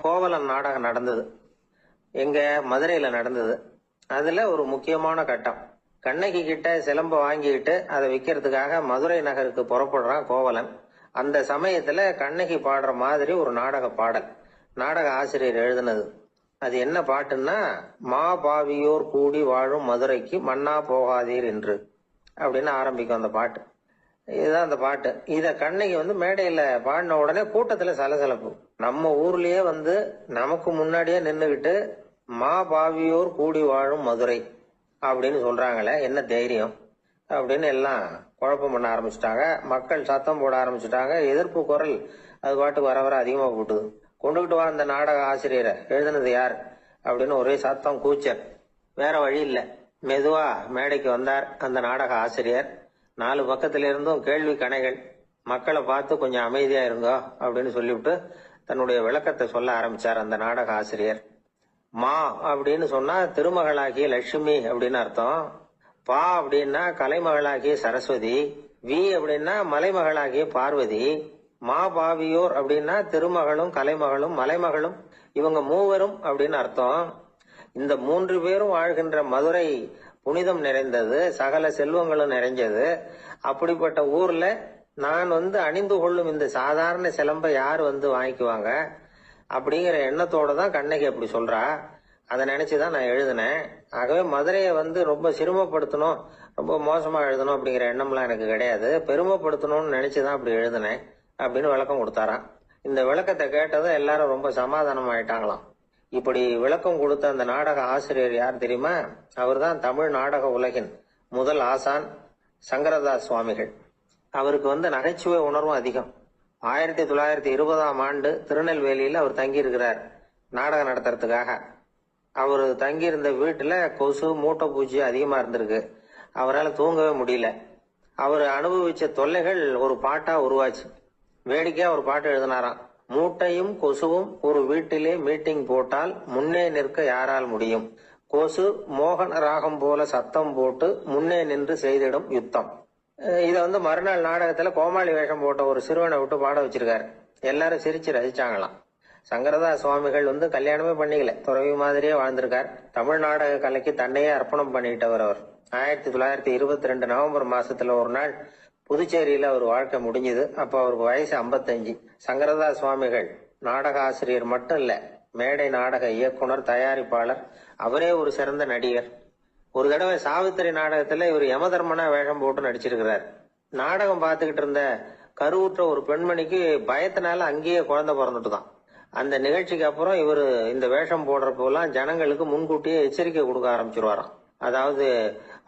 கோவலன் நாடகம் நடந்தது. எங்க மதுரையில நடந்தது. அதுல ஒரு முக்கியமான கட்டம், கண்ணகி கிட்ட சிலம்ப வாங்கிட்டு அதை விற்கிறதுக்காக மதுரை நகருக்கு புறப்படுறான் கோவலன். அந்த சமயத்துல கண்ணகி பாடுற மாதிரி ஒரு நாடக பாடல், நாடக ஆசிரியர் எழுதினது. அது என்ன பாட்டுன்னா, மா பாவியோர் கூடி வாழும் மதுரைக்கு மன்னா போகாதீர் என்று அப்படின்னு ஆரம்பிக்கும் அந்த பாட்டு. இதுதான் அந்த பாட்டு. இத கண்ணகி மேடையில பாடின உடனே கூட்டத்துல சலசலப்பு. நம்ம ஊர்லயே நமக்கு முன்னாடியே நின்னுகிட்டு மா பாவியோர் கூடி வாழும் மதுரை அப்படின்னு சொல்றாங்களே, என்ன தைரியம் அப்படின்னு எல்லாம் குழப்பம் பண்ண ஆரம்பிச்சுட்டாங்க. மக்கள் சத்தம் போட ஆரம்பிச்சுட்டாங்க. எதிர்ப்பு குரல் அது பாட்டுக்கு வர வர அதிகமா போட்டுது. கொண்டுகிட்டு வா அந்த நாடக ஆசிரியரை, எழுதுனது யார் அப்படின்னு ஒரே சத்தம், கூச்சல். வேற வழி இல்லை, மெதுவா மேடைக்கு வந்தார் அந்த நாடக ஆசிரியர். 4 பக்கத்துல இருந்தும் கேள்வி கணைகள். மக்களை பார்த்து கொஞ்சம் அமைதியா இருங்கோ அப்படின்னு சொல்லிவிட்டு தன்னுடைய விளக்கத்தை சொல்ல ஆரம்பிச்சார் அந்த நாடக ஆசிரியர். மா அப்படின்னு சொன்னா திருமகளாகிய லட்சுமி அப்படின்னு அர்த்தம். பா அப்படின்னா கலைமகளாகிய சரஸ்வதி. வி அப்படின்னா மலைமகளாகிய பார்வதி. மா பாவியோர் அப்படின்னா திருமகளும் கலைமகளும் மலைமகளும், இவங்க மூவரும் அப்படின்னு அர்த்தம். இந்த 3 பேரும் வாழ்கின்ற மதுரை புனிதம் நிறைந்தது, சகல செல்வங்களும் நிறைஞ்சது. அப்படிப்பட்ட ஊர்ல நான் அணிந்து கொள்ளும் இந்த சாதாரண சிலம்பை யார் வாங்கிக்குவாங்க அப்படிங்கிற எண்ணத்தோட தான் கண்ணகி அப்படி சொல்றா. அதை நினைச்சுதான் நான் எழுதினேன். ஆகவே மதுரையை ரொம்ப சிரமப்படுத்தணும், ரொம்ப மோசமா எழுதணும் அப்படிங்கிற எண்ணம்லாம் எனக்கு கிடையாது. பெருமைப்படுத்தணும்னு நினைச்சுதான் அப்படி எழுதினேன் அப்படின்னு விளக்கம் கொடுத்தாராம். இந்த விளக்கத்தை கேட்டதும் எல்லாரும் ரொம்ப சமாதானம் ஆயிட்டாங்களாம். இப்படி விளக்கம் கொடுத்த அந்த நாடக ஆசிரியர் யார் தெரியுமா? அவர் தான் தமிழ் நாடக உலகின் முதல் ஆசான் சங்கரதாஸ் சுவாமிகள். அவருக்கு நகைச்சுவை உணர்வும் அதிகம். 1920ஆம் ஆண்டு திருநெல்வேலியில அவர் தங்கி இருக்கிறார் நாடகம் நடத்துறதுக்காக. அவர் தங்கியிருந்த வீட்டுல கொசு, மூட்டை பூச்சி அதிகமா இருந்திருக்கு. அவரால் தூங்கவே முடியல. அவர் அனுபவிச்ச தொல்லைகள் ஒரு பாட்டா உருவாச்சு. வேடிக்கையா ஒரு பாட்டு எழுதினாராம். மூட்டையும் கொசுவும் ஒரு வீட்டிலே மீட்டிங் போட்டால் முன்னே நிற்க யாரால் முடியும்? கொசு மோகன ராகம் போல சத்தம் போட்டு முன்னே நின்று செய்திடும் யுத்தம். இத மறுநாள் நாடகத்துல கோமாளி வேஷம் போட்ட ஒரு சிறுவனை விட்டு பாட வச்சிருக்காரு. எல்லாரும் சிரிச்சு ரசிச்சாங்களாம். சங்கரதாஸ் சுவாமிகள் கல்யாணமே பண்ணிக்கல, துறவி மாதிரியே வாழ்ந்திருக்கார். தமிழ் நாடக கலைக்கு தன்னையே அர்ப்பணம் பண்ணிட்டவர் அவர். 1922 நவம்பர் மாசத்துல ஒரு நாள் புதுச்சேரியில அவர் வாழ்க்கை முடிஞ்சது. அப்ப அவருக்கு வயசு 55. சங்கரதாஸ் சுவாமிகள் நாடக ஆசிரியர் மட்டும் இல்ல, மேடை நாடக இயக்குனர், தயாரிப்பாளர். அவரே ஒரு சிறந்த நடிகர். ஒரு தடவை சாவித்திரி நாடகத்துல இவர் யமதர்மனா வேஷம் போட்டு நடிச்சிருக்கிறார். நாடகம் பார்த்துக்கிட்டு இருந்த கருவுற்ற ஒரு பெண்மணிக்கு பயத்தினால அங்கேயே குழந்தை பிறந்துட்டுதான். அந்த நிகழ்ச்சிக்கு அப்புறம் இவர் இந்த வேஷம் போடுறப்பெல்லாம் ஜனங்களுக்கு முன்கூட்டியே எச்சரிக்கை கொடுக்க ஆரம்பிச்சிருவாராம். அதாவது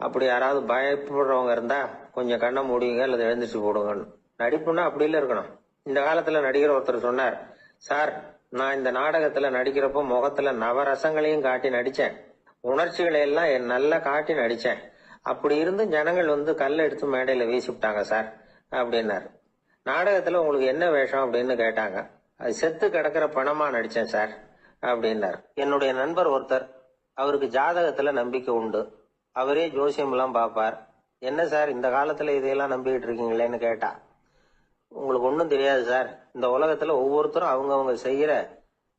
அப்படி யாராவது பயப்படுறவங்க இருந்தா கொஞ்சம் கண்ணை மூடிங்க அல்லது எழுந்திரிச்சு போடுங்கன்னு. நடிப்புன்னா அப்படி இல்ல இருக்கணும். இந்த காலத்துல நடிகர் ஒருத்தர் சொன்னார், சார் நான் இந்த நாடகத்துல நடிக்கிறப்போ முகத்துல நவரசங்களையும் காட்டி நடிச்சேன், உணர்ச்சிகளை எல்லாம் நல்லா காட்டி நடிச்சேன். அப்படி இருந்து ஜனங்கள் கல்லை எடுத்து மேடையில வீசிவிட்டாங்க சார் அப்படின்னாரு. நாடகத்துல உங்களுக்கு என்ன வேஷம் அப்படின்னு கேட்டாங்க. அது செத்து கிடக்கிற பணமா நடிச்சேன் சார் அப்படின்னாரு. என்னுடைய நண்பர் ஒருத்தர், அவருக்கு ஜாதகத்துல நம்பிக்கை உண்டு. அவரே ஜோசியம் எல்லாம் பாப்பார். என்ன சார் இந்த காலத்துல இதையெல்லாம் நம்பிக்கிட்டு இருக்கீங்களேன்னு கேட்டா, உங்களுக்கு ஒன்றும் தெரியாது சார், இந்த உலகத்துல ஒவ்வொருத்தரும் அவங்கவுங்க செய்யற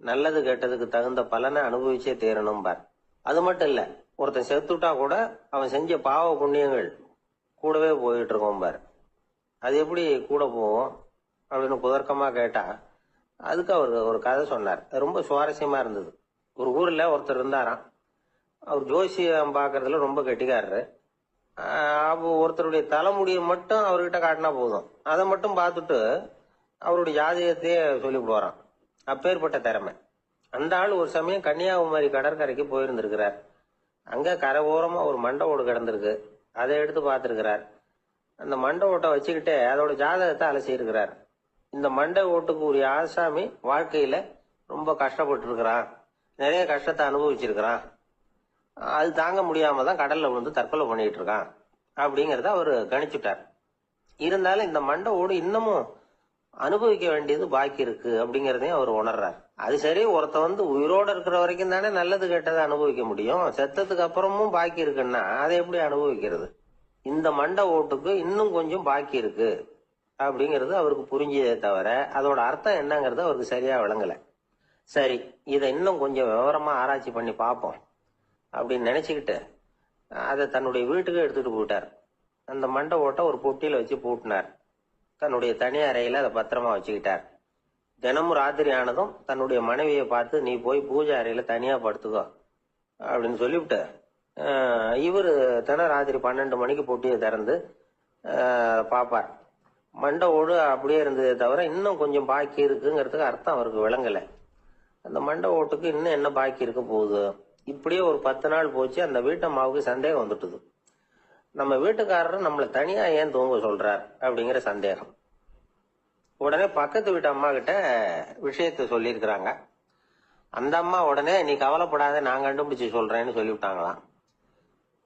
நல்லது கெட்டதுக்கு தகுந்த பலனை அனுபவிச்சே தேரணும் பார். அது மட்டும் இல்ல, ஒருத்தன் செத்துட்டா கூட அவன் செஞ்ச பாவ புண்ணியங்கள் கூடவே போயிட்டு இருக்கோம் பார். அது எப்படி கூட போவோம் அப்படின்னு குதர்க்கமா கேட்டா, அதுக்கு அவர் ஒரு கதை சொன்னார். ரொம்ப சுவாரஸ்யமா இருந்தது. ஒரு ஊர்ல ஒருத்தர் இருந்தாராம். அவர் ஜோசியம் பாக்குறதுல ரொம்ப கெட்டிக்காரரு. ஒருத்தருடைய தலைமுடியை மட்டும் அவர்கிட்ட காட்டினா போதும், அதை மட்டும் பார்த்துட்டு அவருடைய ஜாதகத்தையே சொல்லிவிடுவாராம். அப்பேற்பட்ட திறமை. அந்த ஆள் ஒரு சமயம் கன்னியாகுமரி கடற்கரைக்கு போயிருந்திருக்கிறார். அங்க கரை ஓரமா ஒரு மண்டை ஓடு கிடந்திருக்கு. அதை எடுத்து பார்த்திருக்கிறார். அந்த மண்டை ஓட்டை வச்சுக்கிட்டே அதோட ஜாதகத்தை அலசி இருக்கிறார். இந்த மண்டை ஓட்டுக்கு உரிய ஆசாமி வாழ்க்கையில ரொம்ப கஷ்டப்பட்டு இருக்கிறான், நிறைய கஷ்டத்தை அனுபவிச்சிருக்கிறான், அது தாங்க முடியாம தான் கடல்ல விழுந்து தற்கொலை பண்ணிட்டு இருக்கான் அப்படிங்கறத அவரு கணிச்சுட்டார். இருந்தாலும் இந்த மண்டை ஓடு இன்னமும் அனுபவிக்க வேண்டியது பாக்கி இருக்கு அப்படிங்கறதையும் அவர் உணர்றார். அது சரி, ஒருத்த உயிரோட இருக்கிற வரைக்கும் தானே நல்லது கெட்டதை அனுபவிக்க முடியும். செத்ததுக்கு அப்புறமும் பாக்கி இருக்குன்னா அதை எப்படி அனுபவிக்கிறது? இந்த மண்டை ஓட்டுக்கு இன்னும் கொஞ்சம் பாக்கி இருக்கு அப்படிங்கிறது அவருக்கு புரிஞ்சதே தவிர அதோட அர்த்தம் என்னங்கிறது அவருக்கு சரியா விளங்கல. சரி, இதை இன்னும் கொஞ்சம் விவரமா ஆராய்ச்சி பண்ணி பார்ப்போம் அப்படின்னு நினைச்சுக்கிட்டு அதை தன்னுடைய வீட்டுக்கு எடுத்துட்டு போயிட்டார். அந்த மண்டை ஓட்டை ஒரு பொட்டியில வச்சு பூட்டினார். தன்னுடைய தனி அறையில அதை பத்திரமா வச்சுக்கிட்டார். தினமும் ராத்திரி ஆனதும் தன்னுடைய மனைவியை பார்த்து, நீ போய் பூஜை அறையில தனியா படுத்துக்கோ அப்படின்னு சொல்லிவிட்டு இவரு தினம் ராத்திரி 12 மணிக்கு பொட்டியை திறந்து பார்ப்பார். மண்டை ஓடு அப்படியே இருந்ததே தவிர இன்னும் கொஞ்சம் பாக்கி இருக்குங்கிறதுக்கு அர்த்தம் அவருக்கு விளங்கலை. அந்த மண்டை ஓட்டுக்கு இன்னும் என்ன பாக்கி இருக்க போகுது. இப்படியே ஒரு 10 நாள் போச்சு. அந்த வீட்டம்மாவுக்கு சந்தேகம் வந்துட்டுது. நம்ம வீட்டுக்காரர் நம்மளை தனியா ஏன் தூங்க சொல்றார் அப்படிங்கிற சந்தேகம். உடனே பக்கத்து வீட்டு அம்மா கிட்ட விஷயத்த சொல்லியிருக்கிறாங்க. அந்த அம்மா உடனே, நீ கவலைப்படாத, நான் கண்டுபிடிச்சு சொல்றேன்னு சொல்லிவிட்டாங்களாம்.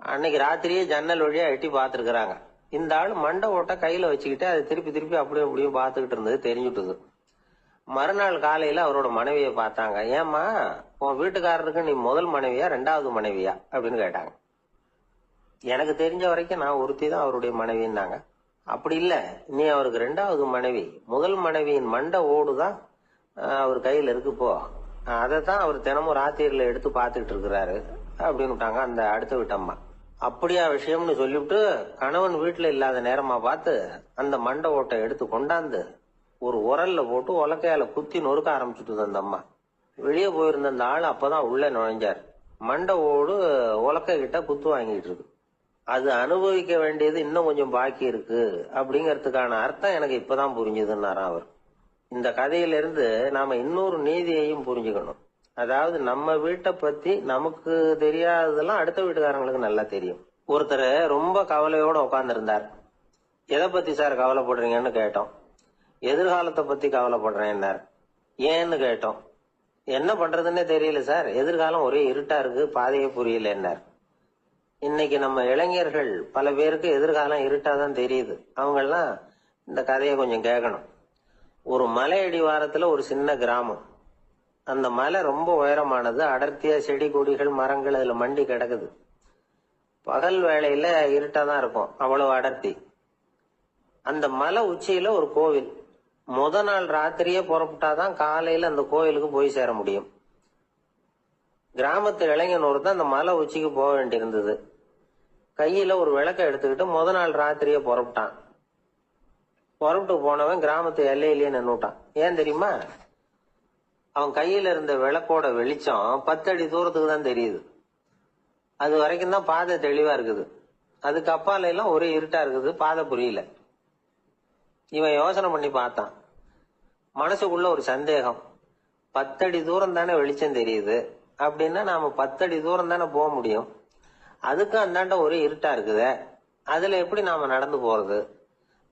அன்னைக்கு ராத்திரியே ஜன்னல் வழியா எட்டி பார்த்துருக்குறாங்க. இந்த ஆள் மண்டை ஓட்டை கையில வச்சுக்கிட்டு அதை திருப்பி திருப்பி அப்படியும் அப்படியும் பார்த்துக்கிட்டு இருந்தது தெரிஞ்சுட்டுது. மறுநாள் காலையில அவரோட மனைவியை பார்த்தாங்க. ஏம்மா, உன் வீட்டுக்காரருக்கு நீ முதல் மனைவியா 2வது மனைவியா அப்படின்னு கேட்டாங்க. எனக்கு தெரிஞ்ச வரைக்கும் நான் ஒருத்தி தான் அவருடைய மனைவின்னாங்க. அப்படி இல்ல, நீ அவருக்கு 2வது மனைவி. முதல் மனைவியின் மண்டை ஓடுதான் அவர் கையில இருக்குப்போ, அதைத்தான் அவர் தினமும் ராத்திரியில எடுத்து பார்த்துக்கிட்டு இருக்கிறாரு அப்படின்னு விட்டாங்க அந்த அடுத்த வீட்டம்மா. அப்படியா விஷயம்னு சொல்லிவிட்டு கணவன் வீட்டுல இல்லாத நேரமா பார்த்து அந்த மண்டை ஓட்டை எடுத்து கொண்டாந்து ஒரு உரல்ல போட்டு உலக்கையால குத்தி நொறுக்க ஆரம்பிச்சுட்டு அந்த அம்மா. வெளியே போயிருந்த அந்த ஆள் அப்பதான் உள்ள நுழைஞ்சார். மண்டை ஓடு உலக்கை கிட்ட குத்து வாங்கிட்டு இருக்கு. அது அனுபவிக்க வேண்டியது இன்னும் கொஞ்சம் பாக்கி இருக்கு அப்படிங்கறதுக்கான அர்த்தம் எனக்கு இப்பதான் புரிஞ்சுதுன்னாராம் அவர். இந்த கதையிலிருந்து நாம இன்னொரு நீதியையும் புரிஞ்சுக்கணும். அதாவது நம்ம வீட்டை பத்தி நமக்கு தெரியாததெல்லாம் அடுத்த வீட்டுக்காரங்களுக்கு நல்லா தெரியும். ஒருத்தர் ரொம்ப கவலையோட உட்கார்ந்து இருந்தார். எதை பத்தி சார் கவலைப்படுறீங்கன்னு கேட்டோம். எதிர்காலத்தை பத்தி கவலைப்படுறேன்னார். ஏன்னு கேட்டோம். என்ன பண்றதுன்னே தெரியல சார், எதிர்காலம் ஒரே இருட்டா இருக்கு, பாதையே புரியலன்னார். இன்னைக்கு நம்ம இளைஞர்கள் பல பேருக்கு எதிர்காலம் இருட்டாதான் தெரியுது. அவங்கெல்லாம் இந்த கதையை கொஞ்சம் கேட்கணும். ஒரு மலை அடிவாரத்துல ஒரு சின்ன கிராமம். அந்த மலை ரொம்ப உயரமானது. அடர்த்தியா செடி கொடிகள் மரங்கள் அதுல மண்டி கிடக்குது. பகல் வேளையில இருட்டாதான் இருக்கும், அவ்வளவு அடர்த்தி. அந்த மலை உச்சியில ஒரு கோவில். முத நாள் ராத்திரியே புறப்பட்டாதான் காலையில அந்த கோயிலுக்கு போய் சேர முடியும். கிராமத்து இளைஞன் ஒருத்தன் அந்த மலை உச்சிக்கு போக வேண்டியிருந்தது. கையில ஒரு விளக்க எடுத்துக்கிட்டு முத நாள் ராத்திரியே புறப்பட்டான். புறப்பட்டு போனவன் கிராமத்து எல்லையிலேயே நின்னுட்டான். ஏன் தெரியுமா? அவன் கையில இருந்த விளக்கோட வெளிச்சம் 10 அடி தூரத்துக்கு தான் தெரியுது. அது வரைக்கும் தான் பாதை தெளிவா இருக்குது. அதுக்கு அப்பால எல்லாம் ஒரே இருட்டா இருக்குது, பாதை புரியல. இவன் யோசனை பண்ணி பார்த்தான். மனசுக்குள்ள ஒரு சந்தேகம். 10 அடி தூரம் தானே வெளிச்சம் தெரியுது, அப்படின்னா நாம 10 அடி தூரம் தானே போக முடியும். அதுக்கும் அந்தாண்ட ஒரே இருட்டா இருக்குதே, அதுல எப்படி நாம நடந்து போறது?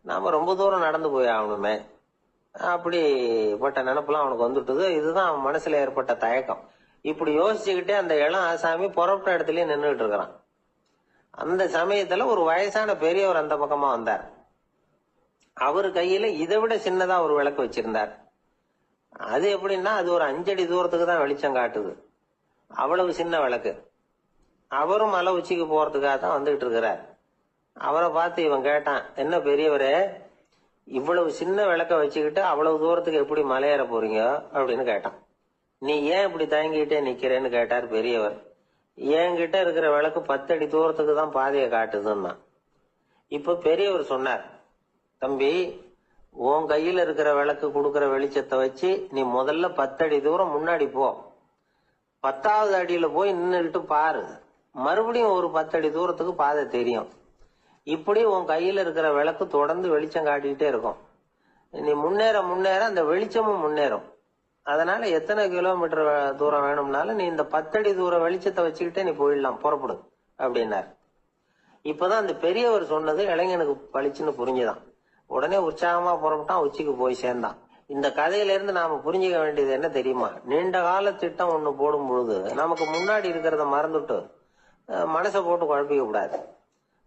நாம ரொம்ப தூரம் நடந்து போய் ஆகணுமே. அப்படிப்பட்ட நினைப்புலாம் அவனுக்கு வந்துட்டுது. இதுதான் அவன் மனசுல ஏற்பட்ட தயக்கம். இப்படி யோசிச்சுக்கிட்டே அந்த இளம் ஆசாமி புறப்பட்ட இடத்துலயே நின்றுட்டு இருக்கிறான். அந்த சமயத்துல ஒரு வயசான பெரியவர் அந்த பக்கமா வந்தார். அவரு கையில இதை விட சின்னதா ஒரு விளக்கு வச்சிருந்தார். அது எப்படின்னா அது ஒரு 5 அடி தூரத்துக்கு தான் வெளிச்சம் காட்டுது. அவ்வளவு சின்ன விளக்கு. அவரும் மலை உச்சிக்கு போறதுக்காக தான் வந்துகிட்டு இருக்கிறார். அவரை பார்த்து இவன் கேட்டான், என்ன பெரியவரே, இவ்வளவு சின்ன விளக்க வச்சுக்கிட்டு அவ்வளவு தூரத்துக்கு எப்படி மலையேற போறீங்க அப்படின்னு கேட்டான். நீ ஏன் இப்படி தயங்கிட்டே நிக்கிறேன்னு கேட்டார் பெரியவர். என்கிட்ட இருக்கிற விளக்கு 10 அடி தூரத்துக்கு தான் பாதையை காட்டுதுன்னா. இப்ப பெரியவர் சொன்னார், தம்பி, உன் கையில இருக்கிற விளக்கு கொடுக்கற வெளிச்சத்தை வச்சு நீ முதல்ல 10 அடி தூரம் முன்னாடி போ. 10வது அடியில போய் நின்றுட்டு பாரு, மறுபடியும் ஒரு 10 அடி தூரத்துக்கு பாதை தெரியும். இப்படி உன் கையில இருக்கிற விளக்கு தொடர்ந்து வெளிச்சம் காட்டிக்கிட்டே இருக்கும். நீ முன்னேற முன்னேற அந்த வெளிச்சமும் முன்னேறும். அதனால எத்தனை கிலோமீட்டர் தூரம் வேணும்னாலும் நீ இந்த 10 அடி தூரம் வெளிச்சத்தை வச்சுக்கிட்டே நீ போயிடலாம், புறப்படு அப்படின்னார். இப்பதான் அந்த பெரியவர் சொன்னது இளைஞனுக்கு பளிச்சுன்னு புரிஞ்சுதான். உடனே உற்சாகமா புறப்பட்டான், உச்சிக்கு போய் சேர்ந்தான். இந்த கதையில இருந்து நாம புரிஞ்சுக்க வேண்டியது என்ன தெரியுமா? நீண்ட கால திட்டம் ஒண்ணு போடும் பொழுது நமக்கு முன்னாடி இருக்கிறத மறந்துட்டு மனசை போட்டு குழப்பிக்க கூடாது.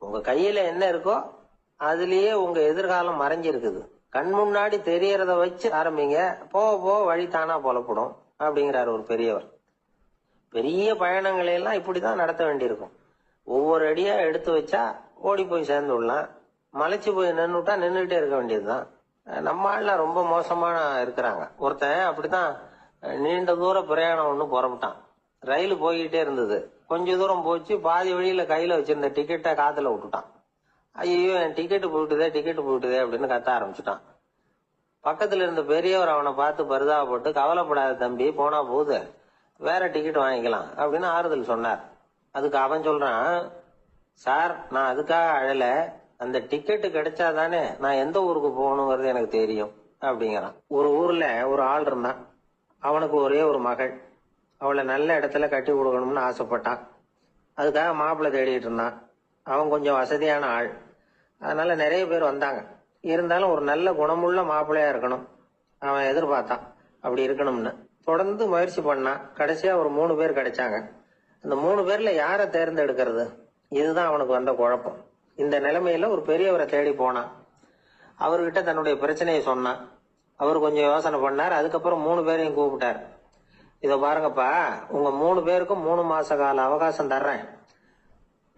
உங்க கையில என்ன இருக்கோ அதுலயே உங்க எதிர்காலம் மறைஞ்சிருக்குது. கண் முன்னாடி தெரியறத வச்சு ஆரம்பிங்க, போக போக வழி தானா புலப்படும் அப்படிங்கிறார் ஒரு பெரியவர். பெரிய பயணங்களை எல்லாம் இப்படிதான் நடத்த வேண்டியிருக்கும். ஒவ்வொரு அடியா எடுத்து வச்சா ஓடி போய் சேர்ந்து விடலாம். மலைச்சு போய் நின்றுட்டா நின்றுட்டே இருக்க வேண்டியதுதான். நம்ம ஆள்லாம் ரொம்ப மோசமான இருக்கிறாங்க. ஒருத்தன் அப்படித்தான் நீண்ட தூர பிரயாணம் ஒண்ணு புறப்பட்டான். ரயில் போய்கிட்டே இருந்தது. கொஞ்ச தூரம் போச்சு, பாதி வழியில கையில வச்சிருந்த டிக்கெட்டை காத்துல விட்டுட்டான். ஐயோ, என் டிக்கெட்டு போயிட்டுதே அப்படின்னு கத்த ஆரம்பிச்சுட்டான். பக்கத்துல இருந்த பெரியவர் அவனை பார்த்து பரிதாபப்பட்டு, கவலைப்படாத தம்பி, போனா போகுது, வேற டிக்கெட் வாங்கிக்கலாம் அப்படின்னு ஆறுதல் சொன்னார். அதுக்கு அவன் சொல்றான், சார், நான் அதுக்காக அழல, அந்த டிக்கெட்டு கிடைச்சாதானே நான் எந்த ஊருக்கு போகணுங்கிறது எனக்கு தெரியும் அப்படிங்கிறான். ஒரு ஊர்ல ஒரு ஆள் இருந்தான். அவனுக்கு ஒரே ஒரு மகள். அவளை நல்ல இடத்துல கட்டி கொடுக்கணும்னு ஆசைப்பட்டான். அதுக்காக மாப்பிள்ளை தேடிட்டு இருந்தான். அவன் கொஞ்சம் வசதியான ஆள், அதனால நிறைய பேர் வந்தாங்க. இருந்தாலும் ஒரு நல்ல குணமுள்ள மாப்பிள்ளையா இருக்கணும் அவன் எதிர்பார்த்தான். அப்படி இருக்கணும்னு தொடர்ந்து முயற்சி பண்ணான். கடைசியா ஒரு 3 பேர் கிடைச்சாங்க. அந்த 3 பேர்ல யாரை தேர்ந்தெடுக்கிறது, இதுதான் அவனுக்கு வந்த குழப்பம். இந்த நிலைமையில ஒரு பெரியவரை தேடி போனான். அவர்கிட்ட தன்னுடைய பிரச்சனையை சொன்னான். அவர் கொஞ்சம் யோசனை பண்ணார். அதுக்கப்புறம் 3 பேரையும் கூப்பிட்டார். இத பாருங்கப்பா, உங்க 3 பேருக்கும் 3 மாச கால அவகாசம் தர்றேன்.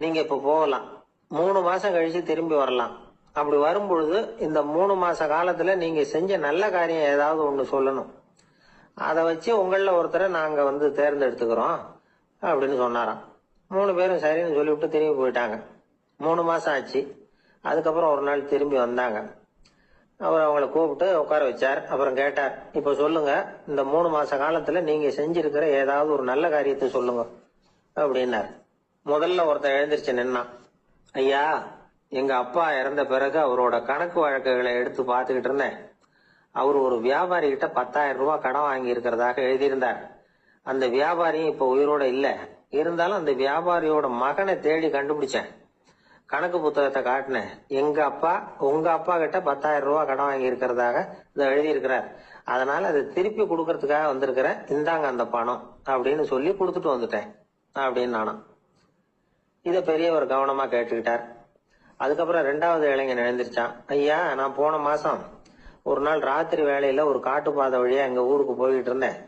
நீங்க இப்ப போகலாம். 3 மாசம் கழிச்சு திரும்பி வரலாம். அப்படி வரும்பொழுது இந்த 3 மாச காலத்துல நீங்க செஞ்ச நல்ல காரியம் ஏதாவது ஒண்ணு சொல்லணும். அதை வச்சு உங்கள ஒருத்தரை நாங்க தேர்ந்தெடுத்துக்கிறோம் அப்படின்னு சொன்னாராம். 3 பேரும் சரின்னு சொல்லிவிட்டு திரும்பி போயிட்டாங்க. 3 மாசம் ஆச்சு. அதுக்கப்புறம் ஒரு நாள் திரும்பி வந்தாங்க. அவர் அவங்கள கூப்பிட்டு உட்கார வச்சார். அப்புறம் கேட்டார், இப்ப சொல்லுங்க, இந்த 3 மாச காலத்துல நீங்க செஞ்சிருக்கிற ஏதாவது ஒரு நல்ல காரியத்தை சொல்லுங்க அப்படின்னார். முதல்ல ஒருத்தன் எழுந்திருச்சு நின்னான். ஐயா, எங்க அப்பா இறந்த பிறகு அவரோட கணக்கு வழக்குகளை எடுத்து பார்த்துக்கிட்டு இருந்தேன். அவர் ஒரு வியாபாரி கிட்ட 10,000 ரூபாய் கடன் வாங்கி இருக்கிறதாக எழுதியிருந்தார். அந்த வியாபாரியும் இப்ப உயிரோட இல்ல. இருந்தாலும் அந்த வியாபாரியோட மகனை தேடி கண்டுபிடிச்சேன். கணக்கு புத்தகத்தை காட்டினேன். உங்க அப்பா கிட்ட 10,000 ரூபாய் கடன் வாங்கி இருக்கிறதாக இதை எழுதியிருக்கிறார். அதனால அதை திருப்பி கொடுக்கறதுக்காக வந்திருக்கிறேன். இந்தாங்க அந்த பணம் அப்படின்னு சொல்லி கொடுத்துட்டு வந்துட்டேன் அப்படின்னு நானும். இத பெரியவர் கவனமா கேட்டுக்கிட்டார். அதுக்கப்புறம் 2வது இளைஞன் எழுந்திருச்சான். ஐயா, நான் போன மாசம் ஒரு நாள் ராத்திரி வேளையில ஒரு காட்டுப்பாதை வழியா எங்க ஊருக்கு போய்கிட்டு இருந்தேன்.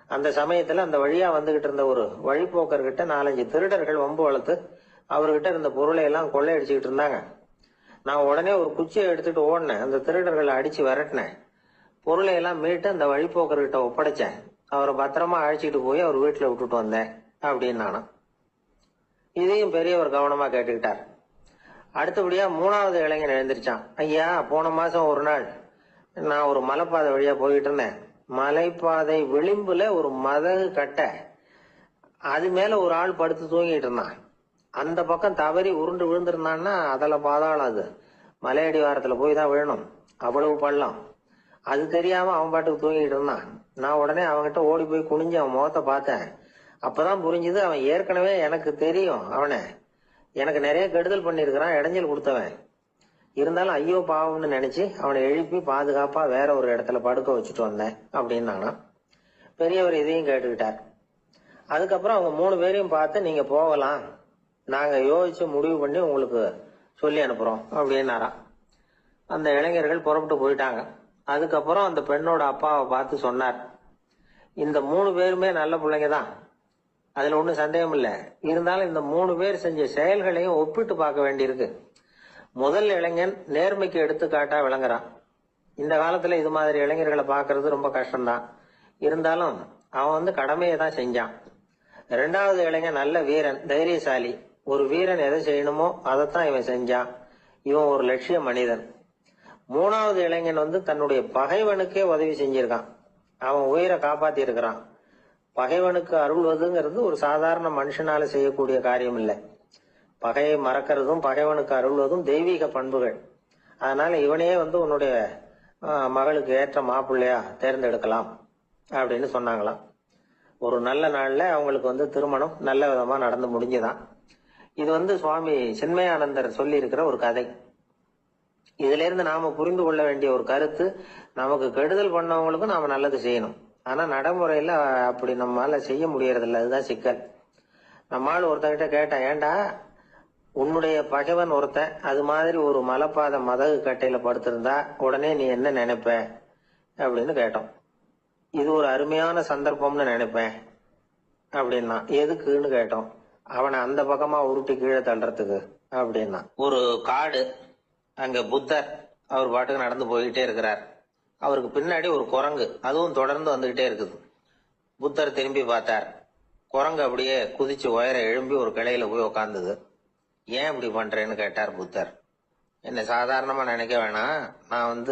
அந்த சமயத்துல அந்த வழியா வந்துகிட்டு இருந்த ஒரு வழிபோக்கர்கிட்ட 4-5 திருடர்கள் வம்பு வளர்த்து அவர்கிட்ட இருந்த பொருளை எல்லாம் கொள்ளையடிச்சுக்கிட்டு இருந்தாங்க. நான் உடனே ஒரு குச்சியை எடுத்துட்டு ஓடினேன். அந்த திருடர்களை அடிச்சு விரட்டினேன். பொருளை எல்லாம் மீட்டு அந்த வழிபோக்கர்கிட்ட ஒப்படைச்சேன். அவரை பத்திரமா அழைச்சிட்டு போய் அவர் வீட்டுல விட்டுட்டு வந்தேன் அப்படின்னு நானும். இதையும் பெரியவர் கவனமா கேட்டுக்கிட்டார். அடுத்தபடியா 3வது இளைஞன் எழுந்திருச்சான். ஐயா, போன மாசம் ஒரு நாள் நான் ஒரு மலைப்பாதை வழியா போயிட்டு இருந்தேன். மலைப்பாதை விளிம்புல ஒரு மதகு கட்ட, அது மேல ஒரு ஆள் படுத்து தூங்கிட்டு இருந்தான். அந்த பக்கம் தவறி உருண்டு விழுந்திருந்தான்னா அதில் பாதாளம். அது மலையடி வாரத்துல போய் தான் விழணும். அவ்வளவு பள்ளம். அது தெரியாம அவன் பாட்டுக்கு தூங்கிட்டு இருந்தான். நான் உடனே அவன்கிட்ட ஓடி போய் குனிஞ்சு அவன் முகத்தை பார்த்தேன். அப்பதான் புரிஞ்சுது, அவன் ஏற்கனவே எனக்கு தெரியும். அவனை எனக்கு நிறைய கெடுதல் பண்ணிருக்கிறான், இடைஞ்சல் கொடுத்தவன். இருந்தாலும் ஐயோ பாவம்னு நினைச்சு அவனை எழுப்பி பாதுகாப்பா வேற ஒரு இடத்துல படுக்க வச்சுட்டு வந்தேன் அப்படின்னு நானா. பெரியவர் இதையும் கேட்டுக்கிட்டார். அதுக்கப்புறம் அவங்க 3 பேரையும் பார்த்து, நீங்க போகலாம், நாங்க யோசிச்சு முடிவு பண்ணி உங்களுக்கு சொல்லி அனுப்புறோம் அப்படின்னாராம். அந்த இளைஞர்கள் புறப்பட்டு போயிட்டாங்க. அதுக்கப்புறம் அந்த பெண்ணோட அப்பாவை பார்த்து சொன்னார், இந்த 3 பேருமே நல்ல பிள்ளைங்க தான், அதுல ஒன்றும் சந்தேகம் இல்லை. இருந்தாலும் இந்த 3 பேர் செஞ்ச செயல்களையும் ஒப்பிட்டு பார்க்க வேண்டியிருக்கு. முதல் இளைஞன் நேர்மைக்கு எடுத்துக்காட்டா விளங்குறான். இந்த காலத்துல இது மாதிரி இளைஞர்களை பார்க்கறது ரொம்ப கஷ்டம்தான். இருந்தாலும் அவன் கடமையை தான் செஞ்சான். 2வது இளைஞன் நல்ல வீரன், தைரியசாலி. ஒரு வீரன் எதை செய்யணுமோ அதைத்தான் இவன் செஞ்சான். இவன் ஒரு லட்சிய மனிதன். 3வது இளைஞன் தன்னுடைய பகைவனுக்கே உதவி செஞ்சிருக்கான். அவன் உயிரை காப்பாத்தி இருக்கிறான். பகைவனுக்கு அருள்வதுங்கிறது ஒரு சாதாரண மனுஷனால செய்யக்கூடிய காரியம் இல்லை. பகையை மறக்கிறதும் பகைவனுக்கு அருள்வதும் தெய்வீக பண்புகள். அதனால இவனையே உன்னுடைய மகளுக்கு ஏற்ற மாப்பிள்ளையா தேர்ந்தெடுக்கலாம் அப்படின்னு சொன்னாங்களாம். ஒரு நல்ல நாள்ல அவங்களுக்கு திருமணம் நல்ல விதமா நடந்து முடிஞ்சுதான். இது சுவாமி சின்மயானந்தர் சொல்லி இருக்கிற ஒரு கதை. இதுல இருந்து நாம புரிந்து கொள்ள வேண்டிய ஒரு கருத்து, நமக்கு கெடுதல் பண்ணவங்களுக்கும் நாம நல்லது செய்யணும். ஆனா நடைமுறையில அப்படி நம்மளால செய்ய முடியறதில்ல. அதுதான் சிக்கல். நம்மால் ஒருத்தங்கிட்ட கேட்டேன், ஏண்டா உன்னுடைய பகைவன் ஒருத்தன் அது மாதிரி ஒரு மலைப்பாதை மதகு கட்டையில படுத்திருந்தா உடனே நீ என்ன நினைப்ப அப்படின்னு கேட்டோம். இது ஒரு அருமையான சந்தர்ப்பம்னு நினைப்பேன் அப்படின்னா. எதுக்குன்னு கேட்டோம். அவனை அந்த பக்கமா உருட்டி கீழே தள்ளுறதுக்கு அப்படின்னா. ஒரு காடு, அங்க புத்தர் அவர் பாட்டுக்கு நடந்து போய்கிட்டே இருக்கிறார். அவருக்கு பின்னாடி ஒரு குரங்கு, அதுவும் தொடர்ந்து வந்துகிட்டே இருக்குது. புத்தர் திரும்பி பார்த்தார். குரங்கு அப்படியே குதிச்சு உயர எழும்பி ஒரு கிளையில போய் உக்காந்தது. ஏன் இப்படி பண்றேன்னு கேட்டார் புத்தர். என்ன சாதாரணமா நினைக்க வேணாம், நான்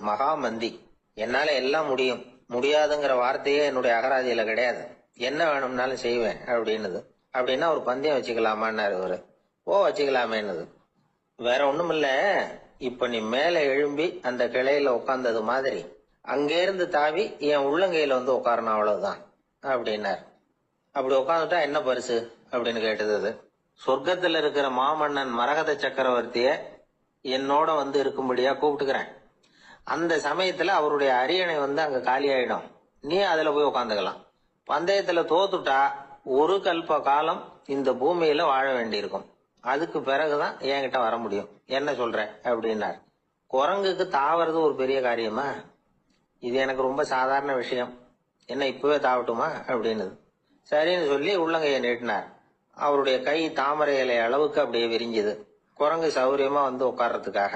மகாமந்தி, என்னால எல்லாம் முடியும், முடியாதுங்கிற வார்த்தையே என்னுடைய அகராதியில கிடையாது, என்ன வேணும்னாலும் செய்வேன் அப்படின்னுது. அப்படின்னா ஒரு பந்தயம் வச்சுக்கலாமான்னாரு இவரு. ஓ வச்சுக்கலாமேன்னுது. வேற ஒண்ணும் இல்ல, இப்ப நீ மேல எழும்பி அந்த கிளையில உட்கார்ந்தது மாதிரி அங்கேருந்து தாவி என் உள்ளங்கையில உட்காரணும், அவ்வளவுதான் அப்படின்னார். அப்படி உட்காந்துட்டா என்ன பரிசு அப்படின்னு கேட்டது அது. சொர்க்கத்துல இருக்கிற மாமன்னன் மரகத சக்கரவர்த்திய என்னோட இருக்கும்படியா கூப்பிட்டுக்கிறேன். அந்த சமயத்துல அவருடைய அரியணை அங்க காலி ஆயிடும், நீ அதுல போய் உட்காந்துக்கலாம். பந்தயத்துல தோத்துட்டா ஒரு கல்ப காலம் இந்த பூமியில வாழ வேண்டியிருக்கும், அதுக்கு பிறகுதான் என்கிட்ட வர முடியும், என்ன சொல்ற அப்படின்னார். குரங்குக்கு தாவறது ஒரு பெரிய காரியமா? இது எனக்கு ரொம்ப சாதாரண விஷயம், என்ன இப்பவே தாவட்டுமா அப்படின்னு சரின்னு சொல்லி உள்ளங்கையை நீட்டினார். அவருடைய கை தாமரை இலை அளவுக்கு அப்படியே விரிஞ்சுது. குரங்கு சௌரியமா உட்கார்றதுக்காக.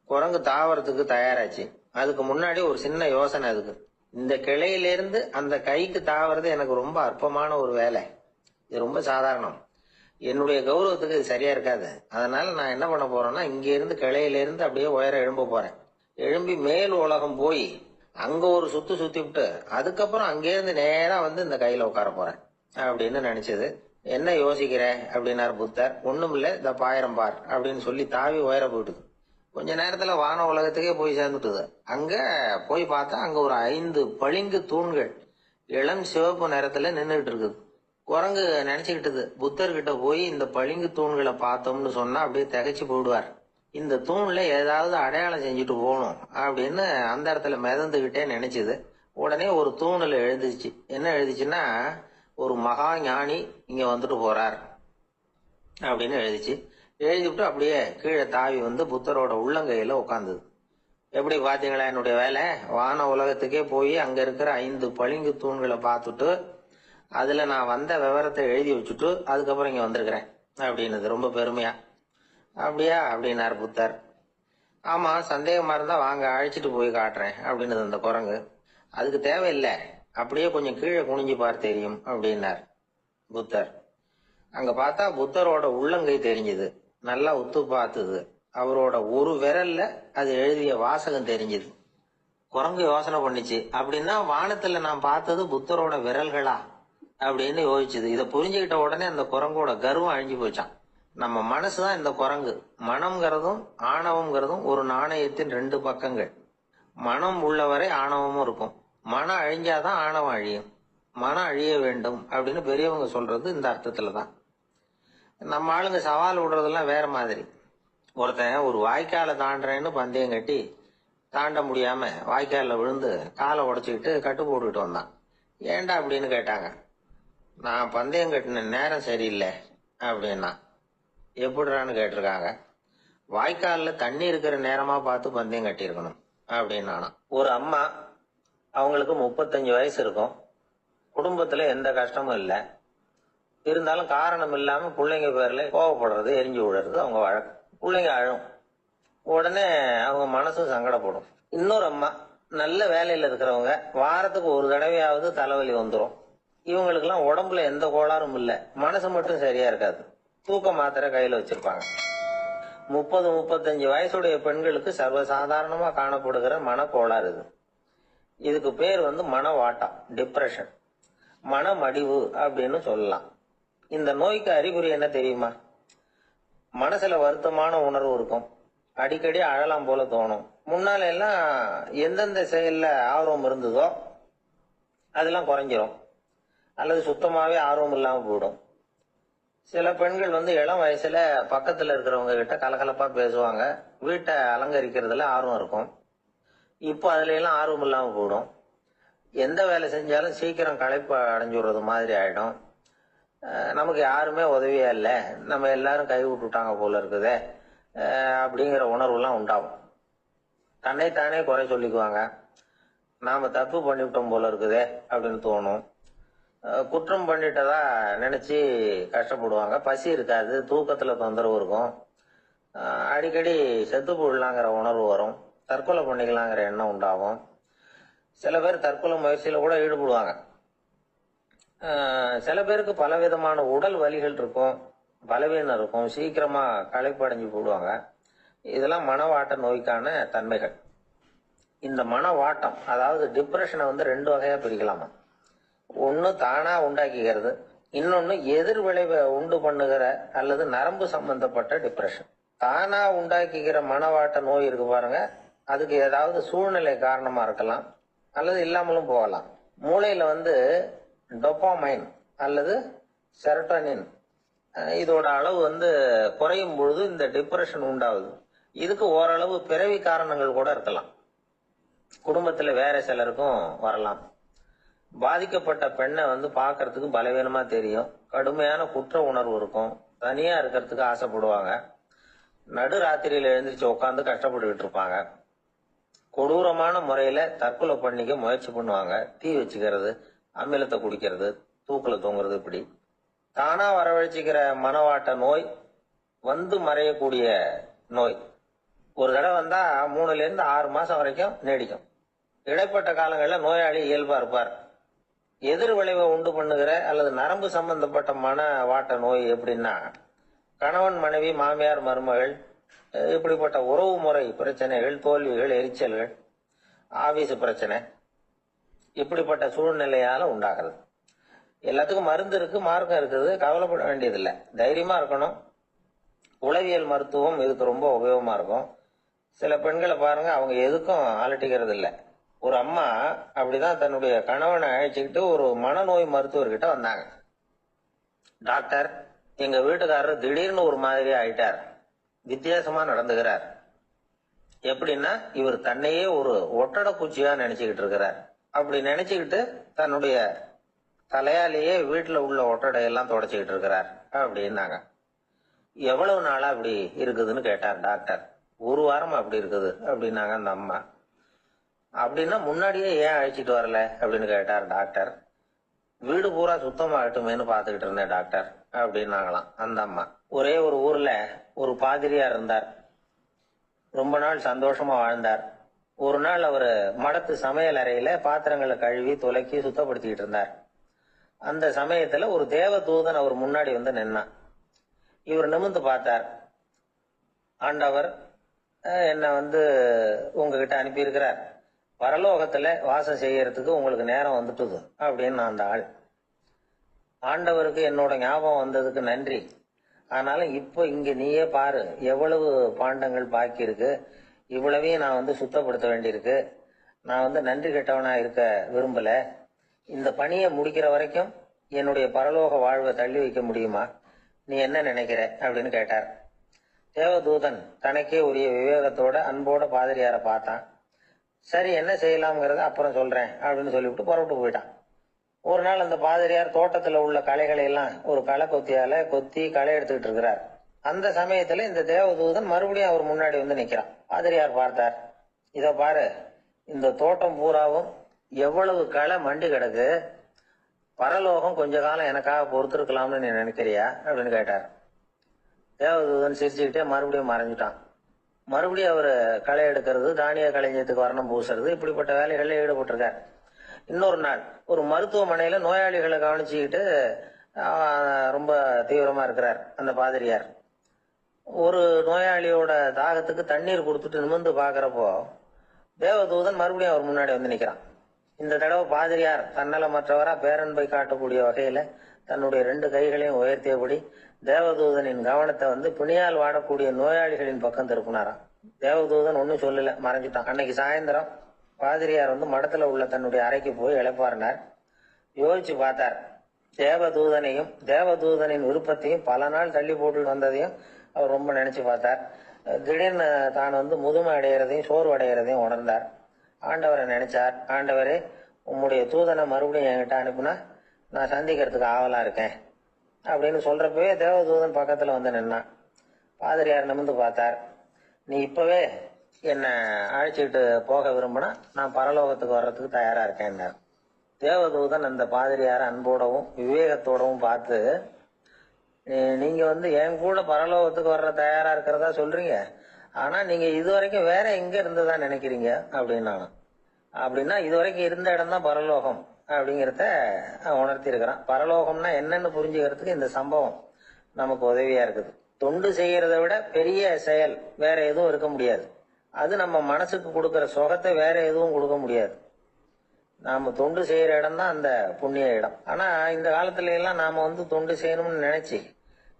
குரங்கு தாவறதுக்கு தயாராச்சு. அதுக்கு முன்னாடி ஒரு சின்ன யோசனை அதுக்கு. இந்த கிளையிலிருந்து அந்த கைக்கு தாவறது எனக்கு ரொம்ப அற்பமான ஒரு வேலை, இது ரொம்ப சாதாரணம், என்னுடைய கௌரவத்துக்கு இது சரியா இருக்காது. அதனால நான் என்ன பண்ண போறேன்னா, இங்க இருந்து கிளையிலிருந்து அப்படியே உயர எழும்ப போறேன். எழும்பி மேல் உலகம் போய் அங்க ஒரு சுத்தி விட்டு அதுக்கப்புறம் அங்கேருந்து நேரா இந்த கையில உட்கார போறேன் அப்படின்னு நினைச்சது. என்ன யோசிக்கிற அப்படின்னாரு புத்தர். ஒண்ணும் இல்ல, இந்த பாயிரம் பார் அப்படின்னு சொல்லி தாவி உயர போயிட்டுது. கொஞ்ச நேரத்துல வான உலகத்துக்கே போய் சேர்ந்துட்டுது. அங்க போய் பார்த்தா அங்க ஒரு 5 பளிங்கு தூண்கள் இளம் சிவப்பு நிறத்துல நின்றுட்டு இருக்குது. குரங்கு நினைச்சுக்கிட்டது, புத்தர்கிட்ட போய் இந்த பளிங்கு தூண்களை பார்த்தோம்னு சொன்னா அப்படியே திகைச்சு போயிடுவார், இந்த தூண்ல ஏதாவது அடையாளம் செஞ்சுட்டு போகணும் அப்படின்னு அந்த இடத்துல மிதந்துகிட்டே நினைச்சது. உடனே ஒரு தூணில் எழுதிச்சு. என்ன எழுதிச்சுன்னா, ஒரு மகா ஞானி இங்க வந்துட்டு போறார் அப்படின்னு எழுதிச்சு. எழுதிவிட்டு அப்படியே கீழே தாவி புத்தரோட உள்ளங்கையில உட்கார்ந்தது. எப்படி பாத்தீங்களா என்னுடைய வேலை? வான உலகத்துக்கே போய் அங்க இருக்கிற 5 பளிங்கு தூண்களை பார்த்துட்டு அதுல நான் வந்த விவரத்தை எழுதி வச்சுட்டு அதுக்கப்புறம் இங்க வந்திருக்கிறேன் அப்படின்னது ரொம்ப பெருமையா. அப்படியா அப்படின்னாரு புத்தர். ஆமா, சந்தேகமா இருந்தா வாங்க, அழைச்சிட்டு போய் காட்டுறேன் அப்படின்னு அந்த குரங்கு. அதுக்கு தேவையில்லை, அப்படியே கொஞ்சம் கீழே குனிஞ்சு பார் தெரியும் அப்படின்னார் புத்தர். அங்க பார்த்தா புத்தரோட உள்ளங்கை தெரிஞ்சது. நல்லா உத்து பார்த்தது. அவரோட ஒரு விரல்ல அது எழுதிய வாசகம் தெரிஞ்சது. குரங்கு யோசனை பண்ணிச்சு, அப்படின்னா வானத்துல நான் பார்த்தது புத்தரோட விரல்களா அப்படின்னு யோசிச்சுது. இதை புரிஞ்சுக்கிட்ட உடனே அந்த குரங்கோட கர்வம் அழிஞ்சு போச்சான். நம்ம மனசுதான் இந்த குரங்கு. மனம்ங்கிறதும் ஆணவம்ங்கிறதும் ஒரு நாணயத்தின் 2 பக்கங்கள். மனம் உள்ளவரை ஆணவமும் இருக்கும். மனம் அழிஞ்சாதான் ஆணவம் அழியும். மனம் அழிய வேண்டும் அப்படின்னு பெரியவங்க சொல்றது இந்த அர்த்தத்துலதான். நம்ம ஆளுங்க சவால் விடுறதெல்லாம் வேற மாதிரி. ஒருத்தன் ஒரு வாய்க்காலை தாண்டறேன்னு பந்தயம் கட்டி தாண்ட முடியாம வாய்க்காலில் விழுந்து காலை உடைச்சுக்கிட்டு கட்டு போட்டுக்கிட்டு வந்தான். ஏன்டா அப்படின்னு கேட்டாங்க. நான் பந்தயம் கட்டின நேரம் சரியில்லை அப்படின்னா. எப்படிறான்னு கேட்டிருக்காங்க. வாய்க்காலில் தண்ணி இருக்கிற நேரமா பார்த்து பந்தயம் கட்டியிருக்கணும் அப்படின்னானா. ஒரு அம்மா, அவங்களுக்கு 35 வயசு இருக்கும், குடும்பத்துல எந்த கஷ்டமும் இல்லை, இருந்தாலும் காரணம் இல்லாம பிள்ளைங்க பேர்ல கோவப்படுறது, எரிஞ்சு விடுறது அவங்க வழக்கம். பிள்ளைங்க அழும், உடனே அவங்க மனசும் சங்கடப்படும். இன்னொரு அம்மா, நல்ல வேலையில இருக்கிறவங்க, வாரத்துக்கு ஒரு தடவையாவது தலைவலி வந்துடும். இவங்களுக்கெல்லாம் உடம்புல எந்த கோளாறும் இல்லை, மனசு மட்டும் சரியா இருக்காது, தூக்க மாத்திரை கையில வச்சிருப்பாங்க. 30-35 வயசுடைய பெண்களுக்கு சர்வசாதாரணமா காணப்படுகிற மனக்கோளாறு இது. இதுக்கு பேர் மனவாட்டம், டிப்ரெஷன், மனமடிவு அப்படின்னு சொல்லலாம். இந்த நோய்க்கு அறிகுறி என்ன தெரியுமா? மனசுல வருத்தமான உணர்வு இருக்கும், அடிக்கடி அழலாம் போல தோணும். முன்னால எல்லாம் எந்தெந்த செயல்ல ஆர்வம் இருந்ததோ அதெல்லாம் குறைஞ்சிரும், அல்லது சுத்தமாவே ஆர்வம் இல்லாம போயிடும். சில பெண்கள் இளம் வயசுல பக்கத்துல இருக்கிறவங்க கிட்ட கலகலப்பா பேசுவாங்க, வீட்டை அலங்கரிக்கிறதுல ஆர்வம் இருக்கும். இப்போ அதுல எல்லாம் ஆர்வம் இல்லாம போயிடும். எந்த வேலை செஞ்சாலும் சீக்கிரம் களைப்பு அடைஞ்சு விடுறது மாதிரி ஆயிடும். நமக்கு யாருமே உதவியா இல்லை, நம்ம எல்லாரும் கை விட்டுட்டாங்க போல இருக்குதே அப்படிங்கிற உணர்வுலாம் உண்டாகும். தன்னைத்தானே குறை சொல்லிக்குவாங்க, நாம தப்பு பண்ணிவிட்டோம் போல இருக்குதே அப்படின்னு தோணும். குற்றம் பண்ணிட்டதா நினைச்சு கஷ்டப்படுவாங்க. பசி இருக்காது, தூக்கத்துல தொந்தரவு இருக்கும், அடிக்கடி செத்து போடலாங்கிற உணர்வு வரும், தற்கொலை பண்ணிக்கலாங்கிற எண்ணம் உண்டாகும். சில பேர் தற்கொலை முயற்சியில கூட ஈடுபடுவாங்க. சில பேருக்கு பலவிதமான உடல் வலிகள் இருக்கும், பலவீனம் இருக்கும், சீக்கிரமா களைப்படைஞ்சு போடுவாங்க. இதெல்லாம் மனவாட்ட நோய்க்கான தன்மைகள். இந்த மனவாட்டம், அதாவது டிப்ரெஷனை வந்து ரெண்டு வகையா பிரிக்கலாமா. ஒன்று தானா உண்டாக்கிக்கிறது, இன்னொன்று எதிர் விளைவை உண்டு பண்ணுகிற அல்லது நரம்பு சம்பந்தப்பட்ட டிப்ரெஷன். தானா உண்டாக்கிக்கிற மனவாட்ட நோய் இருக்கு பாருங்க, அதுக்கு ஏதாவது சூழ்நிலை காரணமா இருக்கலாம் அல்லது இல்லாமலும் போகலாம். மூளையில வந்து டொபாமைன் அல்லது செரட்டோனின் இதோட அளவு வந்து குறையும் பொழுது இந்த டிப்ரெஷன் உண்டாகுது. இதுக்கு ஓரளவு பிறவி காரணங்கள் கூட இருக்கலாம், குடும்பத்துல வேற சிலருக்கும் வரலாம். பாதிக்கப்பட்ட பெண்ணை வந்து பார்க்கறதுக்கு பலவீனமா தெரியும், கடுமையான குற்ற உணர்வு இருக்கும், தனியா இருக்கிறதுக்கு ஆசைப்படுவாங்க, நடு ராத்திரியில எழுந்திரிச்சு உட்காந்து கஷ்டப்பட்டுக்கிட்டு இருப்பாங்க, கொடூரமான முறையில தற்கொலை பண்ணிக்க முயற்சி பண்ணுவாங்க, தீ வச்சுக்கிறது, அமிலத்தை குடிக்கிறது, தூக்குல தூங்குறது. இப்படி தானா வரவழைச்சிக்கிற மனவாட்ட நோய் வந்து மறையக்கூடிய நோய். ஒரு தடவை வந்தா 3ல இருந்து 6 மாசம் வரைக்கும் நீடிக்கும். இடைப்பட்ட காலங்களில் நோயாளி இயல்பா இருப்பார். எதிர் விளைவை உண்டு பண்ணுகிற அல்லது நரம்பு சம்பந்தப்பட்ட மன வாட்ட நோய் எப்படின்னா, கணவன் மனைவி மாமியார் மருமகள் இப்படிப்பட்ட உறவு முறை பிரச்சனைகள், தோல்விகள், எரிச்சல்கள், ஆபீஸ் பிரச்சனை, இப்படிப்பட்ட சூழ்நிலையால உண்டாகிறது. எல்லாத்துக்கும் மருந்து இருக்கு, மார்க்கம் இருக்குது, கவலைப்பட வேண்டியதில்லை, தைரியமா இருக்கணும். உளவியல் மருத்துவம் இதுக்கு ரொம்ப உபயோகமா இருக்கும். சில பெண்களை பாருங்க, அவங்க எதுக்கும் அலட்டிக்கிறது இல்லை. ஒரு அம்மா அப்படிதான் தன்னுடைய கணவனை அழைச்சிக்கிட்டு ஒரு மனநோய் மருத்துவர்கிட்ட வந்தாங்க. டாக்டர், எங்க வீட்டுக்காரர் திடீர்னு ஒரு மாதிரி ஆயிட்டார், வித்தியாசமா நடந்துகிறார். எப்படின்னா, இவர் தன்னையே ஒரு ஒட்டடை பூச்சியா நினைச்சுக்கிட்டு இருக்கிறார். அப்படி நினைச்சுக்கிட்டு தன்னுடைய தலையாலேயே வீட்டுல உள்ள ஒட்டடையெல்லாம் தொடச்சிக்கிட்டு இருக்கிறார் அப்படின்னாங்க. எவ்வளவு நாளா அப்படி இருக்குதுன்னு கேட்டார் டாக்டர். 1 வாரமா அப்படி இருக்குது அப்படின்னாங்க அந்த அம்மா. அப்படின்னா முன்னாடியே ஏன் அழைச்சிட்டு வரல அப்படின்னு கேட்டார் டாக்டர். வீடு பூரா சுத்தமாகட்டுமேனு பாத்துக்கிட்டு இருந்தேன் டாக்டர் அப்படின்னாங்களாம் அந்த அம்மா. ஒரே ஒரு ஊர்ல ஒரு பாதிரியார் இருந்தார். ரொம்ப நாள் சந்தோஷமா வாழ்ந்தார். ஒரு நாள் அவரு மடத்து சமையல் அறையில பாத்திரங்களை கழுவி துலக்கி சுத்தப்படுத்திக்கிட்டு இருந்தார். அந்த சமயத்துல ஒரு தேவ தூதன் அவர் முன்னாடி வந்து நின்னான். இவர் நிமிர்ந்து பார்த்தார். ஆண்டவர் என்ன வந்து உங்ககிட்ட அனுப்பியிருக்கிறார், பரலோகத்துல வாசம் செய்யறதுக்கு உங்களுக்கு நேரம் வந்துட்டுது அப்படின்னு அந்த ஆள். ஆண்டவருக்கு என்னோட ஞாபகம் வந்ததுக்கு நன்றி. ஆனாலும் இப்போ இங்க நீயே பாரு, எவ்வளவு பாண்டங்கள் பாக்கி இருக்கு, இவ்வளவையும் நான் வந்து சுத்தப்படுத்த வேண்டியிருக்கு. நான் வந்து நன்றி கெட்டவனா இருக்க விரும்பல. இந்த பணியை முடிக்கிற வரைக்கும் என்னுடைய பரலோக வாழ்வை தள்ளி வைக்க முடியுமா, நீ என்ன நினைக்கிற அப்படின்னு கேட்டார். தேவதூதன் தனக்கே உரிய விவேகத்தோட அன்போட பாதிரியார பார்த்தான். சரி, என்ன செய்யலாம்ங்கிறத அப்புறம் சொல்றேன் அப்படின்னு சொல்லிவிட்டு புறப்பட்டு போயிட்டான். ஒரு நாள் அந்த பாதிரியார் தோட்டத்துல உள்ள களைகளை எல்லாம் ஒரு களை கொத்தியால கொத்தி களை எடுத்துக்கிட்டு இருக்கிறார். அந்த சமயத்துல இந்த தேவதூதன் மறுபடியும் அவர் முன்னாடி வந்து நிக்கிறான். பாதிரியார் பார்த்தார். இத பாரு, இந்த தோட்டம் பூராவும் எவ்வளவு களை மண்டி கிடக்கு, பரலோகம் கொஞ்ச காலம் எனக்காக பொறுத்திருக்கலாம்னு நீ நினைக்கிறியா அப்படின்னு கேட்டார். தேவதூதன் சிரிச்சுக்கிட்டே மறுபடியும் மறைஞ்சிட்டான். மறுபடியும் அவர் களை எடுக்கிறது, தானிய கலைஞத்துக்கு வர்ணம் பூசுறது, இப்படிப்பட்ட வேலைகள்ல ஈடுபட்டிருக்கார். இன்னொரு நாள் ஒரு மருத்துவமனையில நோயாளிகளை கவனிச்சுக்கிட்டு ரொம்ப தீவிரமா இருக்கிறார் அந்த பாதிரியார். ஒரு நோயாளியோட தாகத்துக்கு தண்ணீர் கொடுத்துட்டு நிமிர்ந்து பாக்குறப்போ தேவதூதன் மறுபடியும் அவர் முன்னாடி வந்து நிக்கிறான். இந்த தடவை பாதிரியார் தன்னலமற்றவரா பேரன்பை காட்டக்கூடிய வகையில தன்னுடைய 2 கைகளையும் உயர்த்தியபடி தேவதூதனின் கவனத்தை வந்து பிணியால் வாடக்கூடிய நோயாளிகளின் பக்கம் திருப்பினாராம். தேவதூதன் ஒன்னும் சொல்லல, மறைஞ்சிட்டான். அன்னைக்கு சாயந்தரம் பாதிரியார் வந்து மடத்துல உள்ள தன்னுடைய அறைக்கு போய் இளைப்பாறினார். யோசிச்சு பார்த்தார். தேவதூதனையும் தேவதூதனின் விருப்பத்தையும் பல நாள் தள்ளி போட்டு வந்ததையும் அவர் ரொம்ப நினைச்சு பார்த்தார். திடீர்னு தான் வந்து முதுமை அடைகிறதையும் சோர்வு அடைகிறதையும் உணர்ந்தார். ஆண்டவரை நினைச்சார். ஆண்டவரே, உம்முடைய தூதனை மறுபடியும் என்கிட்ட அனுப்புனா நான் சந்திக்கிறதுக்கு ஆவலா இருக்கேன் அப்படின்னு சொல்றப்பவே தேவதூதன் பக்கத்துல வந்து நின்னான். பாதிரியார் நிமிர்ந்து பார்த்தார். நீ இப்பவே என்ன அழைச்சிட்டு போக விரும்பினா நான் பரலோகத்துக்கு வர்றதுக்கு தயாரா இருக்கேன்னார். தேவதூதன் அந்த பாதிரியார அன்போடவும் விவேகத்தோடவும் பார்த்து, நீங்க வந்து என் கூட பரலோகத்துக்கு வர்ற தயாரா இருக்கிறதா சொல்றீங்க, ஆனா நீங்க இதுவரைக்கும் வேற எங்க இருந்ததா நினைக்கிறீங்க அப்படின்னா, அப்படின்னா இதுவரைக்கும் இருந்த இடம் தான் பரலோகம், அப்படிங்கிறத உணர்த்தி இருக்கிறான். பரலோகம்னா என்னன்னு புரிஞ்சுக்கிறதுக்கு இந்த சம்பவம் நமக்கு உதவியா இருக்குது. தொண்டு செய்யறதை விட பெரிய செயல் வேற எதுவும் இருக்க முடியாது. அது நம்ம மனசுக்கு கொடுக்கற சுகத்தை வேற எதுவும் கொடுக்க முடியாது. நாம தொண்டு செய்யற இடம் தான் அந்த புண்ணிய இடம். ஆனா இந்த காலத்துல எல்லாம் நாம தொண்டு செய்யணும்னு நினைச்சு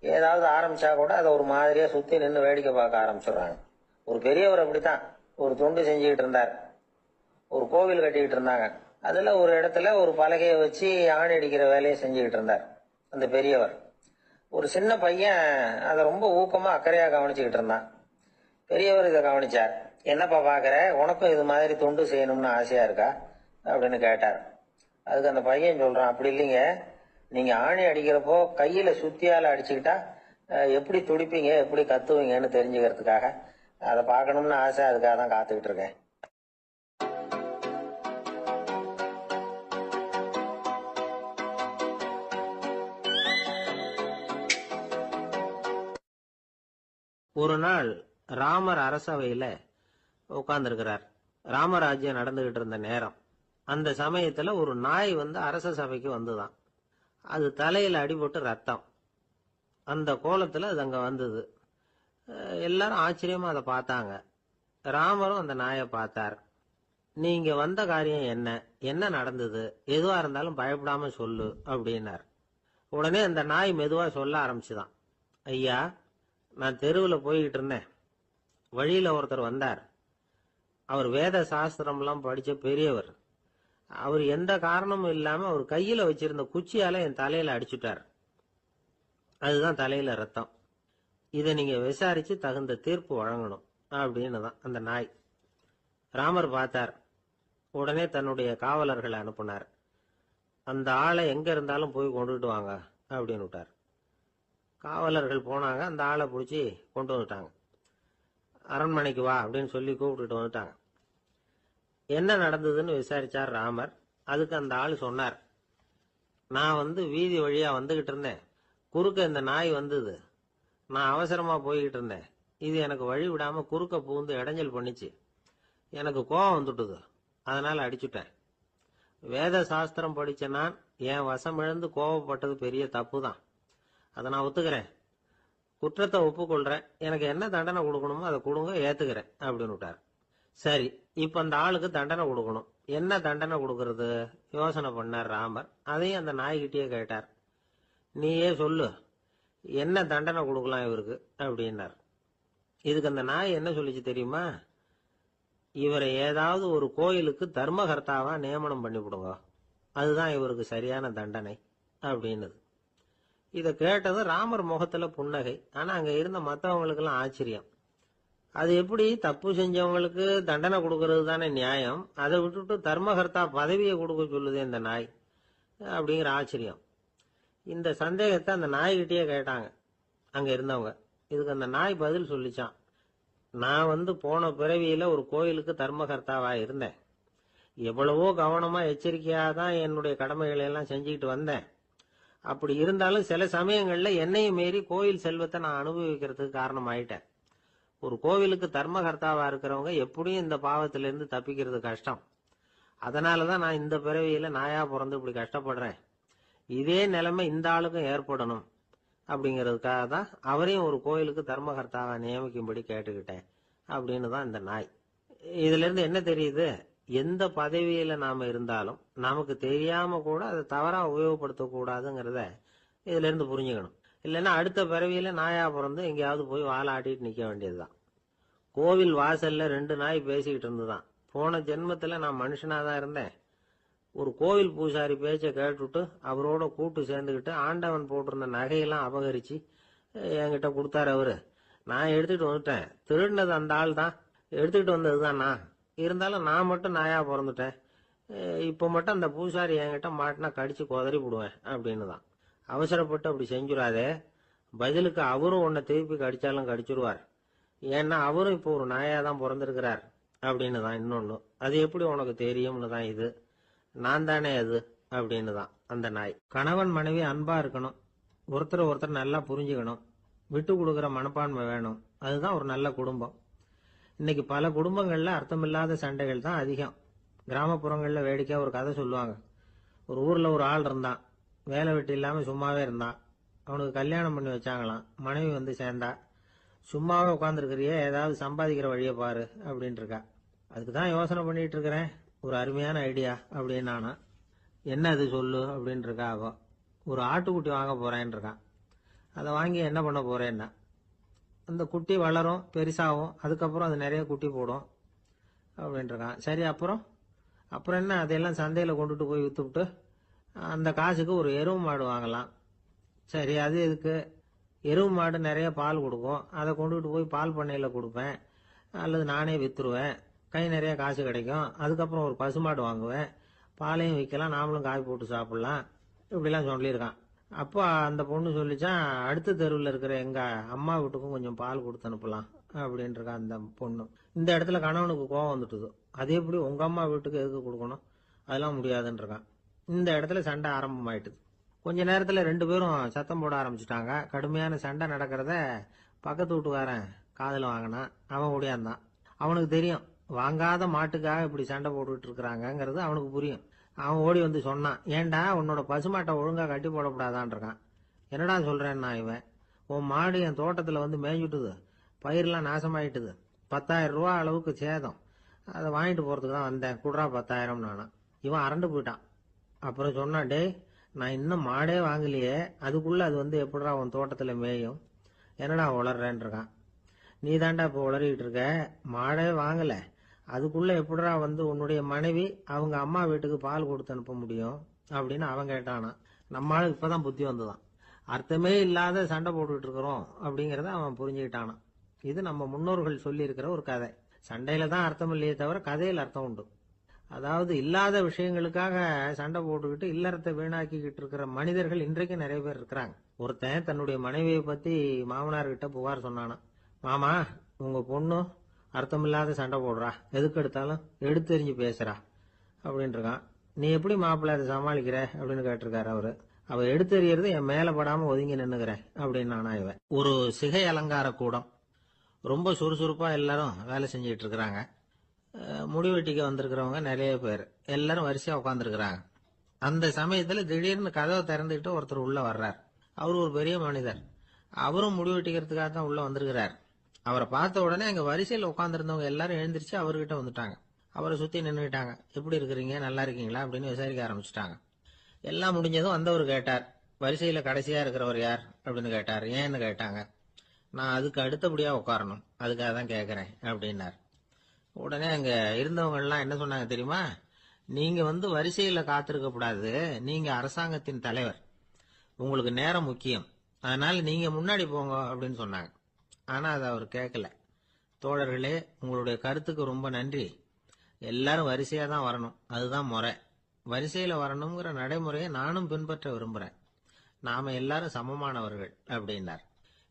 ஏதாவது ஆரம்பிச்சா கூட அதை ஒரு மாதிரியா சுத்தி நின்று வேடிக்கை பார்க்க ஆரம்பிச்சிடுறாங்க. ஒரு பெரியவர் அப்படித்தான் ஒரு தொண்டு செஞ்சுக்கிட்டு இருந்தார். ஒரு கோவில் கட்டிக்கிட்டு இருந்தாங்க. அதுல ஒரு இடத்துல ஒரு பலகையை வச்சு ஆணி அடிக்கிற வேலையை செஞ்சுக்கிட்டு இருந்தார் அந்த பெரியவர். ஒரு சின்ன பையன் அதை ரொம்ப ஊக்கமா அக்கறையா கவனிச்சுக்கிட்டு இருந்தான். பெரியவர் இதை கவனிச்சார். என்னப்பா பாக்குற, உனக்கும் இது மாதிரி தொண்டு செய்யணும்னு ஆசையா இருக்கா அப்படின்னு கேட்டார். அதுக்கு அந்த பையன் சொல்றான், அப்படி இல்லைங்க, நீங்க ஆணி அடிக்கிறப்போ கையில சுத்தியால அடிச்சுக்கிட்டா எப்படி துடிப்பீங்க, எப்படி கத்துவீங்கன்னு தெரிஞ்சுக்கிறதுக்காக அதை பார்க்கணும்னு ஆசை, அதுக்காக தான் காத்துக்கிட்டு இருக்கேன். ஒரு நாள் ராமர் அரசவையில உட்கார்ந்துருக்கிறார். ராமராஜ்யம் நடந்துகிட்டு இருந்த நேரம். அந்த சமயத்துல ஒரு நாய் அரச சபைக்கு வந்துதான். அது தலையில அடிபட்டு ரத்தம். அந்த கோலத்துல அது அங்க வந்தது. எல்லாரும் ஆச்சரியமா அதை பார்த்தாங்க. ராமரும் அந்த நாயை பார்த்தார். நீங்க வந்த காரியம் என்ன, என்ன நடந்தது, எதுவா இருந்தாலும் பயப்படாம சொல்லு அப்படின்னார். உடனே அந்த நாய் மெதுவா சொல்ல ஆரம்பிச்சுதான். ஐயா, நான் தெருவில் போய்கிட்டு இருந்தேன். வழியில ஒருத்தர் வந்தார். அவர் வேத சாஸ்திரம்லாம் படிச்ச பெரியவர். அவர் எந்த காரணமும் இல்லாம அவர் கையில வச்சிருந்த குச்சியால என் தலையில அடிச்சுட்டார். அதுதான் தலையில ரத்தம். இதை நீங்க விசாரிச்சு தகுந்த தீர்ப்பு வழங்கணும் அப்படின்னு தான் அந்த நாய். ராமர் பார்த்தார். உடனே தன்னுடைய காவலர்களை அனுப்புனார். அந்த ஆளை எங்க இருந்தாலும் போய் கொண்டுட்டு வாங்க அப்படின்னு விட்டார். காவலர்கள் போனாங்க. அந்த ஆளை பிடிச்சி கொண்டு வந்துட்டாங்க. அரண்மனைக்கு வா அப்படின்னு சொல்லி கூப்பிட்டுட்டு வந்துட்டாங்க. என்ன நடந்ததுன்னு விசாரிச்சார் ராமர். அதுக்கு அந்த ஆள் சொன்னார், நான் வீதி வழியா வந்துகிட்டு இருந்தேன். குறுக்க இந்த நாய் வந்தது. நான் அவசரமா போய்கிட்டு இருந்தேன். இது எனக்கு வழி விடாம குறுக்க பூந்து இடைஞ்சல் பண்ணிச்சு. எனக்கு கோபம் வந்துட்டுது. அதனால அடிச்சுட்டேன். வேத சாஸ்திரம் படிச்ச நான் என் வசம் இழந்து கோபப்பட்டது பெரிய தப்பு தான். அதை நான் ஒத்துக்கிறேன். குற்றத்தை ஒப்புக்கொள்றேன். எனக்கு என்ன தண்டனை கொடுக்கணுமோ அதை கொடுங்க, ஏத்துக்கிறேன் அப்படின்னு விட்டார். சரி, இப்ப அந்த ஆளுக்கு தண்டனை கொடுக்கணும். என்ன தண்டனை கொடுக்கறது யோசனை பண்ணார் ராமர். அதையும் அந்த நாய்கிட்டயே கேட்டார். நீயே சொல்லு, என்ன தண்டனை கொடுக்கலாம் இவருக்கு அப்படின்னார். இதுக்கு அந்த நாய் என்ன சொல்லிச்சு தெரியுமா? இவரை ஏதாவது ஒரு கோயிலுக்கு தர்மகர்த்தாவா நியமனம் பண்ணி விடுங்க, அதுதான் இவருக்கு சரியான தண்டனை அப்படின்னுது. இதை கேட்டதும் ராமர் முகத்துல புன்னகை. ஆனா அங்க இருந்த மற்றவங்களுக்கு எல்லாம் ஆச்சரியம். அது எப்படி தப்பு செஞ்சவங்களுக்கு தண்டனை கொடுக்கறது தானே நியாயம், அதை விட்டுட்டு தர்மகர்த்தா பதவியை கொடுக்க சொல்லுது இந்த நாய் அப்படிங்கிற ஆச்சரியம். இந்த சந்தேகத்தை அந்த நாய்கிட்டயே கேட்டாங்க அங்க இருந்தவங்க. இதுக்கு அந்த நாய் பதில் சொல்லிச்சான். நான் போன பிறவியில ஒரு கோயிலுக்கு தர்மகர்த்தாவா இருந்தேன். எவ்வளவோ கவனமா எச்சரிக்கையா தான் என்னுடைய கடமைகளை எல்லாம் செஞ்சுக்கிட்டு வந்தேன். அப்படி இருந்தாலும் சில சமயங்கள்ல என்னையும் மீறி கோயில் செல்வத்தை நான் அனுபவிக்கிறதுக்கு காரணம் ஆயிட்டேன். ஒரு கோவிலுக்கு தர்மகர்த்தாவா இருக்கிறவங்க எப்படியும் இந்த பாவத்திலிருந்து தப்பிக்கிறது கஷ்டம். அதனாலதான் நான் இந்த பிறவியில நாயா பிறந்து இப்படி கஷ்டப்படுறேன். இதே நிலைமை இந்த ஆளுக்கும் ஏற்படணும் அப்படிங்கிறதுக்காக தான் அவரையும் ஒரு கோயிலுக்கு தர்மகர்த்தாவா நியமிக்கும்படி கேட்டுக்கிட்டேன் அப்படின்னு தான் இந்த நாய். இதுல இருந்து என்ன தெரியுது? எந்த பதவியில நாம இருந்தாலும் நமக்கு தெரியாம கூட அதை தவறா உபயோகப்படுத்த கூடாதுங்கிறத இதுல இருந்து புரிஞ்சுக்கணும். இல்லைன்னா அடுத்த பிறவியில நாயா பிறந்து எங்கேயாவது போய் வாழாட்டிட்டு நிக்க வேண்டியதுதான். கோவில் வாசல்ல 2 நாய் பேசிக்கிட்டு இருந்துதான். போன ஜென்மத்துல நான் மனுஷனாதான் இருந்தேன். ஒரு கோவில் பூசாரி பேச்ச கேட்டுட்டு அவரோட கூட்டு சேர்ந்துக்கிட்டு ஆண்டவன் போட்டிருந்த நகையெல்லாம் அபகரிச்சு என்கிட்ட கொடுத்தாரு அவரு. நான் எடுத்துட்டு வந்துட்டேன். திருடினது அந்த ஆள் தான், எடுத்துக்கிட்டு வந்ததுதான் நான். இருந்தாலும் நான் மட்டும் நாயா பிறந்துட்டேன். இப்ப மட்டும் அந்த பூசாரி என்கிட்ட மாட்டினா கடிச்சு கொதறி விடுவேன் அப்படின்னு தான். அவசரப்பட்டு அப்படி செஞ்சுடாதே. பதிலுக்கு அவரும் உன்னை திருப்பி கடிச்சாலும் கடிச்சிருவார். ஏன்னா அவரும் இப்போ ஒரு நாயா தான் பிறந்திருக்கிறார் அப்படின்னு தான் இன்னொன்னு. அது எப்படி உனக்கு தெரியும்னு தான் இது. நான் தானே அது அப்படின்னு தான் அந்த நாய். கணவன் மனைவி அன்பா இருக்கணும். ஒருத்தர் ஒருத்தர் நல்லா புரிஞ்சுக்கணும். விட்டு கொடுக்குற மனப்பான்மை வேணும். அதுதான் ஒரு நல்ல குடும்பம். இன்னைக்கு பல குடும்பங்கள்ல அர்த்தமில்லாத சண்டைகள் தான் அதிகம். கிராமப்புறங்கள்ல வேடிக்கையா ஒரு கதை சொல்லுவாங்க. ஒரு ஊர்ல ஒரு ஆள் இருந்தான். வேலை வெட்டி இல்லாம சும்மாவே இருந்தான். அவனுக்கு கல்யாணம் பண்ணி வச்சாங்களாம். மனைவி வந்து சேர்ந்தா. சும்மாவே உட்காந்துருக்கிறியே, ஏதாவது சம்பாதிக்கிற வழியை பாரு அப்படின்ட்டு இருக்கா. அதுக்கு தான் யோசனை பண்ணிட்டு இருக்கிறேன். ஒரு அருமையான ஐடியா அப்படின்னு நானா. என்ன அது சொல்லு அப்படின்னு இருக்கா அவ. ஒரு ஆட்டுக்குட்டி வாங்க போறேன்னு இருக்கான். அதை வாங்கி என்ன பண்ண போறேன்னா, அந்த குட்டி வளரும், பெருசாகும், அதுக்கப்புறம் அது நிறைய குட்டி போடும் அப்படின்னு இருக்கான். சரி, அப்புறம் அப்புறம் என்ன, அதையெல்லாம் சந்தையில் கொண்டுட்டு போய் வித்துவிட்டு அந்த காசுக்கு ஒரு எருவு மாடு வாங்கலாம். சரி, அது எதுக்கு? எருவு மாடு நிறைய பால் கொடுக்கும். அதை கொண்டுகிட்டு போய் பால் பண்ணையில் கொடுப்பேன், அல்லது நானே வித்துருவேன். கை நிறைய காசு கிடைக்கும். அதுக்கப்புறம் ஒரு பசுமாடு வாங்குவேன், பாலையும் விற்கலாம், நாமளும் காய் போட்டு சாப்பிடலாம். இப்படிலாம் சொல்லியிருக்கான். அப்போ அந்த பொண்ணு சொல்லிச்சான், அடுத்த தெருவில் இருக்கிற எங்க அம்மா வீட்டுக்கும் கொஞ்சம் பால் கொடுத்து அனுப்பலாம் அப்படின்னு இருக்கா அந்த பொண்ணு. இந்த இடத்துல கணவனுக்கு கோவம் வந்துட்டுது. அது எப்படி உங்க அம்மா வீட்டுக்கு எதுக்கு கொடுக்கணும், அதெல்லாம் முடியாதுன்னு இருக்கான். இந்த இடத்துல சண்டை ஆரம்பமாயிட்டுது. கொஞ்ச நேரத்துல ரெண்டு பேரும் சத்தம் போட ஆரம்பிச்சுட்டாங்க. கடுமையான சண்டை நடக்கிறத பக்கத்து வீட்டுக்காரன் காதுல வாங்கினான். அவன் ஓடியாந்தான். அவனுக்கு தெரியும், வாங்காத மாட்டுக்காக இப்படி சண்டை போட்டுட்டு இருக்கிறாங்கிறது அவனுக்கு புரியும். அவன் ஓடி வந்து சொன்னான், ஏண்டா உன்னோட பசுமாட்டை ஒழுங்கா கட்டி போடக்கூடாதான் இருக்கான். என்னடா சொல்றேன்னா இவன், உன் மாடு என் தோட்டத்துல வந்து மேய்ஞ்சுட்டுது, பயிரெல்லாம் நாசமாயிட்டுது, 10,000 ரூபா அளவுக்கு சேதம், அதை வாங்கிட்டு போறதுக்கு தான் வந்தேன், குடுறா 10,000 நானா. இவன் அரண்டு போயிட்டான். அப்புறம் சொன்னான், டேய் நான் இன்னும் மாடே வாங்கலையே, அதுக்குள்ள அது வந்து எப்படிடா உன் தோட்டத்துல மேயும், என்னடா உளர்றேன்னு இருக்கான். நீ தாண்டா இப்போ உளறிட்டு இருக்க, மாடே வாங்கல, அதுக்குள்ள எப்படிடா வந்து உன்னுடைய மனைவி அவங்க அம்மா வீட்டுக்கு பால் கொடுத்து அனுப்ப முடியும் அப்படின்னு அவன் கேட்டானா. நம்ம ஆளுக்கு இப்பதான் புத்தி வந்துதான். அர்த்தமே இல்லாத சண்டை போட்டுட்டு இருக்கிறோம் அப்படிங்கறத அவன் புரிஞ்சுக்கிட்டானான். இது நம்ம முன்னோர்கள் சொல்லி இருக்கிற ஒரு கதை. சண்டையில தான் அர்த்தம் இல்லையே தவிர கதையில் அர்த்தம் உண்டு. அதாவது இல்லாத விஷயங்களுக்காக சண்டை போட்டுக்கிட்டு இல்லறத்தை வீணாக்கிக்கிட்டு இருக்கிற மனிதர்கள் இன்றைக்கு நிறைய பேர் இருக்கிறாங்க. ஒருத்தன் தன்னுடைய மனைவியை பத்தி மாமனார்கிட்ட புகார் சொன்னானா, மாமா உங்க பொண்ணு அர்த்தமில்லாத சண்டை போடுறா, எதுக்கு எடுத்தாலும் எடுத்தெறிஞ்சு பேசுறா அப்படின்னு இருக்கான். நீ எப்படி மாப்பிள்ள அதை சமாளிக்கிற அப்படின்னு கேட்டிருக்காரு அவரு. அவ எடுத்தெறியறது என் மேல படாம ஒதுங்கி நின்னுக்கிறேன் அப்படின்னு நானா இவன். ஒரு சிகை அலங்கார கூடம், ரொம்ப சுறுசுறுப்பா எல்லாரும் வேலை செஞ்சுட்டு இருக்கிறாங்க. முடிவெட்டிக்க வந்திருக்கிறவங்க நிறைய பேர், எல்லாரும் வரிசையா உட்காந்துருக்கிறாங்க. அந்த சமயத்துல திடீர்னு கதவை திறந்துக்கிட்டு ஒருத்தர் உள்ள வர்றார். அவரு ஒரு பெரிய மனிதர். அவரும் முடிவெட்டிக்கிறதுக்காக தான் உள்ள வந்திருக்கிறார். அவரை பார்த்த உடனே அங்க வரிசையில் உட்காந்துருந்தவங்க எல்லாரும் எழுந்திருச்சு அவர்கிட்ட வந்துட்டாங்க. அவரை சுத்தி நின்றுட்டாங்க. எப்படி இருக்கிறீங்க, நல்லா இருக்கீங்களா அப்படின்னு விசாரிக்க ஆரம்பிச்சுட்டாங்க. எல்லாம் முடிஞ்சதும் வந்தவர் கேட்டார், வரிசையில கடைசியா இருக்கிறவர் யார் அப்படின்னு கேட்டார். ஏன்னு கேட்டாங்க. நான் அதுக்கு அடுத்தபடியா உட்காரணும், அதுக்காக தான் கேட்கறேன் அப்படின்னார். உடனே அங்க இருந்தவங்க எல்லாம் என்ன சொன்னாங்க தெரியுமா, நீங்க வந்து வரிசையில காத்திருக்க கூடாது, நீங்க அரசாங்கத்தின் தலைவர், உங்களுக்கு நேரம் முக்கியம், அதனால நீங்க முன்னாடி போங்க அப்படின்னு சொன்னாங்க. ஆனா அதை அவர் கேட்கல. தோழர்களே, உங்களுடைய கருத்துக்கு ரொம்ப நன்றி. எல்லாரும் வரிசையா தான் வரணும், அதுதான் முறை. வரிசையில வரணுங்கிற நடைமுறையை நானும் பின்பற்ற விரும்புறேன். நாம எல்லாரும் சமமானவர்கள் அப்படின்னார்.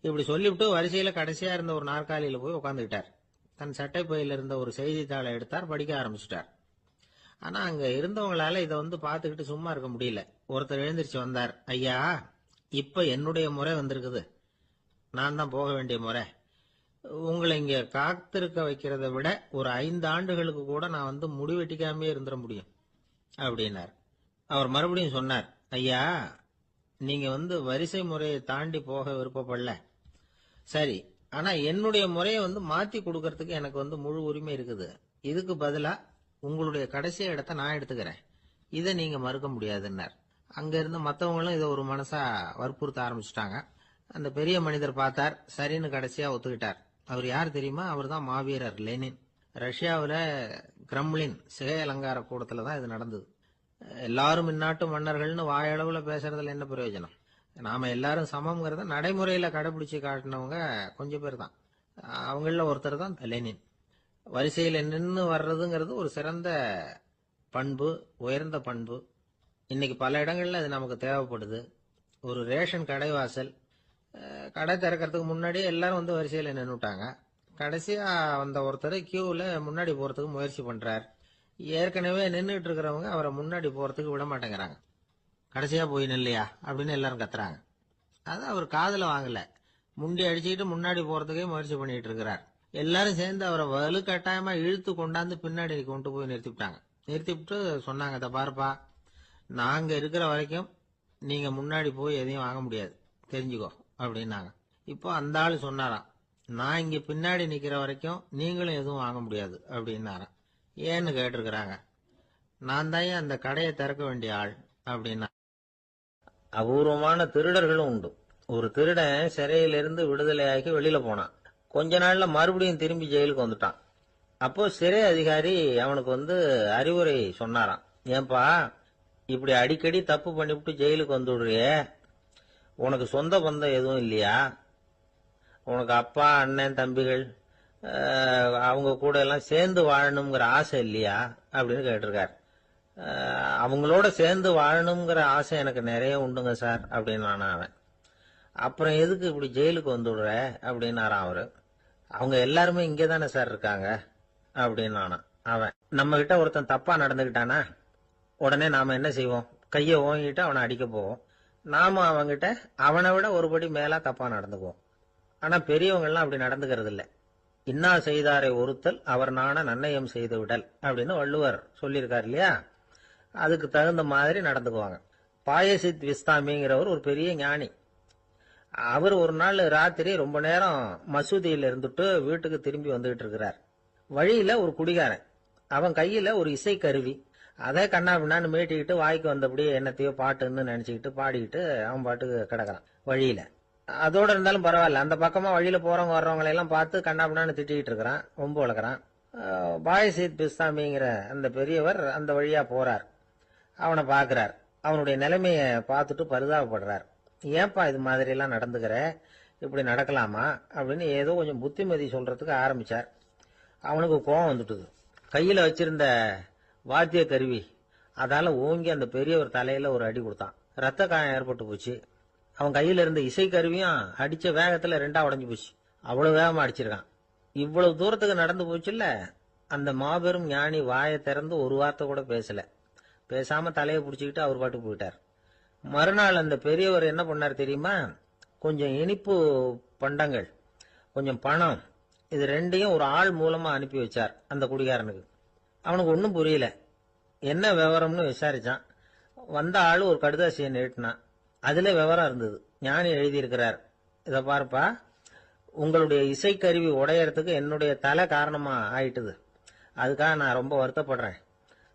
இப்படி சொல்லிவிட்டு வரிசையில கடைசியா இருந்த ஒரு நாற்காலியில போய் உட்காந்துக்கிட்டார். தன் சட்டை பையில இருந்த ஒரு செய்தித்தாளை எடுத்தார், படிக்க ஆரம்பிச்சுட்டார். ஆனா அங்க இருந்தவங்களால இதை வந்து பாத்துக்கிட்டு சும்மா இருக்க முடியல. ஒருத்தர் எழுந்திருச்சு வந்தார். ஐயா, இப்ப என்னுடைய முறை வந்திருக்குது, நான் தான் போக வேண்டிய முறை. உங்களை இங்க காத்திருக்க வைக்கிறத விட ஒரு 5 ஆண்டுகளுக்கு கூட நான் வந்து முடிவெட்டிக்காமே இருந்துட முடியும் அப்படின்னார். அவர் மறுபடியும் சொன்னார், ஐயா நீங்க வந்து வரிசை முறையை தாண்டி போக விருப்பப்படல, சரி, ஆனா என்னுடைய முறையை வந்து மாத்தி கொடுக்கறதுக்கு எனக்கு வந்து முழு உரிமை இருக்குது. இதுக்கு பதிலா உங்களுடைய கடைசி இடத்தை நான் எடுத்துக்கிறேன், இதை நீங்க மறுக்க முடியாதுன்னார். அங்க இருந்து மற்றவங்களும் இதை ஒரு மனசா வற்புறுத்த ஆரம்பிச்சுட்டாங்க. அந்த பெரிய மனிதர் பார்த்தார், சரின்னு கடைசியா ஒத்துக்கிட்டார். அவர் யார் தெரியுமா? அவர் தான் மாவீரர் லெனின். ரஷ்யாவில் கிரெம்ளின் சிகை அலங்கார கூடத்துல தான் இது நடந்தது. எல்லாரும் இந்நாட்டு மன்னர்கள்னு வாயளவுல பேசுறதுல என்ன பிரயோஜனம்? நாம எல்லாரும் சமம்ங்கிறத நடைமுறையில கடைபிடிச்சு காட்டினவங்க கொஞ்சம் பேர் தான். அவங்கள ஒருத்தர் தான் லெனின். வரிசையில நின்று வர்றதுங்கிறது ஒரு சிறந்த பண்பு, உயர்ந்த பண்பு. இன்னைக்கு பல இடங்கள்ல அது நமக்கு தேவைப்படுது. ஒரு ரேஷன் கடைவாசல், கடை திறக்கிறதுக்கு முன்னாடியே எல்லாரும் வந்து வரிசையில நின்னுட்டாங்க. கடைசியா வந்த ஒருத்தர் கியூல முன்னாடி போறதுக்கு முயற்சி பண்றார். ஏற்கனவே நின்றுட்டு இருக்கிறவங்க அவரை முன்னாடி போறதுக்கு விட மாட்டேங்கிறாங்க. கடைசியா போய் நில்லையா அப்படின்னு எல்லாரும் கத்துறாங்க. அது அவர் காதுல வாங்கல. முண்டி அடிச்சுக்கிட்டு முன்னாடி போறதுக்கே முயற்சி பண்ணிட்டு இருக்கிறார். எல்லாரும் சேர்ந்து அவரை வலுக்கட்டாயமா இழுத்து கொண்டாந்து பின்னாடி கொண்டு போய் நிறுத்திவிட்டாங்க. நிறுத்திவிட்டு சொன்னாங்க, இதை பாருப்பா, நாங்க இருக்கிற வரைக்கும் நீங்க முன்னாடி போய் எதையும் வாங்க முடியாது, தெரிஞ்சுக்கோ அப்படின்னாங்க. இப்போ அந்த ஆளு சொன்னாராம், நான் இங்க பின்னாடி நிக்கிற வரைக்கும் நீங்களும் எதுவும் வாங்க முடியாது அப்படின்னாராம். ஏன்னு கேட்டிருக்கிறாங்க. நான் தான் அந்த கடையை திறக்க வேண்டிய ஆள் அப்படின்னா. அபூர்வமான திருடர்களும் உண்டு. ஒரு திருடன் சிறையிலிருந்து விடுதலையாகி வெளியில போனான். கொஞ்ச நாள்ல மறுபடியும் திரும்பி ஜெயிலுக்கு வந்துட்டான். அப்போ சிறை அதிகாரி அவனுக்கு அறிவுரை சொன்னாராம். ஏன்பா, இப்படி அடிக்கடி தப்பு பண்ணிவிட்டு ஜெயிலுக்கு வந்து விடுறியே, உனக்கு சொந்த பந்தம் எதுவும் இல்லையா? உனக்கு அப்பா, அண்ணன், தம்பிகள் அவங்க கூட எல்லாம் சேர்ந்து வாழணுங்கிற ஆசை இல்லையா அப்படின்னு கேட்டிருக்காரு. அவங்களோட சேர்ந்து வாழணுங்கிற ஆசை எனக்கு நிறைய உண்டுங்க சார் அப்படின்னு அவன். அப்புறம் எதுக்கு இப்படி ஜெயிலுக்கு வந்து விடுற அப்படின்னாரான் அவரு. அவங்க எல்லாருமே இங்கே தானே சார் இருக்காங்க அப்படின்னு அவன். நம்ம கிட்ட ஒருத்தன் தப்பா நடந்துகிட்டானா உடனே நாம என்ன செய்வோம்? கையை ஓங்கிட்டு அவனை அடிக்க போவோம். நாம அவங்கிட்ட அவனை விட ஒருபடி மேலா தப்பா நடந்துக்குவோம். ஆனா பெரியவங்க எல்லாம் அப்படி நடந்துக்கிறது இல்ல. இன்னா செய்தாரை ஒருத்தல் அவர் நாண நன்னயம் செய்து விடல் அப்படின்னு வள்ளுவர் சொல்லியிருக்காரு இல்லையா? அதுக்கு தகுந்த மாதிரி நடந்துக்குவாங்க. பாயசித் விஸ்தாமிங்கிறவர் ஒரு பெரிய ஞானி. அவர் ஒரு நாள் ராத்திரி ரொம்ப நேரம் மசூதியில் இருந்துட்டு வீட்டுக்கு திரும்பி வந்துகிட்டு இருக்கிறார். வழியில ஒரு குடிகாரன், அவன் கையில ஒரு இசை கருவி, அதை கண்ணா பின்னான்னு மீட்டிக்கிட்டு வாய்க்கு வந்தபடியே என்னத்தையோ பாட்டுன்னு நினைச்சுக்கிட்டு பாடிக்கிட்டு அவன் பாட்டுக்கு கிடக்குறான் வழியில. அதோட இருந்தாலும் பரவாயில்ல, அந்த பக்கமா வழியில போறவங்க வர்றவங்களை எல்லாம் பார்த்து கண்ணா பின்னான்னு திட்டிக்கிட்டு இருக்கிறான், ரொம்ப வளர்க்குறான். பாயசித் பிஸ்தாமிங்கிற அந்த பெரியவர் அந்த வழியா போறார். அவனை பார்க்கிறார். அவனுடைய நிலைமைய பார்த்துட்டு பரிதாபப்படுறார். ஏன்பா இது மாதிரி எல்லாம் நடந்துக்கிற, இப்படி நடக்கலாமா அப்படின்னு ஏதோ கொஞ்சம் புத்திமதி சொல்றதுக்கு ஆரம்பிச்சார். அவனுக்கு கோபம் வந்துட்டுது. கையில வச்சிருந்த வாத்திய கருவி அதால ஓங்கி அந்த பெரியவர் தலையில ஒரு அடி கொடுத்தான். ரத்த காயம் ஏற்பட்டு போச்சு. அவன் கையில இருந்த இசை கருவியும் அடிச்ச வேகத்துல ரெண்டா உடஞ்சு போச்சு. அவ்வளவு வேகமா அடிச்சிருக்கான். இவ்வளவு தூரத்துக்கு நடந்து போச்சுல்ல, அந்த மாபெரும் ஞானி வாயை திறந்து ஒரு வார்த்தை கூட பேசல. பேசாம தலையை பிடிச்சிக்கிட்டு அவர் பாட்டுக்கு போயிட்டார். மறுநாள் அந்த பெரியவர் என்ன பண்ணார் தெரியுமா? கொஞ்சம் இனிப்பு பண்டங்கள், கொஞ்சம் பணம், இது ரெண்டையும் ஒரு ஆள் மூலமா அனுப்பி வச்சார் அந்த குடிகாரனுக்கு. அவனுக்கு ஒன்னும் புரியல. என்ன விவரம்னு விசாரிச்சான். வந்த ஆளு ஒரு கடுதாசியை நீட்டினான். அதுல விவரம் இருந்தது. ஞானி எழுதியிருக்கிறார், இத பாருப்பா, உங்களுடைய இசைக்கருவி உடையறதுக்கு என்னுடைய தலை காரணமா ஆயிட்டுது. அதுக்காக நான் ரொம்ப வருத்தப்படுறேன்.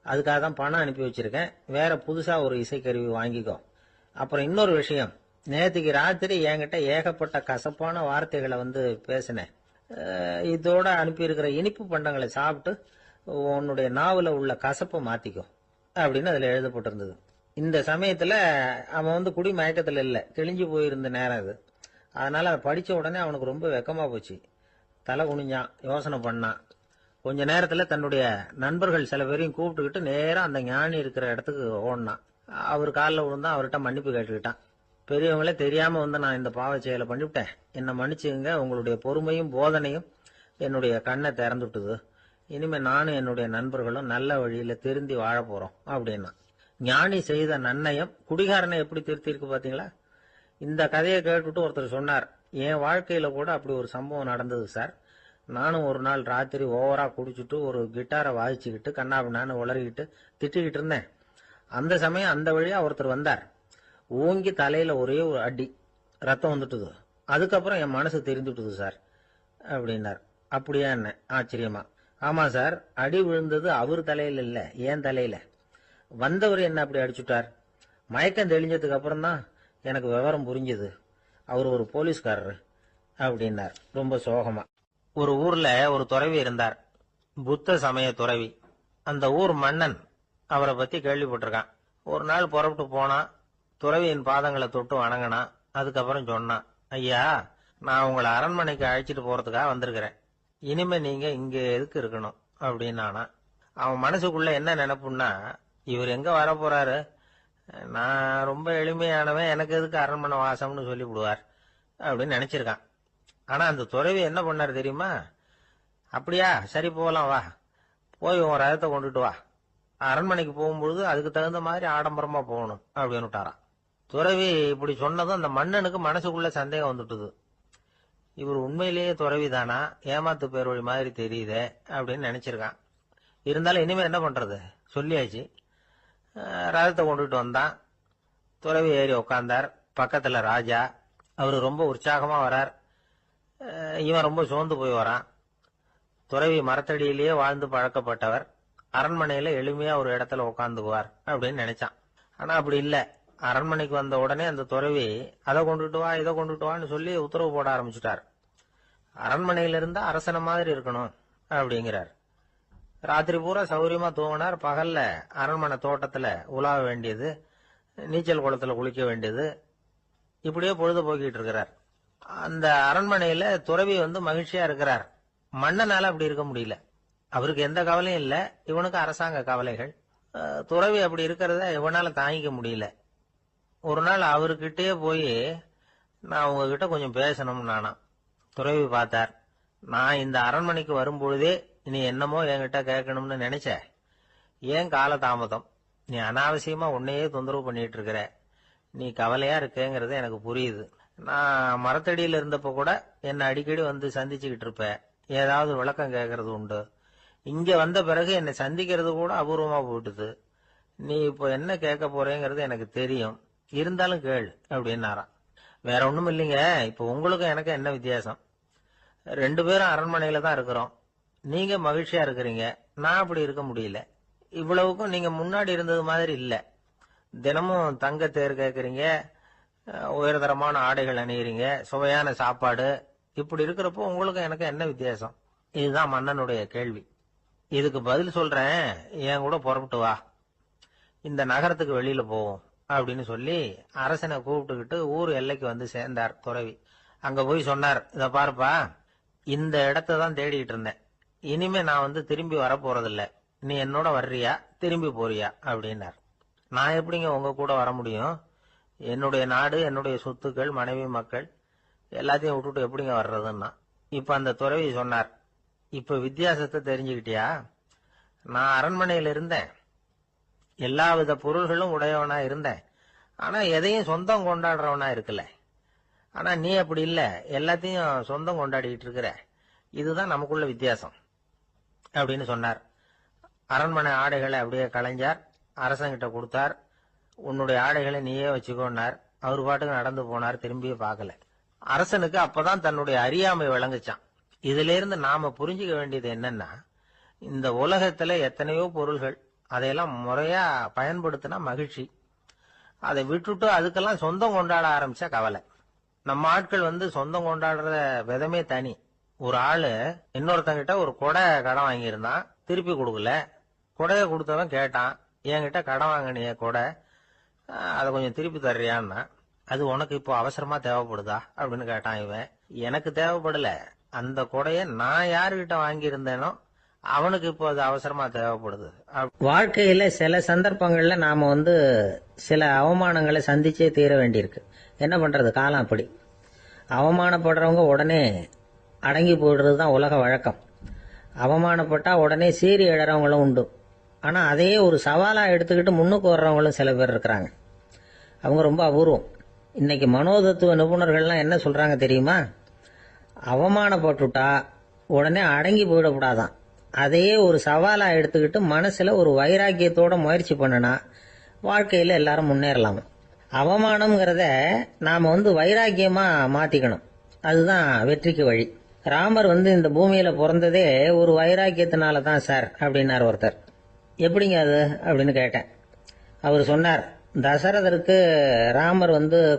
அதுக்காக தான் பணம் அனுப்பி வச்சிருக்கேன். வேற புதுசா ஒரு இசைக்கருவி வாங்கிக்கோ. அப்புறம் இன்னொரு விஷயம், நேற்றுக்கு ராத்திரி என்கிட்ட ஏகப்பட்ட கசப்பான வார்த்தைகளை பேசினேன். இதோட அனுப்பியிருக்கிற இனிப்பு பண்டங்களை சாப்பிட்டு உன்னுடைய நாவல உள்ள கசப்பை மாத்திக்கோ அப்படின்னு அதுல எழுதப்பட்டிருந்தது. இந்த சமயத்துல அவன் குடி மயக்கத்துல இல்ல, தெளிஞ்சு போயிருந்த நேரம் அது. அதனால அதை படிச்ச உடனே அவனுக்கு ரொம்ப வெக்கமா போச்சு. தலை குனிஞ்சான், யோசனை பண்ணான். கொஞ்ச நேரத்துல தன்னுடைய நண்பர்கள் சில பேரையும் கூப்பிட்டுக்கிட்டு நேரம் அந்த ஞானி இருக்கிற இடத்துக்கு ஓடினான். அவர் காலில் விழுந்தான், அவர்கிட்ட மன்னிப்பு கேட்டுக்கிட்டான். பெரியவங்களே தெரியாம நான் இந்த பாவ செயலை பண்ணிவிட்டேன், என்னை மன்னிச்சுங்க, உங்களுடைய பொறுமையும் போதனையும் என்னுடைய கண்ணை திறந்துட்டுது. இனிமே நானும் என்னுடைய நண்பர்களும் நல்ல வழியில திருந்தி வாழ போறோம் அப்படின்னா. ஞானி செய்த நன்னயம் குடிகாரனை எப்படி திருத்திருக்கு பாத்தீங்களா? இந்த கதையை கேட்டுட்டு ஒருத்தர் சொன்னார், என் வாழ்க்கையில கூட அப்படி ஒரு சம்பவம் நடந்தது சார். நானும் ஒரு நாள் ராத்திரி ஓவரா குடிச்சிட்டு ஒரு கிட்டாரை வாதிச்சுக்கிட்டு கண்ணாபின்னான்னு உளறிக்கிட்டு திட்டிக்கிட்டு இருந்தேன். அந்த சமயம் அந்த வழியா ஒருத்தர் வந்தார். ஓங்கி தலையில ஒரே ஒரு அடி, ரத்தம் வந்துட்டுது. அதுக்கப்புறம் என் மனசு தெரிந்துட்டுது சார் அப்படின்னார். அப்படியா என்ன ஆச்சரியமா? ஆமா சார், அடி விழுந்தது அவர் தலையில இல்ல, என் தலையில. வந்தவர் என்ன அப்படி அடிச்சுட்டார். மயக்கம் தெளிஞ்சதுக்கு அப்புறம் தான் எனக்கு விவரம் புரிஞ்சது. அவர் ஒரு போலீஸ்காரரு அப்படின்னார் ரொம்ப சோகமா. ஒரு ஊர்ல ஒரு துறவி இருந்தார், புத்த சமய துறவி. அந்த ஊர் மன்னன் அவரை பத்தி கேள்விப்பட்டிருக்கான். ஒரு நாள் புறப்பட்டு போனா, துறவியின் பாதங்களை தொட்டு வணங்கினான். அதுக்கப்புறம் சொன்னான், ஐயா, நான் உங்களை அரண்மனைக்கு அழைச்சிட்டு போறதுக்காக வந்திருக்கிறேன். இனிமே நீங்க இங்க எதுக்கு இருக்கணும் அப்படின்னானா. அவன் மனசுக்குள்ள என்ன நினைப்புன்னா, இவர் எங்க வர போறாரு, நான் ரொம்ப எளிமையானவன், எனக்கு எதுக்கு அரண்மனை வாசம்னு சொல்லி விடுவார் அப்படின்னு நினைச்சிருக்கான். ஆனா அந்த துறவி என்ன பண்ணாரு தெரியுமா? அப்படியா, சரி போகலாம், வா, போய் உன் ரதத்தை கொண்டுட்டு வா, அரண்மனைக்கு போகும்பொழுது அதுக்கு தகுந்த மாதிரி ஆடம்பரமா போகணும் அப்படின்னு விட்டாராம். துறவி இப்படி சொன்னதும் அந்த மன்னனுக்கு மனசுக்குள்ள சந்தேகம் வந்துட்டுது. இவர் உண்மையிலேயே துறவி தானா, ஏமாத்து பேர் வழி மாதிரி தெரியுதே அப்படின்னு நினைச்சிருக்கான். இருந்தாலும் இனிமே என்ன பண்றது, சொல்லியாச்சு. ரதத்தை கொண்டுட்டு வந்தான். துறவி ஏறி உக்காந்தார். பக்கத்துல ராஜா. அவரு ரொம்ப உற்சாகமா வரார். இவன் ரொம்ப சோர்ந்து போய் வரான். துறவி மரத்தடியிலேயே வாழ்ந்து பழக்கப்பட்டவர். அரண்மனையில எளிமையா ஒரு இடத்துல உட்காந்துக்குவார் அப்படின்னு நினைச்சான். ஆனா அப்படி இல்ல. அரண்மனைக்கு வந்த உடனே அந்த துறவி அதை கொண்டுட்டு வா இதை கொண்டுட்டு வான்னு சொல்லி உத்தரவு போட ஆரம்பிச்சுட்டார். அரண்மனையில இருந்தா அரசனை மாதிரி இருக்கணும் அப்படிங்கிறார். ராத்திரி பூரா சௌரியமா தூங்கினார். பகல்ல அரண்மனை தோட்டத்துல உலாவ வேண்டியது, நீச்சல் குளத்துல குளிக்க வேண்டியது, இப்படியே பொழுது போக்கிட்டு இருக்கிறார். அந்த அரண்மனையில துறவி மகிழ்ச்சியா இருக்கிறார். மன்னனால அப்படி இருக்க முடியல. அவருக்கு எந்த கவலையும் இல்ல. இவனுக்கு அரசாங்க கவலைகள். துறவி அப்படி இருக்கிறத இவனால தாங்கிக்க முடியல. ஒரு நாள் அவர்கிட்டயே போய், நான் உங்ககிட்ட கொஞ்சம் பேசணும் நானா. துறவி பார்த்தார். நான் இந்த அரண்மனைக்கு வரும்பொழுதே நீ என்னமோ என்கிட்ட கேட்கணும்னு நினைச்ச. ஏன் கால தாமதம்? நீ அனாவசியமா உன்னையே தொந்தரவு பண்ணிட்டு இருக்கிற. நீ கவலையா இருக்கேங்கிறது எனக்கு புரியுது. நான் மரத்தடியில இருந்தப்ப கூட என்னை அடிக்கடி சந்திச்சுக்கிட்டு இருப்ப. ஏதாவது விளக்கம் கேட்கறது உண்டு. இங்க வந்த பிறகு என்னை சந்திக்கிறது கூட அபூர்வமா போயிட்டுது. நீ இப்போ என்ன கேட்க போறேங்கிறது எனக்கு தெரியும். இருந்தாலும் கேள் அப்படின்னாராம். வேற ஒண்ணும் இல்லைங்க. இப்போ உங்களுக்கும் எனக்கு என்ன வித்தியாசம்? 2 பேரும் அரண்மனையில தான் இருக்கிறோம். நீங்க மகிழ்ச்சியா இருக்கிறீங்க, நான் அப்படி இருக்க முடியல. இவ்வளவுக்கும் நீங்க முன்னாடி இருந்தது மாதிரி இல்ல. தினமும் தங்க தேர் கேட்கறீங்க, உயர்தரமான ஆடைகள் அணியறீங்க, சுவையான சாப்பாடு. இப்படி இருக்கிறப்போ உங்களுக்கும் எனக்கு என்ன வித்தியாசம்? இதுதான் மன்னனுடைய கேள்வி. இதுக்கு பதில் சொல்றேன், என் கூட புறப்பட்டு வா, இந்த நகரத்துக்கு வெளியில போவோம் அப்படின்னு சொல்லி அரசனை கூப்பிட்டுக்கிட்டு ஊர் எல்லைக்கு சேர்ந்தார் துறவி. அங்க போய் சொன்னார், இத பாருப்பா, இந்த இடத்த தான் தேடிட்டு இருந்தேன். இனிமே நான் திரும்பி வரப்போறதில்ல. நீ என்னோட வர்றியா திரும்பி போறியா அப்படின்னார். நான் எப்படிங்க உங்க கூட வர முடியும்? என்னுடைய நாடு, என்னுடைய சொத்துக்கள், மனைவி, மக்கள் எல்லாத்தையும் விட்டுட்டு எப்படிங்க வர்றதுன்னா. இப்ப அந்த துறவி சொன்னார், இப்ப வித்தியாசத்தை தெரிஞ்சுக்கிட்டியா? நான் அரண்மனையில இருந்தேன், எல்லா வித பொருள்களும் உடையவனா இருந்தேன். ஆனா எதையும் சொந்தம் கொண்டாடுறவனா இருக்கல. ஆனா நீ அப்படி இல்ல, எல்லாத்தையும் சொந்தம் கொண்டாடிட்டு இருக்கிற. இதுதான் நமக்குள்ள வித்தியாசம் அப்படின்னு சொன்னார். அரண்மனை ஆடைகளை அப்படியே களைஞ்சார். அரசங்கிட்ட கொடுத்தார். உன்னுடைய ஆடைகளை நீயே வச்சுக்கோன்னார். அவர் பாட்டுக்கு நடந்து போனார். திரும்பியே பார்க்கல. அரசனுக்கு அப்பதான் தன்னுடைய அறியாமை விளங்குச்சான். இதுல இருந்து நாம புரிஞ்சுக்க வேண்டியது என்னன்னா, இந்த உலகத்துல எத்தனையோ பொருள்கள், அதையெல்லாம் முறையா பயன்படுத்தினா மகிழ்ச்சி. அதை விட்டுட்டு அதுக்கெல்லாம் சொந்தம் கொண்டாட ஆரம்பிச்சா கவலை. நம்ம ஆட்கள் சொந்தம் கொண்டாடுற விதமே தனி. ஒரு ஆளு இன்னொருத்தங்கிட்ட ஒரு கொடை கடன் வாங்கியிருந்தான், திருப்பி கொடுக்கல. கொடையை கொடுத்தவன் கேட்டான், என்கிட்ட கடன் வாங்கினிய கொடை, அதை கொஞ்சம் திருப்பி தர்றியான்னா. அது உனக்கு இப்போ அவசரமா தேவைப்படுதா அப்படின்னு கேட்டான் இவன். எனக்கு தேவைப்படல, அந்த கொடைய நான் யாருகிட்ட வாங்கியிருந்தேனோ அவனுக்கு இப்போ அது அவசரமா தேவைப்படுது. வாழ்க்கையில சில சந்தர்ப்பங்கள்ல நாம சில அவமானங்களை சந்திச்சே தீர வேண்டியிருக்கு. என்ன பண்றது, காலம் அப்படி. அவமானப்படுறவங்க உடனே அடங்கி போயிடுறது தான் உலக வழக்கம். அவமானப்பட்டா உடனே சீறி எழறவங்களும் உண்டு. ஆனா அதையே ஒரு சவாலா எடுத்துக்கிட்டு முன்னுக்கு வர்றவங்களும் சில பேர் இருக்கிறாங்க. அவங்க ரொம்ப அபூர்வம். இன்னைக்கு மனோதத்துவ நிபுணர்கள்லாம் என்ன சொல்றாங்க தெரியுமா? அவமானப்பட்டுட்டா உடனே அடங்கி போயிடக்கூடாதான். அதையே ஒரு சவாலா எடுத்துக்கிட்டு மனசுல ஒரு வைராக்கியத்தோட முயற்சி பண்ணுனா வாழ்க்கையில எல்லாரும் முன்னேறலாம். அவமானம்ங்கிறத நாம வைராக்கியமா மாத்திக்கணும். அதுதான் வெற்றிக்கு வழி. ராமர் இந்த பூமியில பிறந்ததே ஒரு வைராக்கியத்தினால தான் சார் அப்படின்னார் ஒருத்தர். எப்படிங்க அது அப்படின்னு கேட்டேன். அவர் சொன்னார், தசரதருக்கு ராமர்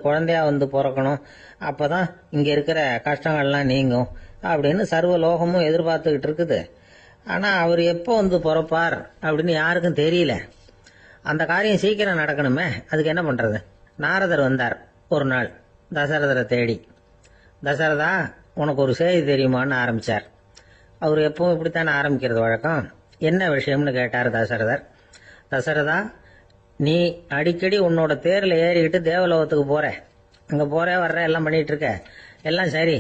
குழந்தையா பிறக்கணும், அப்பதான் இங்க இருக்கிற கஷ்டங்கள்லாம் நீங்கும் அப்படின்னு சர்வ லோகமும் எதிர்பார்த்துக்கிட்டு இருக்குது. ஆனா அவர் எப்போ பிறப்பார் அப்படின்னு யாருக்கும் தெரியல. அந்த காரியம் சீக்கிரம் நடக்கணுமே, அதுக்கு என்ன பண்றது? நாரதர் வந்தார் ஒரு நாள் தசரதரை தேடி. தசரதா, உனக்கு ஒரு செய்தி தெரியுமான்னு ஆரம்பிச்சார். அவர் எப்பவும் இப்படித்தானே ஆரம்பிக்கிறது வழக்கம். என்ன விஷயம்னு கேட்டார் தசரதர். தசரதா, நீ அடிக்கடி உன்னோட தேர்ல ஏறிக்கிட்டு தேவலோகத்துக்கு போற, அங்க போற வர்ற எல்லாம் பண்ணிட்டு இருக்க, எல்லாம் சரி.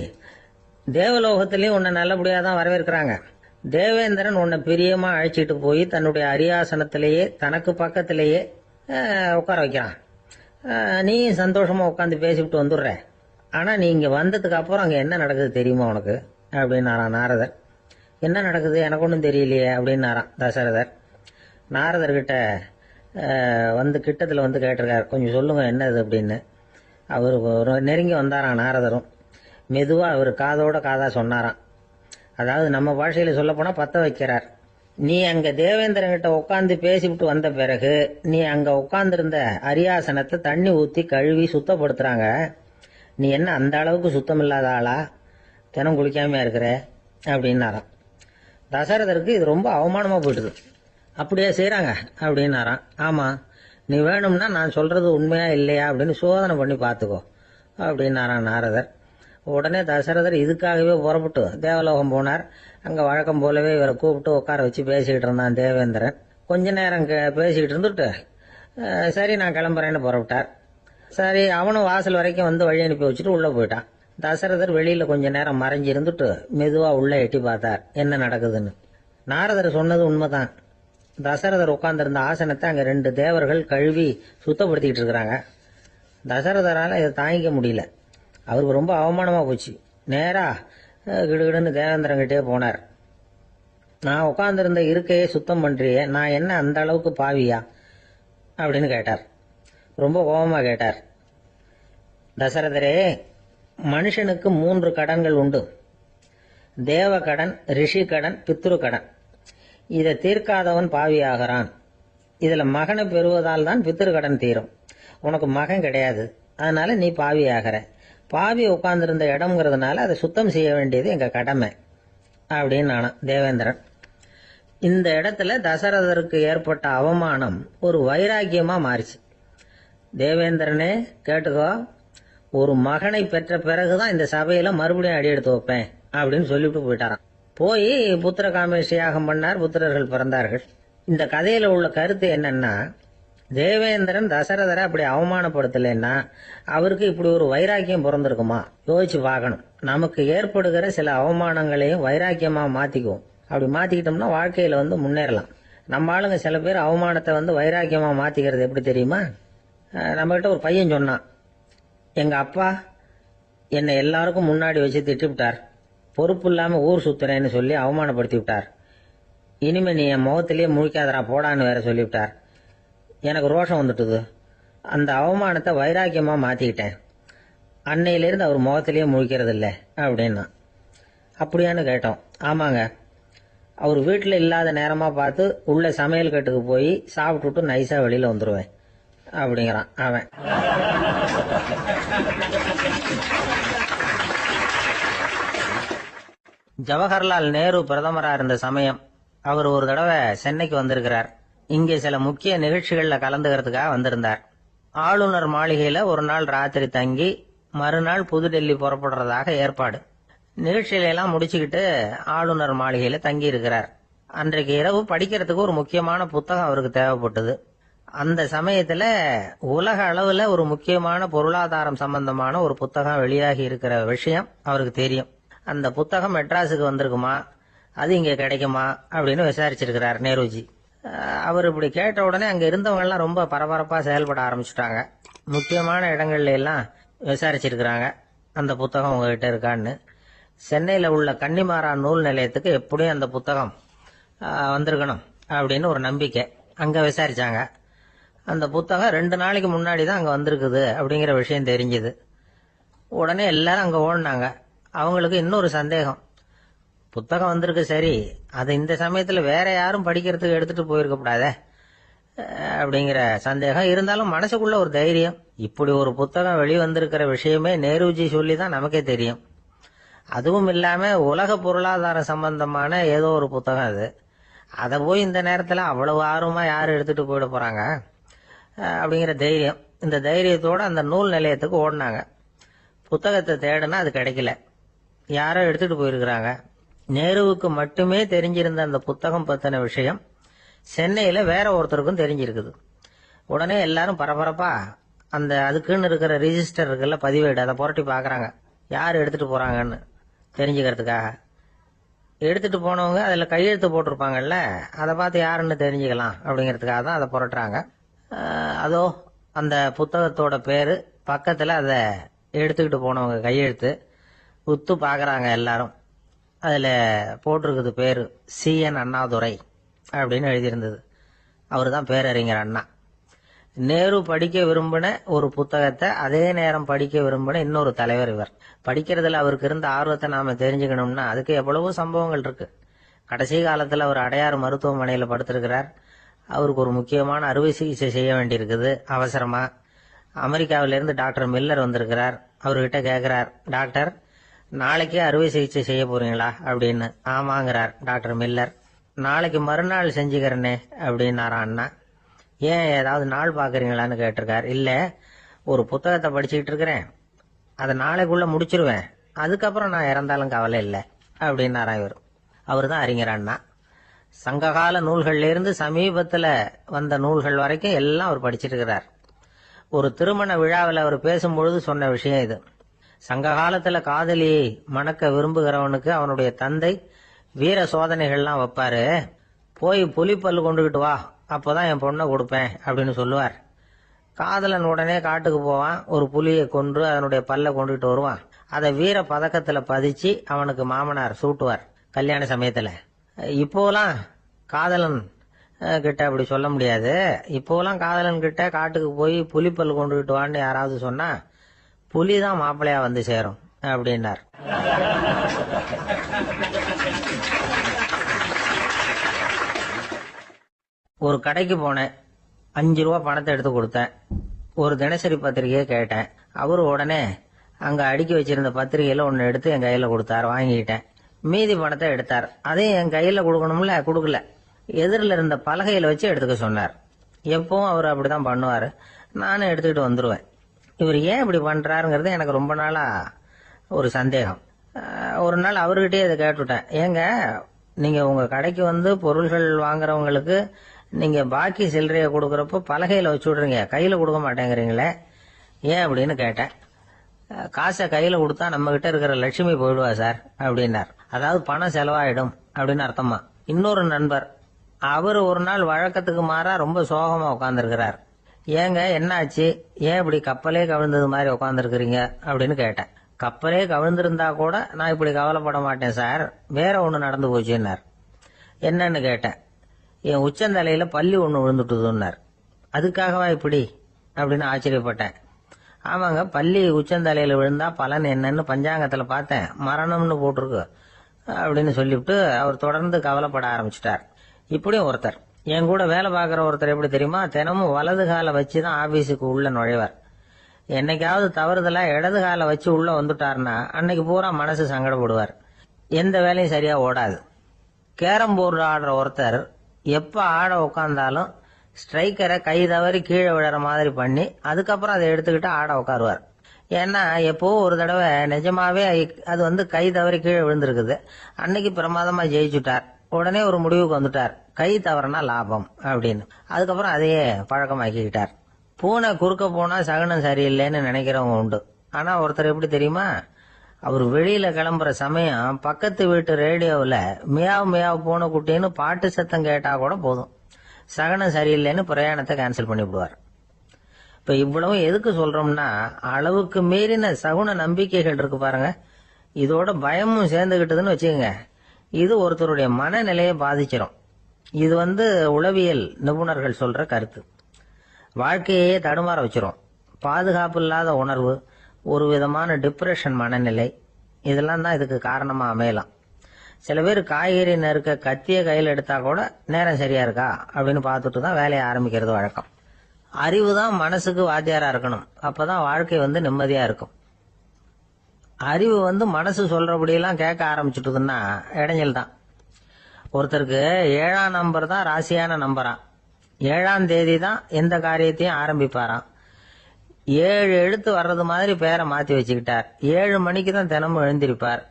தேவலோகத்திலயும் உன்னை நல்லபடியா தான் வரவேற்கிறாங்க. தேவேந்திரன் உன்னை பிரியமா அழைச்சிட்டு போய் தன்னுடைய அரியாசனத்திலேயே தனக்கு பக்கத்திலேயே உட்கார வைக்கிறான். நீ சந்தோஷமா உட்காந்து பேசிவிட்டு வந்துடுற. ஆனா நீ இங்க வந்ததுக்கு அப்புறம் அங்க என்ன நடக்குது தெரியுமா உனக்கு அப்படின்னாராம் நாரதர். என்ன நடக்குது எனக்கு ஒன்றும் தெரியலையே அப்படின்னாராம் தசரதர். நாரதர்கிட்ட வந்து கிட்டத்தில் வந்து கேட்டிருக்கார், கொஞ்சம் சொல்லுங்க என்னது அப்படின்னு. அவர் நெருங்கி வந்தாராம் நாரதரும். மெதுவாக அவர் காதோட காதாக சொன்னாராம். அதாவது நம்ம பாஷையில் சொல்லப்போனால் பற்ற வைக்கிறார். நீ அங்கே தேவேந்திரங்கிட்ட உட்காந்து பேசிவிட்டு வந்த பிறகு நீ அங்கே உட்காந்துருந்த அரியாசனத்தை தண்ணி ஊற்றி கழுவி சுத்தப்படுத்துகிறாங்க. நீ என்ன அந்த அளவுக்கு சுத்தம் இல்லாத ஆளா, தினம் குளிக்காமையா இருக்கிற அப்படின்னாராம். தசரதருக்கு இது ரொம்ப அவமானமாக போயிட்டுது. அப்படியே செய்கிறாங்க அப்படின்னாராம். ஆமாம், நீ வேணும்னா நான் சொல்கிறது உண்மையா இல்லையா அப்படின்னு சோதனை பண்ணி பார்த்துக்கோ அப்படின்னாராம் நாரதர். உடனே தசரதர் இதுக்காகவே புறப்பட்டு தேவலோகம் போனார். அங்கே வழக்கம் போலவே இவரை கூப்பிட்டு உட்கார வச்சு பேசிக்கிட்டு இருந்தான் தேவேந்திரன். கொஞ்ச நேரம் பேசிக்கிட்டு இருந்துட்டு சரி நான் கிளம்புறேன்னு புறப்பட்டார். சரி, அவனும் வாசல் வரைக்கும் வந்து வழி அனுப்பி வச்சுட்டு உள்ளே போயிட்டான். தசரதர் வெளியில் கொஞ்ச நேரம் மறைஞ்சி இருந்துட்டு மெதுவாக உள்ளே எட்டி பார்த்தார் என்ன நடக்குதுன்னு. நாரதர் சொன்னது உண்மைதான். தசரதர் உட்கார்ந்திருந்த ஆசனத்தை அங்கே 2 தேவர்கள் கழுவி சுத்தப்படுத்திக்கிட்டு இருக்கிறாங்க. தசரதரால் இதை தாங்கிக்க முடியல. அவருக்கு ரொம்ப அவமானமாக போச்சு. நேராக கிடுகிடுன்னு தேவேந்திரங்கிட்டே போனார். நான் உட்கார்ந்திருந்த இருக்கையே சுத்தம் பண்ணுறியே, நான் என்ன அந்த அளவுக்கு பாவியா அப்படின்னு கேட்டார். ரொம்ப கோபமாக கேட்டார். தசரதரே, மனுஷனுக்கு 3 கடன்கள் உண்டு. தேவ கடன், ரிஷி கடன், பித்ரு கடன். இதை தீர்க்காதவன் பாவியாகிறான். இதில் மகனை பெறுவதால் தான் பித்ரு கடன் தீரும். உனக்கு மகன் கிடையாது, அதனால நீ பாவியாகிற. பாவி உட்கார்ந்திருந்த இடம்ங்கிறதுனால அதை சுத்தம் செய்ய வேண்டியது எங்கள் கடமை அப்படின்னு நானும் தேவேந்திரன். இந்த இடத்துல தசரதருக்கு ஏற்பட்ட அவமானம் ஒரு வைராக்கியமாக மாறிச்சு. தேவேந்திரனே கேட்டுக்கோ, ஒரு மகனை பெற்ற பிறகுதான் இந்த சபையில மறுபடியும் அடி எடுத்து வைப்பேன் அப்படின்னு சொல்லிவிட்டு போயிட்டாராம். போய் புத்திர காமேஷ் யாகம் பண்ணார். புத்திரர்கள் பிறந்தார்கள். இந்த கதையில உள்ள கருத்து என்னன்னா, தேவேந்திரன் தசரதரை அப்படி அவமானப்படுத்தலைன்னா அவருக்கு இப்படி ஒரு வைராக்கியம் பிறந்திருக்குமா யோசிச்சு பார்க்கணும். நமக்கு ஏற்படுகிற சில அவமானங்களையும் வைராக்கியமா மாத்திக்குவோம். அப்படி மாத்திக்கிட்டோம்னா வாழ்க்கையில வந்து முன்னேறலாம். நம்ம ஆளுங்க சில பேர் அவமானத்தை வந்து வைராக்கியமா மாத்திக்கிறது எப்படி தெரியுமா? நம்மகிட்ட ஒரு பையன் சொன்னான், எங்க அப்பா என்னை எல்லாருக்கும் முன்னாடி வச்சு திட்டிவிட்டார், பொறுப்பு இல்லாம ஊர் சுத்துறேன்னு சொல்லி அவமானப்படுத்தி விட்டார். இனிமே நீ என் முகத்திலேயே முழிக்காதரா போடான்னு வேற சொல்லிவிட்டார். எனக்கு ரோஷம் வந்துட்டுது. அந்த அவமானத்தை வைராக்கியமா மாத்திக்கிட்டேன். அன்னையிலிருந்து அவர் முகத்திலேயே முழிக்கிறது இல்லை அப்படின்னா. அப்படியான்னு கேட்டோம். ஆமாங்க, அவர் வீட்டில் இல்லாத நேரமா பார்த்து உள்ள சமையல் கட்டுக்கு போய் சாப்பிட்டுட்டு நைஸா வெளியில வந்துருவேன் அப்படிங்கிறான் அவன். ஜவஹர்லால் நேரு பிரதமரா இருந்த சமயம் அவர் ஒரு தடவை சென்னைக்கு வந்திருக்கிறார். இங்கே சில முக்கிய நிகழ்ச்சிகள்ல கலந்துக்கிறதுக்காக வந்திருந்தார். ஆளுநர் மாளிகையில ஒரு நாள் ராத்திரி தங்கி மறுநாள் புதுடெல்லி புறப்படுறதாக ஏற்பாடு. நிகழ்ச்சியில எல்லாம் முடிச்சுக்கிட்டு ஆளுநர் மாளிகையில தங்கி இருக்கிறார். அன்றைக்கு இரவு படிக்கிறதுக்கு ஒரு முக்கியமான புத்தகம் அவருக்கு தேவைப்பட்டது. அந்த சமயத்துல உலக அளவுல ஒரு முக்கியமான பொருளாதாரம் சம்பந்தமான ஒரு புத்தகம் வெளியாகி இருக்கிற விஷயம் அவருக்கு தெரியும். அந்த புத்தகம் மெட்ராஸுக்கு வந்திருக்குமா, அது இங்க கிடைக்குமா அப்படின்னு விசாரிச்சிருக்கிறார் நேருஜி. அவர் இப்படி கேட்ட உடனே அங்க இருந்தவங்க எல்லாம் ரொம்ப பரபரப்பா செயல்பட ஆரம்பிச்சுட்டாங்க. முக்கியமான இடங்கள்ல எல்லாம் விசாரிச்சிருக்கிறாங்க அந்த புத்தகம் உங்ககிட்ட இருக்கான்னு. சென்னையில உள்ள கன்னிமாரா நூல் நிலையத்துக்கு எப்படியும் அந்த புத்தகம் வந்திருக்கணும் அப்படின்னு ஒரு நம்பிக்கை. அங்க விசாரிச்சாங்க. அந்த புத்தகம் 2 நாளைக்கு முன்னாடி தான் அங்க வந்திருக்குது அப்படிங்கிற விஷயம் தெரிஞ்சுது. உடனே எல்லாரும் அங்க ஓடினாங்க. அவங்களுக்கு இன்னொரு சந்தேகம், புத்தகம் வந்திருக்கு சரி, அது இந்த சமயத்துல வேற யாரும் படிக்கிறதுக்கு எடுத்துட்டு போயிருக்க கூடாதே அப்படிங்கிற சந்தேகம். இருந்தாலும் மனசுக்குள்ள ஒரு தைரியம், இப்படி ஒரு புத்தகம் வெளிவந்திருக்கிற விஷயமே நேருஜி சொல்லி தான் நமக்கே தெரியும். அதுவும் இல்லாம உலக பொருளாதார சம்பந்தமான ஏதோ ஒரு புத்தகம் அது. அதை போய் இந்த நேரத்துல அவ்வளவு ஆர்வமா யாரும் எடுத்துட்டு போயிட போறாங்க அப்படிங்கிற தைரியம். இந்த தைரியத்தோட அந்த நூல் நிலையத்துக்கு ஓடினாங்க. புத்தகத்தை தேடுனா அது கிடைக்கல, யாரோ எடுத்துட்டு போயிருக்கிறாங்க. நேருவுக்கு மட்டுமே தெரிஞ்சிருந்த அந்த புத்தகம் பத்தின விஷயம் சென்னையில வேற ஒருத்தருக்கும் தெரிஞ்சிருக்குது. உடனே எல்லாரும் பரபரப்பா அந்த அதுக்குன்னு இருக்கிற ரிஜிஸ்டர் இருக்குல்ல, பதிவேடு, அதை புரட்டி பாக்குறாங்க யார் எடுத்துட்டு போறாங்கன்னு தெரிஞ்சுக்கிறதுக்காக. எடுத்துட்டு போனவங்க அதுல கையெழுத்து போட்டிருப்பாங்கல்ல, அதை பார்த்து யாருன்னு தெரிஞ்சுக்கலாம் அப்படிங்கிறதுக்காக தான் அதை புரட்டுறாங்க. அதோ அந்த புத்தகத்தோட பேரு பக்கத்துல அதை எடுத்துக்கிட்டு போனவங்க கையெழுத்து உத்து பாக்குறாங்க எல்லாரும். அதுல போட்டிருக்குது பேரு CN அண்ணாதுரை அப்படின்னு எழுதியிருந்தது. அவரு தான் பேரறிஞர் அண்ணா. நேரு படிக்க விரும்பின ஒரு புத்தகத்தை அதே நேரம் படிக்க விரும்பின இன்னொரு தலைவர் இவர். படிக்கிறதுல அவருக்கு இருந்த ஆர்வத்தை நாம தெரிஞ்சுக்கணும்னா அதுக்கு எவ்வளவோ சம்பவங்கள் இருக்கு. கடைசி காலத்துல அவர் அடையாறு மருத்துவமனையில படுத்திருக்கிறார். அவருக்கு ஒரு முக்கியமான அறுவை சிகிச்சை செய்ய வேண்டியிருக்குது அவசரமா. அமெரிக்காவிலிருந்து டாக்டர் மில்லர் வந்திருக்கிறார். அவர்கிட்ட கேட்கிறார், டாக்டர் நாளைக்கே அறுவை சிகிச்சை செய்ய போறீங்களா அப்படின்னு. ஆமாங்கிறார் டாக்டர் மில்லர். நாளைக்கு மறுநாள் செஞ்சுக்கிறனே அப்படின்னாரா அண்ணா. ஏன் ஏதாவது நாள் பாக்குறீங்களான்னு கேட்டிருக்கார். இல்ல, ஒரு புத்தகத்தை படிச்சுக்கிட்டு இருக்கிறேன், அதை நாளைக்குள்ள முடிச்சிருவேன், அதுக்கப்புறம் நான் இறந்தாலும் கவலை இல்லை அப்படின்னாரா இவர். அவர் தான் அறிஞர் அண்ணா. சங்ககால நூல்கள்ல இருந்து சமீபத்துல வந்த நூல்கள் வரைக்கும் எல்லாம் அவர் படிச்சிட்டு இருக்கிறார். ஒரு திருமண விழாவில் அவர் பேசும்பொழுது சொன்ன விஷயம் இது. சங்க காலத்துல காதலியை மணக்க விரும்புகிறவனுக்கு அவனுடைய தந்தை வீர சோதனைகள்லாம் வைப்பாரு. போய் புலிப்பல்லு கொண்டுகிட்டு வா, அப்போதான் என் பொண்ணை கொடுப்பேன் அப்படின்னு சொல்லுவார். காதலன் உடனே காட்டுக்கு போவான், ஒரு புலியை கொன்று அதனுடைய பல்ல கொண்டுகிட்டு வருவான். அதை வீர பதக்கத்துல பதிச்சு அவனுக்கு மாமனார் சூட்டுவார் கல்யாண சமயத்துல. இப்போலாம் காதலன் கிட்ட அப்படி சொல்ல முடியாது. இப்போலாம் காதலன் கிட்ட காட்டுக்கு போய் புலிப்பல் கொண்டுகிட்டு வான்னு யாராவது சொன்னா புலிதான் மாப்பிள்ளையா வந்து சேரும் அப்படின்னார். ஒரு கடைக்கு போனேன், 5 ரூபா பணத்தை எடுத்து கொடுத்தேன். ஒரு தினசரி பத்திரிகையை கேட்டேன். அவரு உடனே அங்க அடுக்கி வச்சிருந்த பத்திரிகையில ஒன்னு எடுத்து என் கையில கொடுத்தார். வாங்கிக்கிட்டேன். மீதி பணத்தை எடுத்தார். அதையும் என் கையில கொடுக்கணும்ல, கொடுக்கல. எதிரில் இருந்த பலகையில வச்சு எடுத்துக்க சொன்னார். எப்பவும் அவர் அப்படிதான் பண்ணுவாரு. நானும் எடுத்துக்கிட்டு வந்துருவேன். இவர் ஏன் இப்படி பண்றாருங்கிறது எனக்கு ரொம்ப நாளா ஒரு சந்தேகம். ஒரு நாள் அவர்கிட்டயே இதை கேட்டுவிட்டேன். ஏங்க, நீங்க உங்க கடைக்கு வந்து பொருள்கள் வாங்குறவங்களுக்கு நீங்க பாக்கி சில்லறைய கொடுக்கறப்போ பலகையில வச்சு விடுறீங்க, கையில கொடுக்க மாட்டேங்கிறீங்களே, ஏன் அப்படின்னு கேட்டேன். காசை கையில கொடுத்தா நம்ம கிட்ட இருக்கிற லட்சுமி போயிடுவா சார் அப்படின்னார். அதாவது பணம் செலவாயிடும் அப்படின்னு அர்த்தமா. இன்னொரு நண்பர், அவர் ஒரு நாள் வழக்கத்துக்கு மாறா ரொம்ப சோகமா உட்கார்ந்துருக்கிறார். ஏங்க என்ன ஆச்சு, ஏன் இப்படி கப்பலே கவிழ்ந்தது மாதிரி உட்கார்ந்துருக்கிறீங்க அப்படின்னு கேட்டேன். கப்பலே கவிழ்ந்திருந்தா கூட நான் இப்படி கவலைப்பட மாட்டேன் சார், வேற ஒண்ணு நடந்து போச்சுன்னார். என்னன்னு கேட்டேன். என் உச்சந்தலையில பள்ளி ஒண்ணு விழுந்துட்டுதுன்னார். அதுக்காகவா இப்படி அப்படின்னு ஆச்சரியப்பட்டேன். ஆமாங்க, பள்ளி உச்சந்தலையில விழுந்தா பலன் என்னன்னு பஞ்சாங்கத்துல பார்த்தேன், மரணம்னு போட்டிருக்கு அப்படின்னு சொல்லிவிட்டு அவர் தொடர்ந்து கவலைப்பட ஆரம்பிச்சிட்டார். இப்படியும் ஒருத்தர், என் கூட வேலை பார்க்குற ஒருத்தர் எப்படி தெரியுமா, தினமும் வலது காலை வச்சுதான் ஆபீஸுக்கு உள்ள நுழைவார். என்னைக்காவது தவறுதலா இடது காலை வச்சு உள்ள வந்துட்டாருன்னா அன்னைக்கு பூரா மனசு சங்கடப்படுவார். எந்த வேலையும் சரியா ஓடாது. கேரம் போர்டு ஆடுற ஒருத்தர் எப்ப ஆட உட்கார்ந்தாலும் ஸ்ட்ரைக்கரை கை தவறி கீழே விழற மாதிரி பண்ணி அதுக்கப்புறம் அதை எடுத்துக்கிட்டு ஆட உட்காருவார். ஏன்னா எப்போ ஒரு தடவை நிஜமாவே அது வந்து கை தவறி கீழே விழுந்திருக்குது. அன்னைக்கு பிரமாதமா ஜெயிச்சுட்டார். உடனே ஒரு முடிவுக்கு வந்துட்டார், கை தவறுனா லாபம் அப்படின்னு. அதுக்கப்புறம் அதையே பழக்கமாக்கிக்கிட்டார். பூனை குறுக்க போனா சகுனம் சரியில்லைன்னு நினைக்கிறவங்க உண்டு. ஆனா ஒருத்தர் எப்படி தெரியுமா, அவர் வெளியில கிளம்புற சமயம் பக்கத்து வீட்டு ரேடியோவில் மியாவ் மியாவ் பூனை குட்டின்னு பாட்டு சத்தம் கேட்டா கூட போதும், சகனம் சரியில்லைன்னு பிரயாணத்தை கேன்சல் பண்ணிவிடுவார். இப்ப இவ்வளவு எதுக்கு சொல்றோம்னா, அளவுக்கு மீறின சகுன நம்பிக்கைகள் இருக்கு பாருங்க, இதோட பயமும் சேர்ந்துகிட்டதுன்னு வச்சுக்கோங்க, இது ஒருத்தருடைய மனநிலையை பாதிச்சிடும். இது வந்து உளவியல் நிபுணர்கள் சொல்ற கருத்து. வாழ்க்கையே தடுமாற வச்சிரும். பாதுகாப்பு இல்லாத உணர்வு, ஒரு விதமான டிப்ரெஷன் மனநிலை, இதெல்லாம் தான் இதுக்கு காரணமா அமையலாம். சில பேர் காய்கறி நறுக்க கத்திய கையில் எடுத்தா கூட நேரம் சரியா இருக்கா அப்படின்னு பார்த்துட்டு தான் வேலையை ஆரம்பிக்கிறது வழக்கம். அறிவு தான் மனசுக்கு வாத்தியாரா இருக்கணும், அப்பதான் வாழ்க்கை வந்து நிம்மதியா இருக்கும். அறிவு வந்து மனசு சொல்றபடியெல்லாம் கேட்க ஆரம்பிச்சுட்டுதுன்னா இடைஞ்சல் தான். ஒருத்தருக்கு 7ஆம் நம்பர் தான் ராசியான நம்பராம். 7ஆம் தேதி தான் எந்த காரியத்தையும் ஆரம்பிப்பாராம். 7 எழுத்து வர்றது மாதிரி பேரை மாத்தி வச்சுக்கிட்டார். 7 மணிக்கு தான் தினமும் எழுந்திருப்பார்.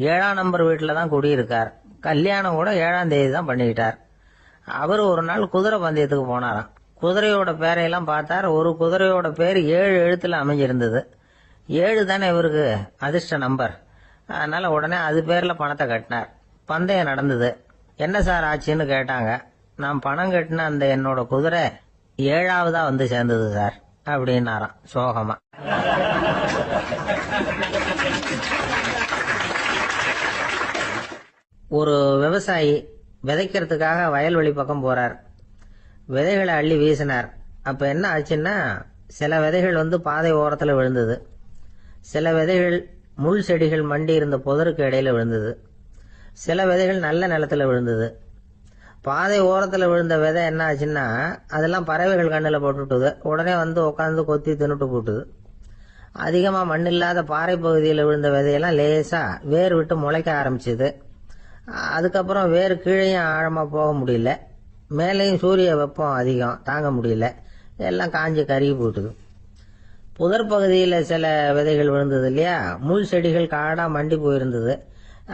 7ஆம் நம்பர் வீட்டில தான் குடியிருக்கார். கல்யாணம் கூட 7ஆம் தேதி தான் பண்ணிக்கிட்டார். அவர் ஒரு நாள் குதிரை பந்தயத்துக்கு போனாராம். குதிரையோட பேரையெல்லாம் பார்த்தார். ஒரு குதிரையோட பேர் 7 எழுத்துல அமைஞ்சிருந்தது. 7 தானே இவருக்கு அதிர்ஷ்ட நம்பர். அதனால உடனே அது பேர்ல பணத்தை கட்டினார். பந்தயம் நடந்தது. என்ன சார் ஆச்சுன்னு கேட்டாங்க. நான் பணம் கட்டின அந்த என்னோட குதிரை 7ஆவதா வந்து சேர்ந்தது சார் அப்படின்னாராம் சோகமா. ஒரு விவசாயி விதைக்கிறதுக்காக வயல்வெளி பக்கம் போறார். விதைகளை அள்ளி வீசினார். அப்ப என்ன ஆச்சுன்னா, சில விதைகள் பாதை ஓரத்துல விழுந்தது, சில விதைகள் முள் செடிகள் மண்டி இருந்த புதருக்கு இடையில விழுந்தது, சில விதைகள் நல்ல நிலத்துல விழுந்தது. பாதை ஓரத்துல விழுந்த விதை என்ன ஆச்சுன்னா, அதெல்லாம் பறவைகள் கண்ணுல போட்டுட்டுது, உடனே உட்காந்து கொத்தி தின்னுட்டு போட்டுது. அதிகமா மண் இல்லாத பாறை பகுதியில் விழுந்த விதையெல்லாம் லேசா வேர் விட்டு முளைக்க ஆரம்பிச்சது. அதுக்கப்புறம் வேர் கீழேயும் ஆழமா போக முடியல, மேலேயும் சூரிய வெப்பம் அதிகம் தாங்க முடியல, எல்லாம் காஞ்சி கருகி போட்டுது. புதர் பகுதியில் சில விதைகள் விழுந்தது இல்லையா, முள் செடிகள் காடா மண்டி போயிருந்தது.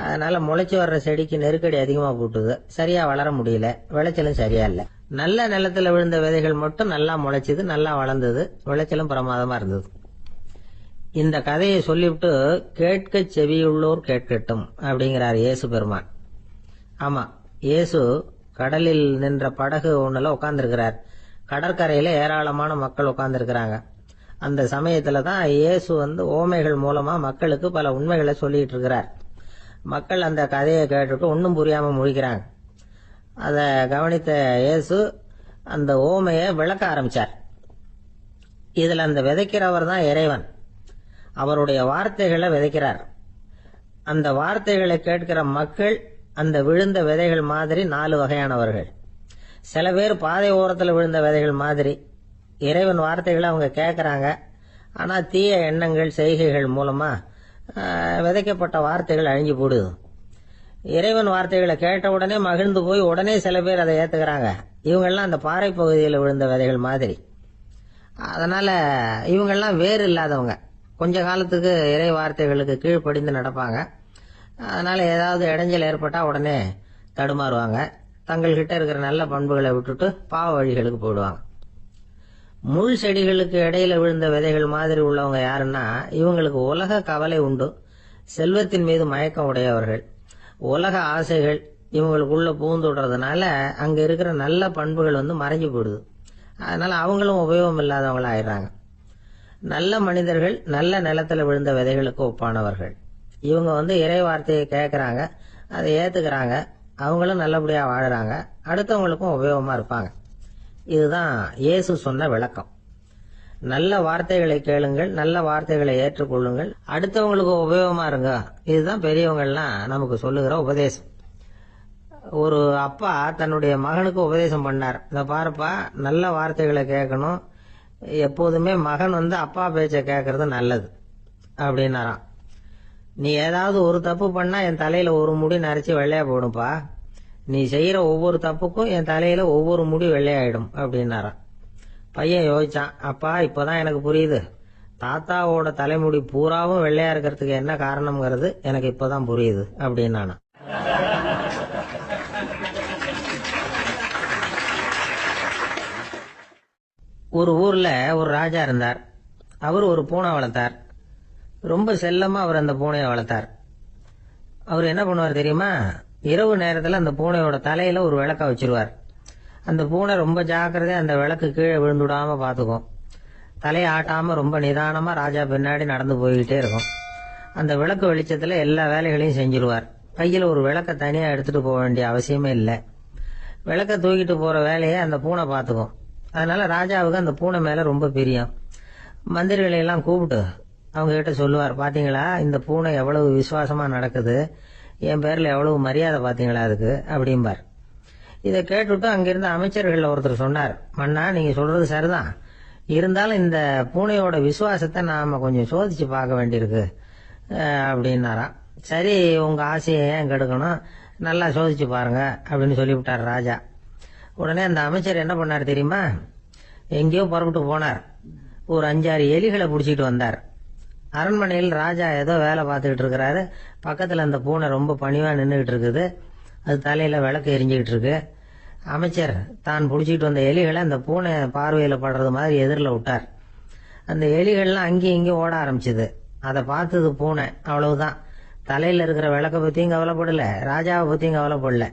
அதனால முளைச்சு வர்ற செடிக்கு நெருக்கடி அதிகமா போட்டுது, சரியா வளர முடியல, விளைச்சலும் சரியா இல்ல. நல்ல நிலத்துல விழுந்த விதைகள் மட்டும் நல்லா முளைச்சது, நல்லா வளர்ந்தது, விளைச்சலும் பிரமாதமா இருந்தது. இந்த கதையை சொல்லிவிட்டு கேட்க செவியுள்ளோர் கேட்கட்டும் அப்படிங்கிறார் இயேசு பெருமான். ஆமா, இயேசு கடலில் நின்ற படகு ஒண்ணுல உட்கார்ந்துருக்கிறார். கடற்கரையில ஏராளமான மக்கள் உட்கார்ந்துருக்கிறாங்க. அந்த சமயத்துல தான் இயேசு ஓமைகள் மூலமா மக்களுக்கு பல உண்மைகளை சொல்லிட்டு இருக்கிறார். மக்கள் அந்த கதையை கேட்டுட்டு ஒன்னும் புரியாம முழிக்கிறாங்க. அத கவனித்த இயேசு அந்த ஓமையை விளக்க ஆரம்பிச்சார். இதுல அந்த விதைக்கிறவர் தான் இறைவன். அவருடைய வார்த்தைகளை விதைக்கிறார். அந்த வார்த்தைகளை கேட்கிற மக்கள் அந்த விழுந்த விதைகள் மாதிரி 4 வகையானவர்கள். சில பேர் பாதை ஓரத்தில் விழுந்த விதைகள் மாதிரி. இறைவன் வார்த்தைகளை அவங்க கேட்கறாங்க, ஆனா தீய எண்ணங்கள் செய்கைகள் மூலமா விதைக்கப்பட்ட வார்த்தைகள் அழிஞ்சு போடுது. இறைவன் வார்த்தைகளை கேட்ட உடனே மகிழ்ந்து போய் உடனே சில பேர் அதை ஏத்துக்கிறாங்க. இவங்கெல்லாம் அந்த பாறை பகுதியில் விழுந்த விதைகள் மாதிரி. அதனால இவங்கெல்லாம் வேறு இல்லாதவங்க, கொஞ்ச காலத்துக்கு இறை வார்த்தைகளுக்கு கீழ்ப்படிந்து நடப்பாங்க. அதனால ஏதாவது இடைஞ்சல் ஏற்பட்டா உடனே தடுமாறுவாங்க, தங்கள்கிட்ட இருக்கிற நல்ல பண்புகளை விட்டுட்டு பாவ வழிகளுக்கு போயிடுவாங்க. முள் செடிகளுக்கு இடையில விழுந்த விதைகள் மாதிரி உள்ளவங்க யாருன்னா, இவங்களுக்கு உலக கவலை உண்டு, செல்வத்தின் மீது மயக்கம் உடையவர்கள். உலக ஆசைகள் இவங்களுக்குள்ள பூந்துடுறதுனால அங்க இருக்கிற நல்ல பண்புகள் மறைஞ்சு போயிடுது. அதனால அவங்களும் உபயோகம் இல்லாதவங்களா ஆயிடுறாங்க. நல்ல மனிதர்கள் நல்ல நிலத்துல விழுந்த விதைகளுக்கு ஒப்பானவர்கள். இவங்க இறை வார்த்தையை கேட்கறாங்க, அதை ஏத்துக்கிறாங்க, அவங்களும் நல்லபடியா வாழறாங்க, அடுத்தவங்களுக்கும் உபயோகமா இருப்பாங்க. இதுதான் இயேசு சொன்ன விளக்கம். நல்ல வார்த்தைகளை கேளுங்கள், நல்ல வார்த்தைகளை ஏற்றுக்கொள்ளுங்கள், அடுத்தவங்களுக்கு உபயோகமா இருங்க. இதுதான் பெரியவங்கள்லாம் நமக்கு சொல்லுகிற உபதேசம். ஒரு அப்பா தன்னுடைய மகனுக்கு உபதேசம் பண்ணார். இத பாருப்பா, நல்ல வார்த்தைகளை கேட்கணும், எப்போதுமே மகன் அப்பா பேச்ச கேட்கறது நல்லது அப்படின்னாராம். நீ ஏதாவது ஒரு தப்பு பண்ணா என் தலையில ஒரு முடி நரைச்சி வெள்ளையா போடும்பா, நீ செய்யற ஒவ்வொரு தப்புக்கும் என் தலையில ஒவ்வொரு முடி வெள்ளையாயிடும் அப்படின்னாராம். பையன் யோசிச்சான், அப்பா இப்பதான் எனக்கு புரியுது, தாத்தாவோட தலைமுடி பூராவும் வெள்ளையா இருக்கிறதுக்கு என்ன காரணம்ங்கிறது எனக்கு இப்பதான் புரியுது அப்படின்னானா. ஒரு ஊர்ல ஒரு ராஜா இருந்தார். அவர் ஒரு பூனை வளர்த்தார். ரொம்ப செல்லமா அவர் அந்த பூனையை வளர்த்தார். அவர் என்ன பண்ணுவார் தெரியுமா, இரவு நேரத்துல அந்த பூனையோட தலையில ஒரு விளக்க வச்சிருவார். அந்த பூனை ரொம்ப ஜாக்கிரதையா அந்த விளக்கு கீழே விழுந்துடாம பாத்துக்கும். தலையை ஆட்டாம ரொம்ப நிதானமா ராஜா பின்னாடி நடந்து போய்கிட்டே இருக்கும். அந்த விளக்கு வெளிச்சத்துல எல்லா வேலைகளையும் செஞ்சிருவார். கையில ஒரு விளக்க தனியா எடுத்துட்டு போக வேண்டிய அவசியமே இல்லை. விளக்க தூக்கிட்டு போற வேலையை அந்த பூனை பாத்துக்கும். அதனால ராஜாவுக்கு அந்த பூனை மேல ரொம்ப பிரியம். மந்திரிகளை எல்லாம் கூப்பிட்டு அவங்க கிட்ட சொல்லுவார், பாத்தீங்களா இந்த பூனை எவ்வளவு விசுவாசமா நடக்குது, என் பேர்ல எவ்வளவு மரியாதை பாத்தீங்களா அதுக்கு அப்படிம்பார். இதை கேட்டுட்டு அங்கிருந்த அமைச்சர்கள் ஒருத்தர் சொன்னார், மன்னா நீங்க சொல்றது சரிதான், இருந்தாலும் இந்த பூனையோட விசுவாசத்தை நாம கொஞ்சம் சோதிச்சு பார்க்க வேண்டியிருக்கு அப்படின்னாராம். சரி, உங்க ஆசையை ஏன் கெடுக்கணும், நல்லா சோதிச்சு பாருங்க அப்படின்னு சொல்லிவிட்டார் ராஜா. உடனே அந்த அமைச்சர் என்ன பண்ணார் தெரியுமா, எங்கேயோ புறப்பட்டு போனார். ஒரு 5-6 எலிகளை பிடிச்சிட்டு வந்தார். அரண்மனையில் ராஜா ஏதோ வேலை பார்த்துக்கிட்டு இருக்கிறாரு. பக்கத்துல அந்த பூனை ரொம்ப பணிவா நின்றுகிட்டு இருக்குது. அது தலையில விளக்கு எரிஞ்சுக்கிட்டு இருக்கு. அமைச்சர் தான் பிடிச்சிட்டு வந்த எலிகளை அந்த பூனை பார்வையில படுறது மாதிரி எதிரில் விட்டார். அந்த எலிகள்லாம் அங்கேயும் இங்கேயும் ஓட ஆரம்பிச்சுது. அதை பார்த்தது பூனை, அவ்வளவுதான். தலையில இருக்கிற விளக்க பத்தியும் கவலைப்படல, ராஜாவை பத்தியும் கவலைப்படல.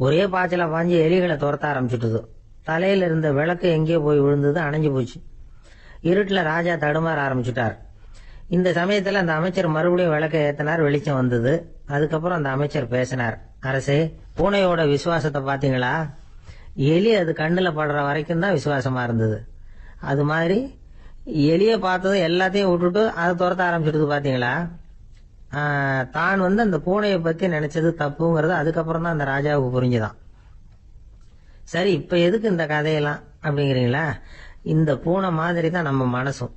ஒரே பாய்ச்சலா பாஞ்சு எலிகளை துரத்த ஆரம்பிச்சுட்டுது. தலையில இருந்த விளக்கு எங்கேயோ போய் விழுந்தது, அணைஞ்சு போச்சு. இருட்டுல ராஜா தடுமாற ஆரம்பிச்சுட்டார். இந்த சமயத்துல அந்த அமைச்சர் மறுபடியும் விளக்க ஏத்தினார், வெளிச்சம் வந்தது. அதுக்கப்புறம் அந்த அமைச்சர் பேசினார், அரசே பூனையோட விசுவாசத்தை பாத்தீங்களா, எலி அது கண்ணுல படுற வரைக்கும் தான் விசுவாசமா இருந்தது, அது மாதிரி எலிய பார்த்ததும் எல்லாத்தையும் விட்டுட்டு அதை துரத்த ஆரம்பிச்சிடுது பாத்தீங்களா. தான் அந்த பூனையை பத்தி நினைச்சது தப்புங்கிறது அதுக்கப்புறம் தான் அந்த ராஜாவுக்கு புரிஞ்சுதான். சரி, இப்ப எதுக்கு இந்த கதையெல்லாம் அப்படிங்கிறீங்களா? இந்த பூனை மாதிரி தான் நம்ம மனசும்.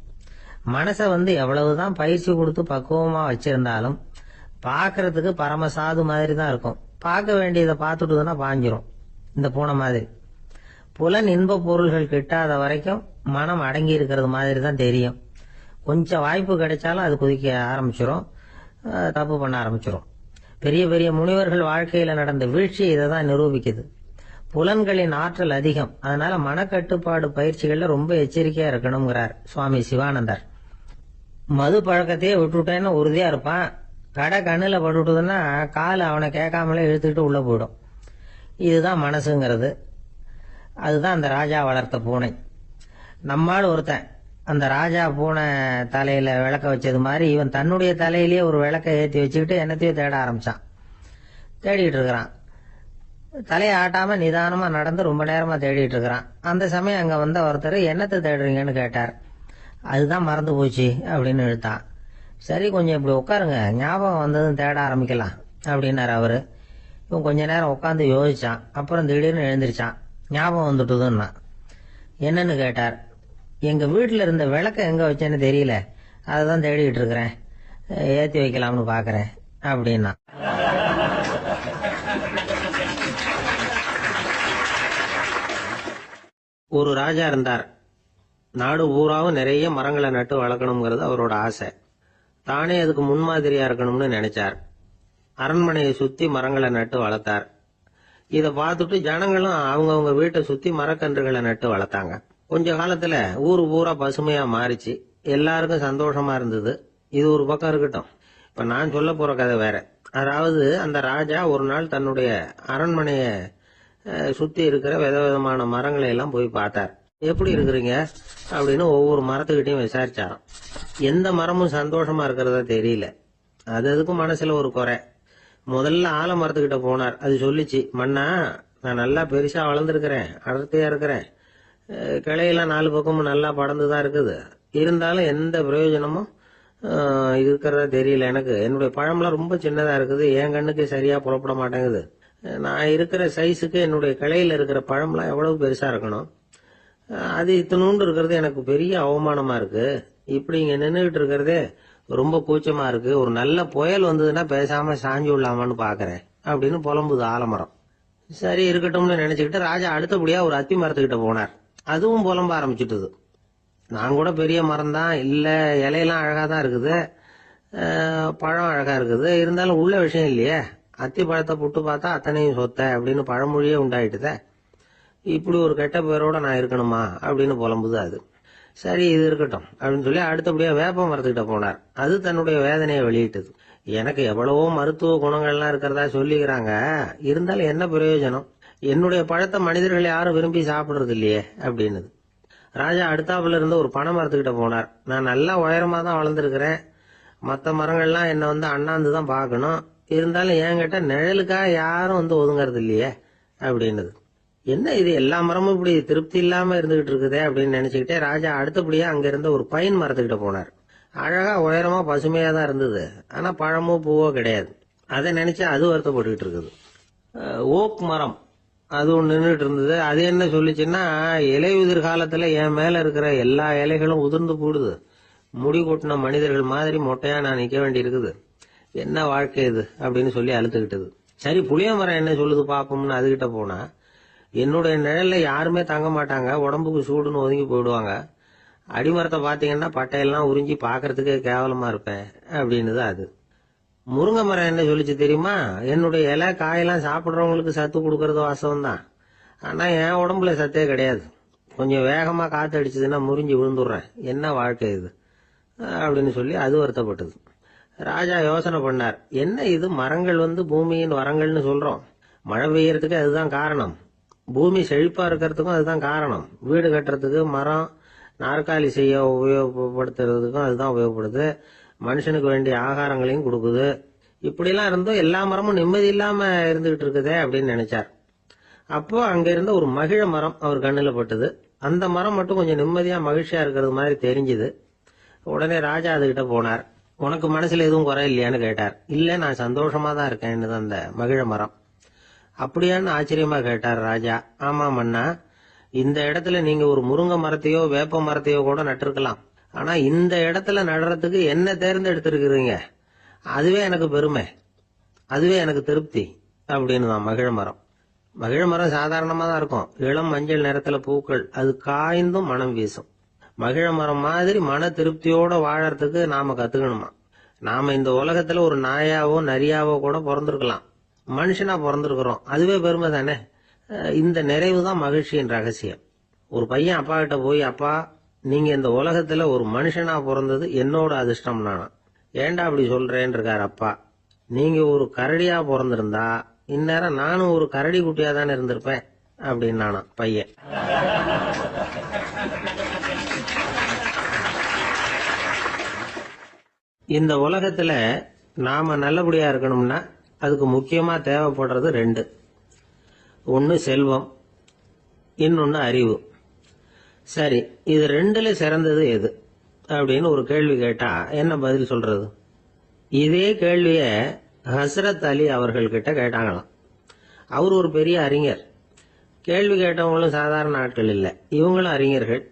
மனசை எவ்வளவுதான் பயிற்சி கொடுத்து பக்குவமா வச்சிருந்தாலும் பாக்குறதுக்கு பரமசாது மாதிரி தான் இருக்கும். பார்க்க வேண்டியதை பார்த்துட்டுதுன்னா பாஞ்சிரும். இந்த பூனை மாதிரி புலன் இன்ப பொருள்கள் கிட்டாத வரைக்கும் மனம் அடங்கி இருக்கிறது மாதிரி தான் தெரியும். கொஞ்சம் வாய்ப்பு கிடைச்சாலும் அது குதிக்க ஆரம்பிச்சிரும், தப்பு பண்ண ஆரம்பிச்சிரும். பெரிய பெரிய முனிவர்கள் வாழ்க்கையில நடந்த வீழ்ச்சி இதை தான் நிரூபிக்குது. புலன்களின் ஆற்றல் அதிகம், அதனால மனக்கட்டுப்பாடு பயிற்சிகள்ல ரொம்ப எச்சரிக்கையா இருக்கணுங்கிறார் சுவாமி சிவானந்தர். மது பழக்கத்தையே விட்டுட்டேன்னு உறுதியா இருப்பான். கடை கண்ணுல பட்டுட்டுதுன்னா கால் அவனை கேட்காமலே இழுத்துக்கிட்டு உள்ள போயிடும். இதுதான் மனசுங்கிறது. அதுதான் அந்த ராஜா வளர்த்த பூனை. நம்மால் ஒருத்தன் அந்த ராஜா பூனை தலையில விளக்க வச்சது மாதிரி இவன் தன்னுடைய தலையிலேயே ஒரு விளக்க ஏற்றி வச்சுக்கிட்டு என்னத்தையோ தேட ஆரம்பிச்சான். தேடிட்டு இருக்கிறான். தலையை ஆட்டாம நிதானமா நடந்து ரொம்ப நேரமா தேடிட்டு இருக்கிறான். அந்த சமயம் அங்க ஒருத்தர் என்னத்தை தேடுறீங்கன்னு கேட்டார். அதுதான் மறந்து போச்சு அப்படின்னு இழுத்தான். சரி, கொஞ்சம் இப்படி உட்காருங்க, ஞாபகம் வந்ததும் தேட ஆரம்பிக்கலாம் அப்படின்னாரு அவரு. இவன் கொஞ்ச நேரம் உட்காந்து யோசிச்சான். அப்புறம் திடீர்னு எழுந்திருச்சான். ஞாபகம் வந்துட்டுதுன்னா. என்னன்னு கேட்டார். எங்க வீட்டுல இருந்த விளக்க எங்க வச்சேன்னு தெரியல, அததான் தேடிட்டு இருக்கிறேன், ஏத்தி வைக்கலாம்னு பாக்குறேன் அப்படின்னா. ஒரு ராஜா இருந்தார். நாடு பூராவும் நிறைய மரங்களை நட்டு வளர்க்கணுங்கிறது அவரோட ஆசை. தானே அதுக்கு முன்மாதிரியா இருக்கணும்னு நினைச்சார். அரண்மனையை சுத்தி மரங்களை நட்டு வளர்த்தார். இத பார்த்துட்டு ஜனங்களும் அவங்கவுங்க வீட்டை சுத்தி மரக்கன்றுகளை நட்டு வளர்த்தாங்க. கொஞ்ச காலத்துல ஊரு பூரா பசுமையா மாறிச்சு. எல்லாருக்கும் சந்தோஷமா இருந்தது. இது ஒரு பக்கம் இருக்கட்டும். இப்ப நான் சொல்ல போற கதை வேற. அதாவது அந்த ராஜா ஒரு நாள் தன்னுடைய அரண்மனைய சுத்தி இருக்கிற விதவிதமான மரங்களை எல்லாம் போய் பார்த்தார். எப்படி இருக்கிறீங்க அப்படின்னு ஒவ்வொரு மரத்துக்கிட்டையும் விசாரிச்சாராம். எந்த மரமும் சந்தோஷமா இருக்கிறதா தெரியல. அதுக்கும் மனசுல ஒரு குறை. முதல்ல ஆலமரத்துக்கிட்ட போனார். அது சொல்லிச்சு, மண்ணா, நான் நல்லா பெருசா வளர்ந்துருக்கிறேன், அடர்த்தியா இருக்கிறேன், கிளையெல்லாம் 4 பக்கமும் நல்லா படர்ந்துதான் இருக்குது, இருந்தாலும் எந்த பிரயோஜனமும் இருக்கிறதா தெரியல எனக்கு. என்னுடைய பழம்லாம் ரொம்ப சின்னதா இருக்குது, என் கண்ணுக்கு சரியா புறப்பட மாட்டேங்குது. நான் இருக்கிற சைஸுக்கு என்னுடைய கிளையில இருக்கிற பழம்லாம் எவ்வளவு பெருசா இருக்கணும், அது இத்தினூண்டு இருக்கிறது எனக்கு பெரிய அவமானமா இருக்கு. இப்படி இங்க நின்றுகிட்டு இருக்கிறதே ரொம்ப கூச்சமா இருக்கு. ஒரு நல்ல புயல் வந்ததுன்னா பேசாம சாஞ்சு விடலாமான்னு பாக்குறேன் அப்படின்னு புலம்புது ஆலமரம். சரி, இருக்கட்டும்னு நினைச்சுக்கிட்டு ராஜா அடுத்தபடியா ஒரு அத்தி மரத்துக்கிட்ட போனார். அதுவும் புலம்ப ஆரம்பிச்சுட்டுது. நான் கூட பெரிய மரம் தான், இல்ல இலையெல்லாம் அழகா தான் இருக்குது, பழம் அழகா இருக்குது, இருந்தாலும் உள்ள விஷயம் இல்லையே, அத்தி பழத்தை புட்டு பார்த்தா அத்தனையும் சொத்த அப்படின்னு பழமொழியே உண்டாயிட்டுத. இப்படி ஒரு கெட்ட பேரோட நான் இருக்கணுமா அப்படின்னு புலம்புது அது. சரி, இது இருக்கட்டும் அப்படின்னு சொல்லி அடுத்தபடியா வேப்ப மரத்துக்கிட்ட போனார். அது தன்னுடைய வேதனையை வெளியிட்டது. எனக்கு எவ்வளவோ மருத்துவ குணங்கள்லாம் இருக்கிறதா சொல்லிக்கிறாங்க, இருந்தாலும் என்ன பிரயோஜனம், என்னுடைய பழத்தை மனிதர்கள் யாரும் விரும்பி சாப்பிடுறது இல்லையே அப்படின்னு. ராஜா அடுத்தாப்புல இருந்து ஒரு பனை மரத்துக்கிட்ட போனார். நான் நல்லா உயரமா தான் வளர்ந்துருக்கிறேன், மற்ற மரங்கள்லாம் என்ன அண்ணாந்து தான் பார்க்கணும், இருந்தாலும் என்கிட்ட நிழலுக்காக யாரும் ஒதுங்கறது இல்லையே அப்படின்னுது. என்ன இது, எல்லா மரமும் இப்படி திருப்தி இல்லாம இருந்துகிட்டு இருக்குதே அப்படின்னு நினைச்சுக்கிட்டே ராஜா அடுத்தபடியா அங்க இருந்த ஒரு பைன் மரத்துக்கிட்ட போனார். அழகா உயரமா பசுமையா தான் இருந்தது, ஆனா பழமோ பூவோ கிடையாது. அதை நினைச்சா அது வருத்தப்பட்டுக்கிட்டு இருக்குது. ஓக் மரம் அது ஒன்று நின்றுட்டு இருந்தது. அது என்ன சொல்லிச்சுன்னா, இலையுதிர் காலத்துல என் மேல இருக்கிற எல்லா இலைகளும் உதிர்ந்து போடுது, முடி கொட்டின மனிதர்கள் மாதிரி மொட்டையா நான் நிக்க வேண்டி இருக்குது, என்ன வாழ்க்கை இது அப்படின்னு சொல்லி அழுத்துக்கிட்டது. சரி, புளிய மரம் என்ன சொல்லுது பாப்போம்னு அதுகிட்ட போனா, என்னுடைய நிழல்ல யாருமே தங்க மாட்டாங்க, உடம்புக்கு சூடுன்னு ஒதுங்கி போயிடுவாங்க, அடிமரத்தை பாத்தீங்கன்னா பட்டையெல்லாம் உறிஞ்சி பாக்குறதுக்கே கேவலமா இருப்பேன் அப்படின்னுது அது. முருங்கை மரம் என்ன சொல்லிச்சு தெரியுமா, என்னுடைய இலை காயெல்லாம் சாப்பிடுறவங்களுக்கு சத்து கொடுக்கறது வாசம் தான், ஆனா என் உடம்புல சத்தே கிடையாது, கொஞ்சம் வேகமா காத்து அடிச்சதுன்னா முறிஞ்சு விழுந்துடுறேன், என்ன வாழ்க்கை இது அப்படின்னு சொல்லி அது வருத்தப்பட்டது. ராஜா யோசனை பண்ணார், என்ன இது, மரங்கள் பூமியின் வரங்கள்னு சொல்றோம், மழை பெய்யறதுக்கு அதுதான் காரணம், பூமி செழிப்பா இருக்கிறதுக்கும் அதுதான் காரணம், வீடு கட்டுறதுக்கு மரம், நாற்காலி செய்ய உபயோகப்படுத்துறதுக்கும் அதுதான் உபயோகப்படுது, மனுஷனுக்கு வேண்டிய ஆகாரங்களையும் கொடுக்குது, இப்படிலாம் இருந்தும் எல்லா மரமும் நிம்மதி இல்லாம இருந்துகிட்டு இருக்குதே அப்படின்னு நினைச்சார். அப்போ அங்க இருந்த ஒரு மகிழ மரம் அவர் கண்ணுல பட்டது. அந்த மரம் மட்டும் கொஞ்சம் நிம்மதியா மகிழ்ச்சியா இருக்கிறது மாதிரி தெரிஞ்சுது. உடனே ராஜா அதுகிட்ட போனார். உனக்கு மனசுல எதுவும் குறை இல்லையான்னு கேட்டார். இல்ல, நான் சந்தோஷமா தான் இருக்கேன்னு அந்த மகிழ மரம். அப்படியான்னு ஆச்சரியமா கேட்டார் ராஜா. ஆமா மன்னா, இந்த இடத்துல நீங்க ஒரு முருங்கை மரத்தையோ வேப்ப மரத்தையோ கூட நட்டிருக்கலாம். ஆனா இந்த இடத்துல நடுறதுக்கு என்ன தேர்ந்தெடுத்திருக்கிறீங்க, அதுவே எனக்கு பெருமை, அதுவே எனக்கு திருப்தி அப்படின்னு தான் மகிழ மரம். மகிழ மரம் சாதாரணமா தான் இருக்கும். இளம் மஞ்சள் நிறத்துல பூக்கள், அது காய்ந்தும் மனம் வீசும். மகிழ மரம் மாதிரி மன திருப்தியோட வாழறதுக்கு நாம கத்துக்கணுமா. நாம இந்த உலகத்துல ஒரு நாயாவோ நரியாவோ கூட பிறந்திருக்கலாம், மனுஷனா பிறந்திருக்கிறோம், அதுவே பெருமை தானே. இந்த நிறைவு தான் மகிழ்ச்சியின் ரகசியம். ஒரு பையன் அப்பா கிட்ட போய், அப்பா, நீங்க இந்த உலகத்துல ஒரு மனுஷனா பிறந்தது என்னோட அதிர்ஷ்டம் நானா. ஏண்டா அப்படி சொல்றேன்னு இருக்காரு அப்பா. நீங்க ஒரு கரடியா பிறந்திருந்தா இந்நேரம் நானும் ஒரு கரடி குட்டியா தானே இருந்திருப்பேன் அப்படின்னு நானா பையன். இந்த உலகத்துல நாம நல்லபடியா இருக்கணும்னா அதுக்கு முக்கியமா தேவைப்படுறது ரெண்டு. ஒன்னு செல்வம், இன்னொன்னு அறிவு. சரி, இது ரெண்டுல சிறந்தது எது அப்படின்னு ஒரு கேள்வி கேட்டா என்ன பதில் சொல்றது? இதே கேள்விய ஹஸ்ரத் அலி அவர்கள்கிட்ட கேட்டாங்களாம். அவர் ஒரு பெரிய அறிஞர். கேள்வி கேட்டவங்களும் சாதாரண ஆட்கள் இல்லை, இவங்களும் அறிஞர்கள்.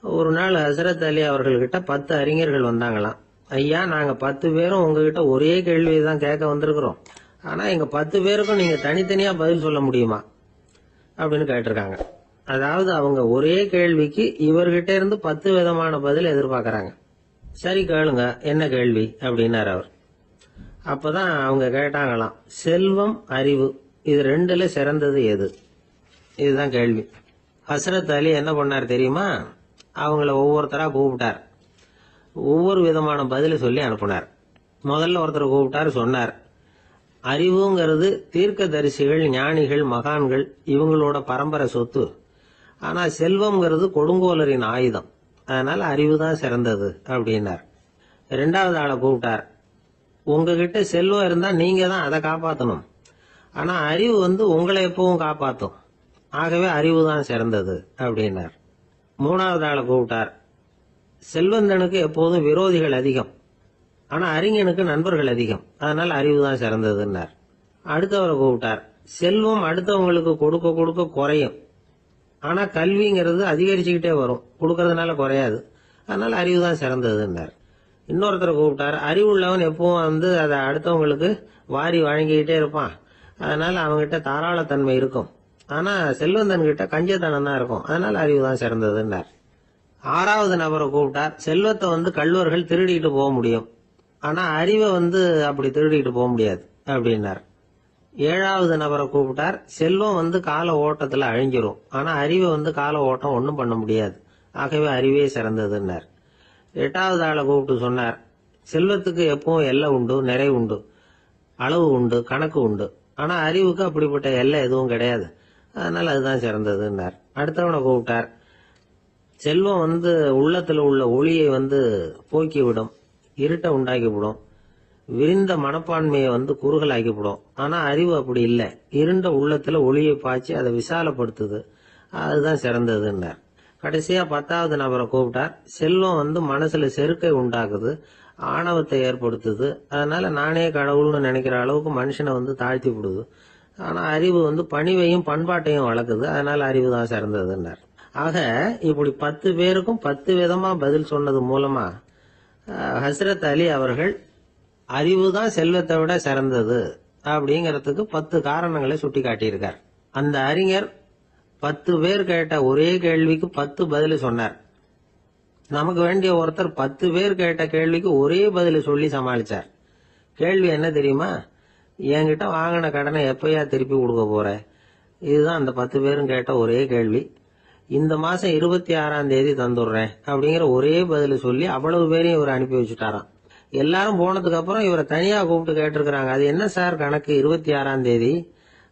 ஒரு நாள் ஹஸ்ரத் அலி அவர்கள்கிட்ட 10 அறிஞர்கள் வந்தாங்களாம். ஐயா, நாங்க 10 பேரும் உங்ககிட்ட ஒரே கேள்வியை தான் கேட்க வந்திருக்கிறோம். ஆனா எங்க 10 பேருக்கும் நீங்க தனித்தனியா பதில் சொல்ல முடியுமா அப்படின்னு கேட்டிருக்காங்க. அதாவது அவங்க ஒரே கேள்விக்கு இவர்கிட்ட இருந்து 10 விதமான பதில் எதிர்பார்க்கறாங்க. சரி கேளுங்க, என்ன கேள்வி அப்படின்னாரு அவர். அப்பதான் அவங்க கேட்டாங்களாம், செல்வம் அறிவு இது ரெண்டுல சிறந்தது எது? இதுதான் கேள்வி. ஹஸ்ரத் அலி என்ன பண்ணார் தெரியுமா? அவங்கள ஒவ்வொருத்தரா கூப்பிட்டார். ஒவ்வொரு விதமான பதில சொல்லி அனுப்புனார். முதல்ல ஒருத்தர் கூப்பிட்டார், சொன்னார், அறிவுங்கிறது தீர்க்கதரிசிகள், ஞானிகள், மகான்கள் இவங்களோட பரம்பரை சொத்து. ஆனா செல்வம்ங்கிறது கொடுங்கோலரின் ஆயுதம். அதனால அறிவு தான் சிறந்தது அப்படின்னார். 2வது ஆளை கூப்பிட்டார். உங்ககிட்ட செல்வம் இருந்தா நீங்க தான் அதை காப்பாற்றணும். ஆனா அறிவு உங்களை எப்பவும் காப்பாற்றும். ஆகவே அறிவு தான் சிறந்தது அப்படின்னார். 3வது ஆளை கூப்பிட்டார். செல்வந்தனுக்கு எப்போதும் விரோதிகள் அதிகம், ஆனா அறிஞனுக்கு நண்பர்கள் அதிகம். அதனால அறிவு தான் சிறந்ததுன்னார். அடுத்தவரை கூப்பிட்டார். செல்வம் அடுத்தவங்களுக்கு கொடுக்க கொடுக்க குறையும், ஆனா கல்விங்கிறது அதிகரிச்சுக்கிட்டே வரும், கொடுக்கறதுனால குறையாது. அதனால அறிவு தான் சிறந்ததுன்னார். இன்னொருத்தரை கூப்பிட்டார். அறிவுள்ளவன் எப்பவும் அதை அடுத்தவங்களுக்கு வாரி வழங்கிக்கிட்டே இருப்பான். அதனால அவங்ககிட்ட தாராளத்தன்மை இருக்கும். ஆனா செல்வந்தன் கிட்ட கஞ்சத்தனம் தான் இருக்கும். அதனால அறிவு தான் சிறந்ததுன்னார். 6வது நபரை கூப்பிட்டார். செல்வத்தை கள்வர்கள் திருடிட்டு போக முடியும், ஆனா அறிவை அப்படி திருடிட்டு போக முடியாது அப்படின்னார். 7வது நபரை கூப்பிட்டார். செல்வம் கால ஓட்டத்துல அழிஞ்சிரும், ஆனா அறிவை கால ஓட்டம் ஒன்றும் பண்ண முடியாது. ஆகவே அறிவே சிறந்ததுன்னார். 8வது ஆளை கூப்பிட்டு சொன்னார், செல்வத்துக்கு எப்பவும் எல்லை உண்டு, நிறை உண்டு, அளவு உண்டு, கணக்கு உண்டு. ஆனா அறிவுக்கு அப்படிப்பட்ட எல்லை எதுவும் கிடையாது. அதனால அதுதான் சிறந்ததுன்னார். அடுத்தவனை கூப்பிட்டார். செல்வம் உள்ளத்துல உள்ள ஒளியை போக்கி விடும், இருட்டை உண்டாக்கிவிடும், விரிந்த மனப்பான்மையை குறுகலாக்கிவிடும். ஆனா அறிவு அப்படி இல்லை, இருண்ட உள்ளத்துல ஒளியை பாய்ச்சி அதை விசாலப்படுத்துது. அதுதான் சிறந்ததுன்னார். கடைசியா 10வது நபரை கூப்பிட்டார். செல்வம் மனசுல செருக்கை உண்டாக்குது, ஆணவத்தை ஏற்படுத்துது. அதனால நானே கடவுள்னு நினைக்கிற அளவுக்கு மனுஷனை தாழ்த்தி விடுது. ஆனா அறிவு பணிவையும் பண்பாட்டையும் வளர்க்குது. அதனால அறிவு தான் சிறந்ததுன்னார். ஆக இப்படி 10 பேருக்கும் 10 விதமா பதில் சொன்னது மூலமா ஹஸ்ரத் அலி அவர்கள் அறிவு தான் செல்வத்தை விட சிறந்தது அப்படிங்கறதுக்கு 10 காரணங்களை சுட்டி காட்டியிருக்கார். அந்த அறிஞர் 10 பேர் கேட்ட ஒரே கேள்விக்கு 10 பதில் சொன்னார். நமக்கு வேண்டிய ஒருத்தர் 10 பேர் கேட்ட கேள்விக்கு ஒரே பதில சொல்லி சமாளிச்சார். கேள்வி என்ன தெரியுமா? என்கிட்ட வாங்கின கடனை எப்பயா திருப்பி கொடுக்க போற? இதுதான் அந்த 10 பேரும் கேட்ட ஒரே கேள்வி. இந்த மாசம் 26ஆம் தேதி தந்துடுறேன் அப்படிங்கிற ஒரே பதில சொல்லி அவ்வளவு பேரையும் இவர் அனுப்பி வச்சுட்டாராம். எல்லாரும் போனதுக்கு அப்புறம் இவரை தனியா கூப்பிட்டு கேட்டிருக்கிறாங்க. அது என்ன சார் கணக்கு, 26ஆம் தேதி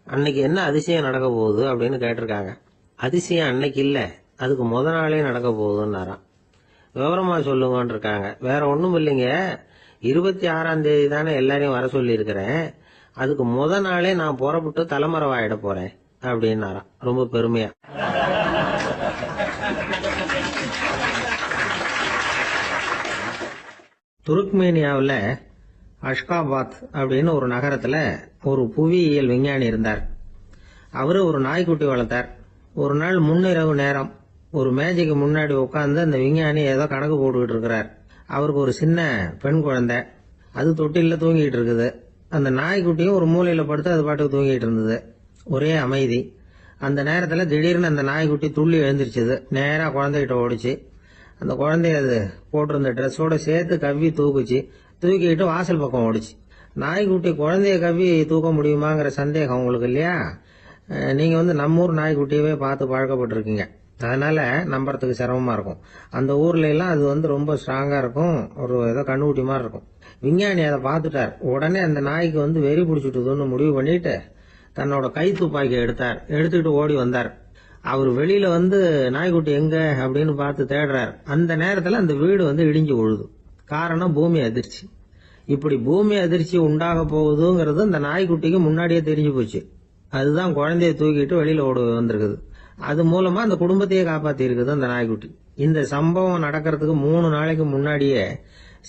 அன்னைக்கு என்ன அதிசயம் நடக்க போகுது அப்படின்னு கேட்டிருக்காங்க. அதிசயம் அன்னைக்கு இல்ல, அதுக்கு முத நாளே நடக்க போகுதுன்னாராம். விவரமா சொல்லுங்கன்னு இருக்காங்க. வேற ஒண்ணும் இல்லைங்க, 26ஆம் தேதி தானே எல்லாரையும் வர சொல்லி இருக்கிறேன், அதுக்கு முத நாளே நான் புறப்பட்டு தலைமறைவாயிட போறேன் அப்படின்னாராம் ரொம்ப பெருமையா. துருக்மேனியாவில் அஷ்காபாத் அப்படின்னு ஒரு நகரத்துல ஒரு புவியியல் விஞ்ஞானி இருந்தார். அவரு ஒரு நாய்க்குட்டி வளர்த்தார். ஒரு நாள் முன்னிரவு நேரம் ஒரு மேஜைக்கு முன்னாடி உட்கார்ந்து அந்த விஞ்ஞானி ஏதோ கணக்கு போட்டுக்கிட்டு இருக்கிறார். அவருக்கு ஒரு சின்ன பெண் குழந்தை, அது தொட்டில தூங்கிட்டு இருக்குது. அந்த நாய்க்குட்டியும் ஒரு மூலையில படுத்து அது பாட்டுக்கு தூங்கிட்டு இருந்தது. ஒரே அமைதி. அந்த நேரத்துல திடீர்னு அந்த நாய்க்குட்டி துள்ளி எழுந்திருச்சுது. நேரா குழந்தைகிட்ட ஓடிச்சு. அந்த குழந்தைய அது போட்டிருந்த ட்ரெஸ்ஸோட சேர்த்து கவ்வி தூக்குச்சு. தூக்கிட்டு வாசல் பக்கம் ஓடிச்சு. நாய்க்குட்டி குழந்தைய கவ்வி தூக்க முடியுமாங்கிற சந்தேகம் உங்களுக்கு இல்லையா? நீங்க நம்ம ஊர் நாய்க்குட்டியவே பார்த்து பழக்கப்பட்டிருக்கீங்க. அதனால நம்புறதுக்கு சிரமமா இருக்கும். அந்த ஊர்ல எல்லாம் அது ரொம்ப ஸ்ட்ராங்கா இருக்கும். ஒரு ஏதோ கண்ணுக்குட்டி மாதிரி இருக்கும். விஞ்ஞானி அதை பார்த்துட்டார். உடனே அந்த நாய்க்கு வெறி பிடிச்சிட்டுதுன்னு முடிவு பண்ணிட்டு தன்னோட கை துப்பாக்கி எடுத்தார். எடுத்துக்கிட்டு ஓடி வந்தார். அவர் வெளியில நாய்க்குட்டி எங்க அப்படின்னு பார்த்து தேடுறார். அந்த நேரத்துல அந்த வீடு இடிஞ்சு விழுது. காரணம் பூமி அதிர்ச்சி. இப்படி பூமி அதிர்ச்சி உண்டாக போகுதுங்கிறது அந்த நாய்க்குட்டிக்கு முன்னாடியே தெரிஞ்சு போச்சு. அதுதான் குழந்தைய தூக்கிட்டு வெளியில ஓடி வந்திருக்குது. அது மூலமா அந்த குடும்பத்தையே காப்பாத்தி இருக்குது அந்த நாய்க்குட்டி. இந்த சம்பவம் நடக்கிறதுக்கு 3 நாளைக்கு முன்னாடியே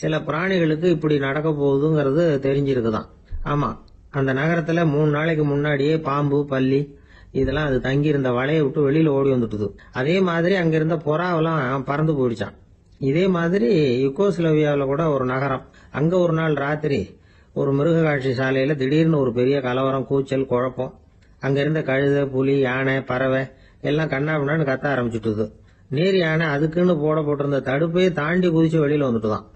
சில பிராணிகளுக்கு இப்படி நடக்க போகுதுங்கிறது தெரிஞ்சிருக்குதான். ஆமா, அந்த நகரத்துல 3 நாளைக்கு முன்னாடியே பாம்பு, பல்லி இதெல்லாம் அது தங்கி இருந்த வலையை விட்டு வெளியில ஓடி வந்துட்டுது. அதே மாதிரி அங்க இருந்த புறாவெல்லாம் பறந்து போயிடுச்சான். இதே மாதிரி யுகோஸ்லோவியாவில் கூட ஒரு நகரம். அங்க ஒரு நாள் ராத்திரி ஒரு மிருக காட்சி சாலையில திடீர்னு ஒரு பெரிய கலவரம், கூச்சல், குழப்பம். அங்க இருந்த கழுதை, புலி, யானை, பறவை எல்லாம் கண்ணாபின்னான்னு கத்த ஆரம்பிச்சுட்டுது. நீர் யானை அதுக்குன்னு போட்டிருந்த தடுப்பையே தாண்டி குதிச்சு வெளியில வந்துட்டுதான்.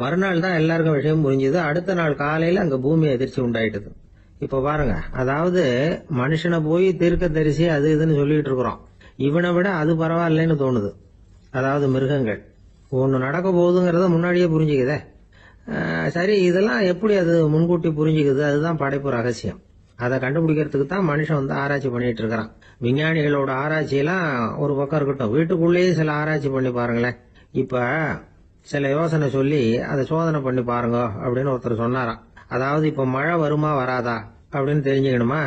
மறுநாள் தான் எல்லாருக்கும் விஷயம் புரிஞ்சுது. அடுத்த நாள் காலையில அங்க பூமி அதிர்ச்சி உண்டாயிட்டுது. இப்ப பாருங்க, அதாவது மனுஷனை போய் தீர்க்க தரிசி அது இதுன்னு சொல்லிட்டு இருக்கிறோம். இவனை விட அது பரவாயில்லைன்னு தோணுது. அதாவது மிருகங்கள் ஒண்ணு நடக்க போகுதுங்கிறத முன்னாடியே புரிஞ்சுக்குதே. சரி, இதெல்லாம் எப்படி அது முன்கூட்டி புரிஞ்சுக்குது? அதுதான் படைப்பு ரகசியம். அதை கண்டுபிடிக்கிறதுக்கு தான் மனுஷன் ஆராய்ச்சி பண்ணிட்டு இருக்கிறான். விஞ்ஞானிகளோட ஆராய்ச்சியெல்லாம் ஒரு பக்கம் இருக்கட்டும், வீட்டுக்குள்ளேயே சில ஆராய்ச்சி பண்ணி பாருங்களேன். இப்ப சில யோசனை சொல்லி அதை சோதனை பண்ணி பாருங்க அப்படின்னு ஒருத்தர் சொன்னாராம். அதாவது இப்ப மழை வருமா வராதா அப்படின்னு தெரிஞ்சுக்கணுமா,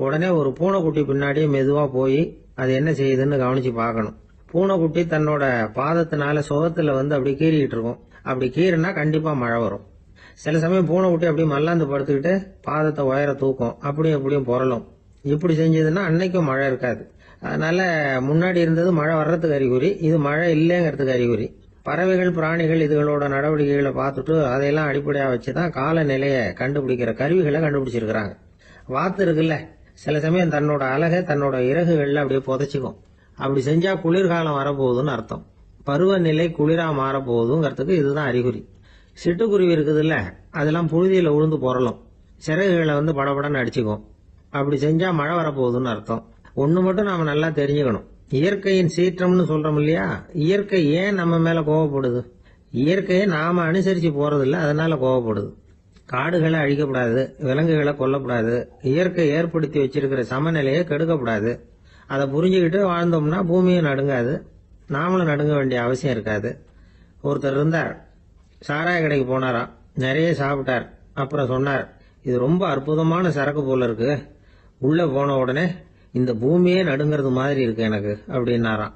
உடனே ஒரு பூனைக்குட்டி பின்னாடியே மெதுவா போய் அது என்ன செய்யுதுன்னு கவனிச்சு பார்க்கணும். பூனைக்குட்டி தன்னோட பாதத்தினால சுகத்துல அப்படி கீறிக்கிட்டு இருக்கும். அப்படி கீறினா கண்டிப்பா மழை வரும். சில சமயம் பூனைக்குட்டி அப்படி மல்லாந்து படுத்துக்கிட்டு பாதத்தை உயர தூக்கும், அப்படியும் எப்படியும் புரளும். இப்படி செஞ்சதுன்னா அன்னைக்கும் மழை இருக்காது. அதனால முன்னாடி இருந்தது மழை வர்றதுக்கு அறிகுறி, இது மழை இல்லைங்கிறதுக்கு அறிகுறி. பறவைகள், பிராணிகள் இதுகளோட நடவடிக்கைகளை பார்த்துட்டு அதையெல்லாம் அடிப்படையா வச்சுதான் காலநிலையை கண்டுபிடிக்கிற கருவிகளை கண்டுபிடிச்சிருக்கிறாங்க. வாத்து இருக்குல்ல, சில சமயம் தன்னோட அழகை தன்னோட இறகுகள்ல அப்படியே புதைச்சிக்கும். அப்படி செஞ்சா குளிர்காலம் வரப்போகுதுன்னு அர்த்தம். பருவநிலை குளிரா மாறப்போகுதுங்கிறதுக்கு இதுதான் அறிகுறி. சிட்டுக்குருவி இருக்குதுல்ல, அதெல்லாம் புழுதியில உழுந்து புரளும். சிறகுகளை படபடன்னு அடிச்சுக்கும். அப்படி செஞ்சா மழை வரப்போகுதுன்னு அர்த்தம். ஒண்ணு மட்டும் நாம நல்லா தெரிஞ்சுக்கணும். இயற்கையின் சீற்றம்னு சொல்றோம் இல்லையா, இயற்கை ஏன் நம்ம மேல கோவப்படுது? இயற்கையை நாம அனுசரிச்சு போறதில்ல, அதனால கோவப்படுது. காடுகளை அழிக்கப்படாது, விலங்குகளை கொல்லக்கூடாது, இயற்கை ஏற்படுத்தி வச்சிருக்கிற சமநிலையை கெடுக்கப்படாது. அதை புரிஞ்சுக்கிட்டு வாழ்ந்தோம்னா பூமியும் நடுங்காது, நாமளும் நடுங்க வேண்டிய அவசியம் இருக்காது. ஒருத்தர் இருந்தார், சாராய கடைக்கு போனாராம். நிறைய சாப்பிட்டார். அப்புறம் சொன்னார், இது ரொம்ப அற்புதமான சரக்கு போல இருக்கு. உள்ள போன உடனே இந்த பூமியே நடுங்கிறது மாதிரி இருக்கு எனக்கு அப்படின்னாராம்.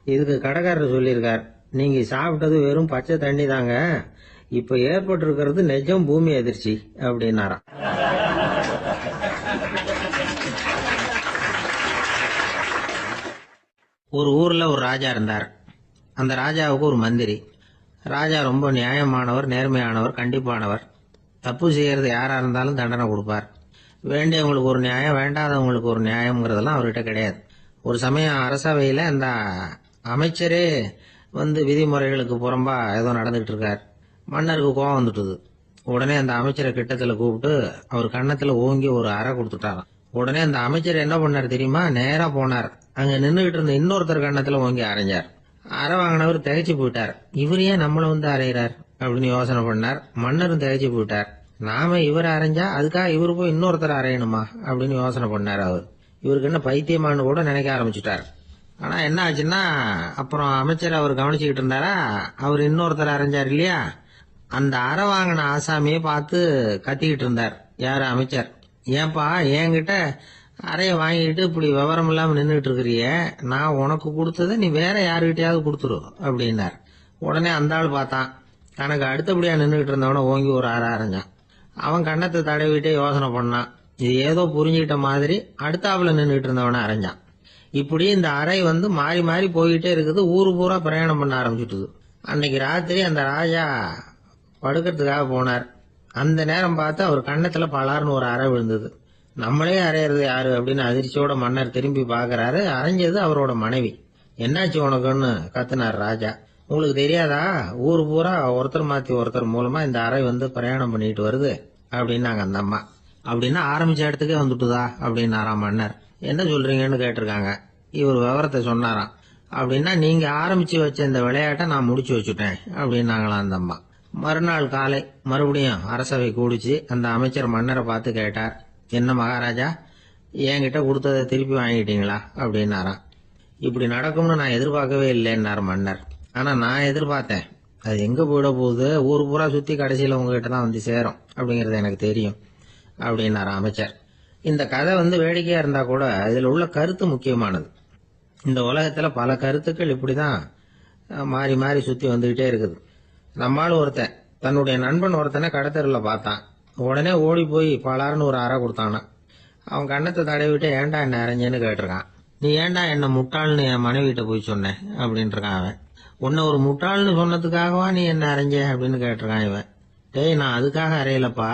இதுக்கு கடைக்காரர் சொல்லியிருக்கார், நீங்க சாப்பிட்டது வெறும் பச்சை தண்ணி தாங்க, இப்ப ஏற்பட்டிருக்கிறது நிஜம் பூமி அதிர்ச்சி அப்படின்னாராம். ஒரு ஊர்ல ஒரு ராஜா இருந்தார். அந்த ராஜாவுக்கு ஒரு மந்திரி. ராஜா ரொம்ப நியாயமானவர், நேர்மையானவர், கண்டிப்பானவர். தப்பு செய்யறது யாரா இருந்தாலும் தண்டனை கொடுப்பார். வேண்டியவங்களுக்கு ஒரு நியாயம், வேண்டாதவங்களுக்கு ஒரு நியாயம்ங்கிறதெல்லாம் அவர்கிட்ட கிடையாது. ஒரு சமயம் அரசவையில அந்த அமைச்சரே விதிமுறைகளுக்கு புறம்பா ஏதோ நடந்துகிட்டு இருக்கார். மன்னருக்கு கோபம் வந்துட்டுது. உடனே அந்த அமைச்சரை கிட்டத்துல கூப்பிட்டு அவர் கன்னத்துல ஓங்கி ஒரு அறை கொடுத்துட்டாராம். உடனே அந்த அமைச்சர் என்ன பண்ணார் தெரியுமா, நேரா போனார். அங்க நின்றுகிட்டு இருந்த இன்னொருத்தர் கன்னத்துல ஓங்கி அரைஞ்சார். அறை வாங்கினவர் திகைச்சு போயிட்டார். இவர் ஏன் நம்மள அரைகிறார் அப்படின்னு யோசனை பண்ணார். மன்னரும் திகைச்சு போயிட்டார். நாம இவரை அரைஞ்சா அதுக்காக இவரு போய் இன்னொருத்தர் அரையணுமா அப்படின்னு யோசனை பண்ணார். அவர் இவருக்கு என்ன பைத்தியமானு கூட நினைக்க ஆரம்பிச்சுட்டார். ஆனா என்ன ஆச்சுன்னா, அப்புறம் அமைச்சர் அவர் கவனிச்சுக்கிட்டு இருந்தாரா, அவர் இன்னொருத்தர் அரைஞ்சார் இல்லையா, அந்த அறை வாங்கின ஆசாமியை பார்த்து கத்திக்கிட்டு இருந்தார். யாரு? அமைச்சர். ஏன்பா என்கிட்ட அறைய வாங்கிட்டு இப்படி விவரம் இல்லாம நின்றுட்டு இருக்கிறிய, நான் உனக்கு கொடுத்தத நீ வேற யாருகிட்டயாவது கொடுத்துரு அப்படின்னார். உடனே அந்த ஆள் பார்த்தான், தனக்கு அடுத்தபடியா நின்றுகிட்டு இருந்தவன ஓங்கி ஒரு அரை அரைஞ்சான். அவன் கண்ணத்தை தடவிட்டே யோசனை பண்ணான். இது ஏதோ புரிஞ்சுக்கிட்ட மாதிரி அடுத்தாப்புல நின்றுட்டு இருந்தவன அரைஞ்சான். இப்படி இந்த அறை மாறி மாறி போய்கிட்டே இருக்குது. ஊரு பூரா பிரயாணம் பண்ண ஆரம்பிச்சுட்டுது. அன்னைக்கு ராத்திரி அந்த ராஜா படுக்கிறதுக்காக போனார். அந்த நேரம் பார்த்து அவர் கண்ணத்துல பலார்னு ஒரு அறை விழுந்தது. நம்மளே அறையிறது யாரு அப்படின்னு அதிர்ச்சியோட மன்னர் திரும்பி பாக்குறாரு. அரைஞ்சது அவரோட மனைவி. என்னாச்சு உனக்குன்னு கத்துனார் ராஜா. உங்களுக்கு தெரியாதா, ஊர் பூரா ஒருத்தர் மாத்தி ஒருத்தர் மூலமா இந்த அறை பிரயாணம் பண்ணிட்டு வருது அப்படின்னாங்க அந்த அம்மா. அப்படின்னா ஆரம்பிச்ச இடத்துக்கே வந்துட்டுதா அப்படின்னாராம் மன்னர். என்ன சொல்றீங்கன்னு கேட்டிருக்காங்க. இவர் விவரத்தை சொன்னாராம். அப்படின்னா நீங்க ஆரம்பிச்சு வச்ச இந்த விளையாட்டை நான் முடிச்சு வச்சுட்டேன் அப்படின்னாங்களாம் அந்த அம்மா. மறுநாள் காலை மறுபடியும் அரசவை கூடிச்சு அந்த அமைச்சர் மன்னரை பார்த்து கேட்டார். என்ன மகாராஜா, என்கிட்ட கொடுத்ததை திருப்பி வாங்கிட்டீங்களா அப்படின்னாராம். இப்படி நடக்கும்னு நான் எதிர்பார்க்கவே இல்லைன்னார் மன்னர். ஆனா நான் எதிர்பார்த்தேன். அது எங்க போயிட போகுது, ஊர் பூரா சுத்தி கடைசியில உங்ககிட்ட தான் சேரும் அப்படிங்கறது எனக்கு தெரியும் அப்படின்னாரு அமைச்சர். இந்த கதை வேடிக்கையா இருந்தா கூட இதுல உள்ள கருத்து முக்கியமானது. இந்த உலகத்துல பல கருத்துக்கள் இப்படிதான் மாறி மாறி சுத்தி வந்துகிட்டே இருக்குது. நம்மால் ஒருத்தன் தன்னுடைய நண்பன் ஒருத்தனை கடத்தெருல பார்த்தான். உடனே ஓடி போய் பலாருன்னு ஒரு அறை கொடுத்தானா. அவன் கண்ணத்தை தடவிட்டு ஏன்டா என்ன அரைஞ்சேன்னு கேட்டிருக்கான். நீ ஏன்டா என்ன முட்டாள்னு என் மனைவிட்ட போய் சொன்னேன் அப்படின்ட்டு இருக்கான் அவன். உன்னை ஒரு முட்டாள்னு சொன்னதுக்காகவா நீ என்ன அரைஞ்ச அப்படின்னு கேட்டிருக்கான் இவன். டேய், நான் அதுக்காக அறையலப்பா,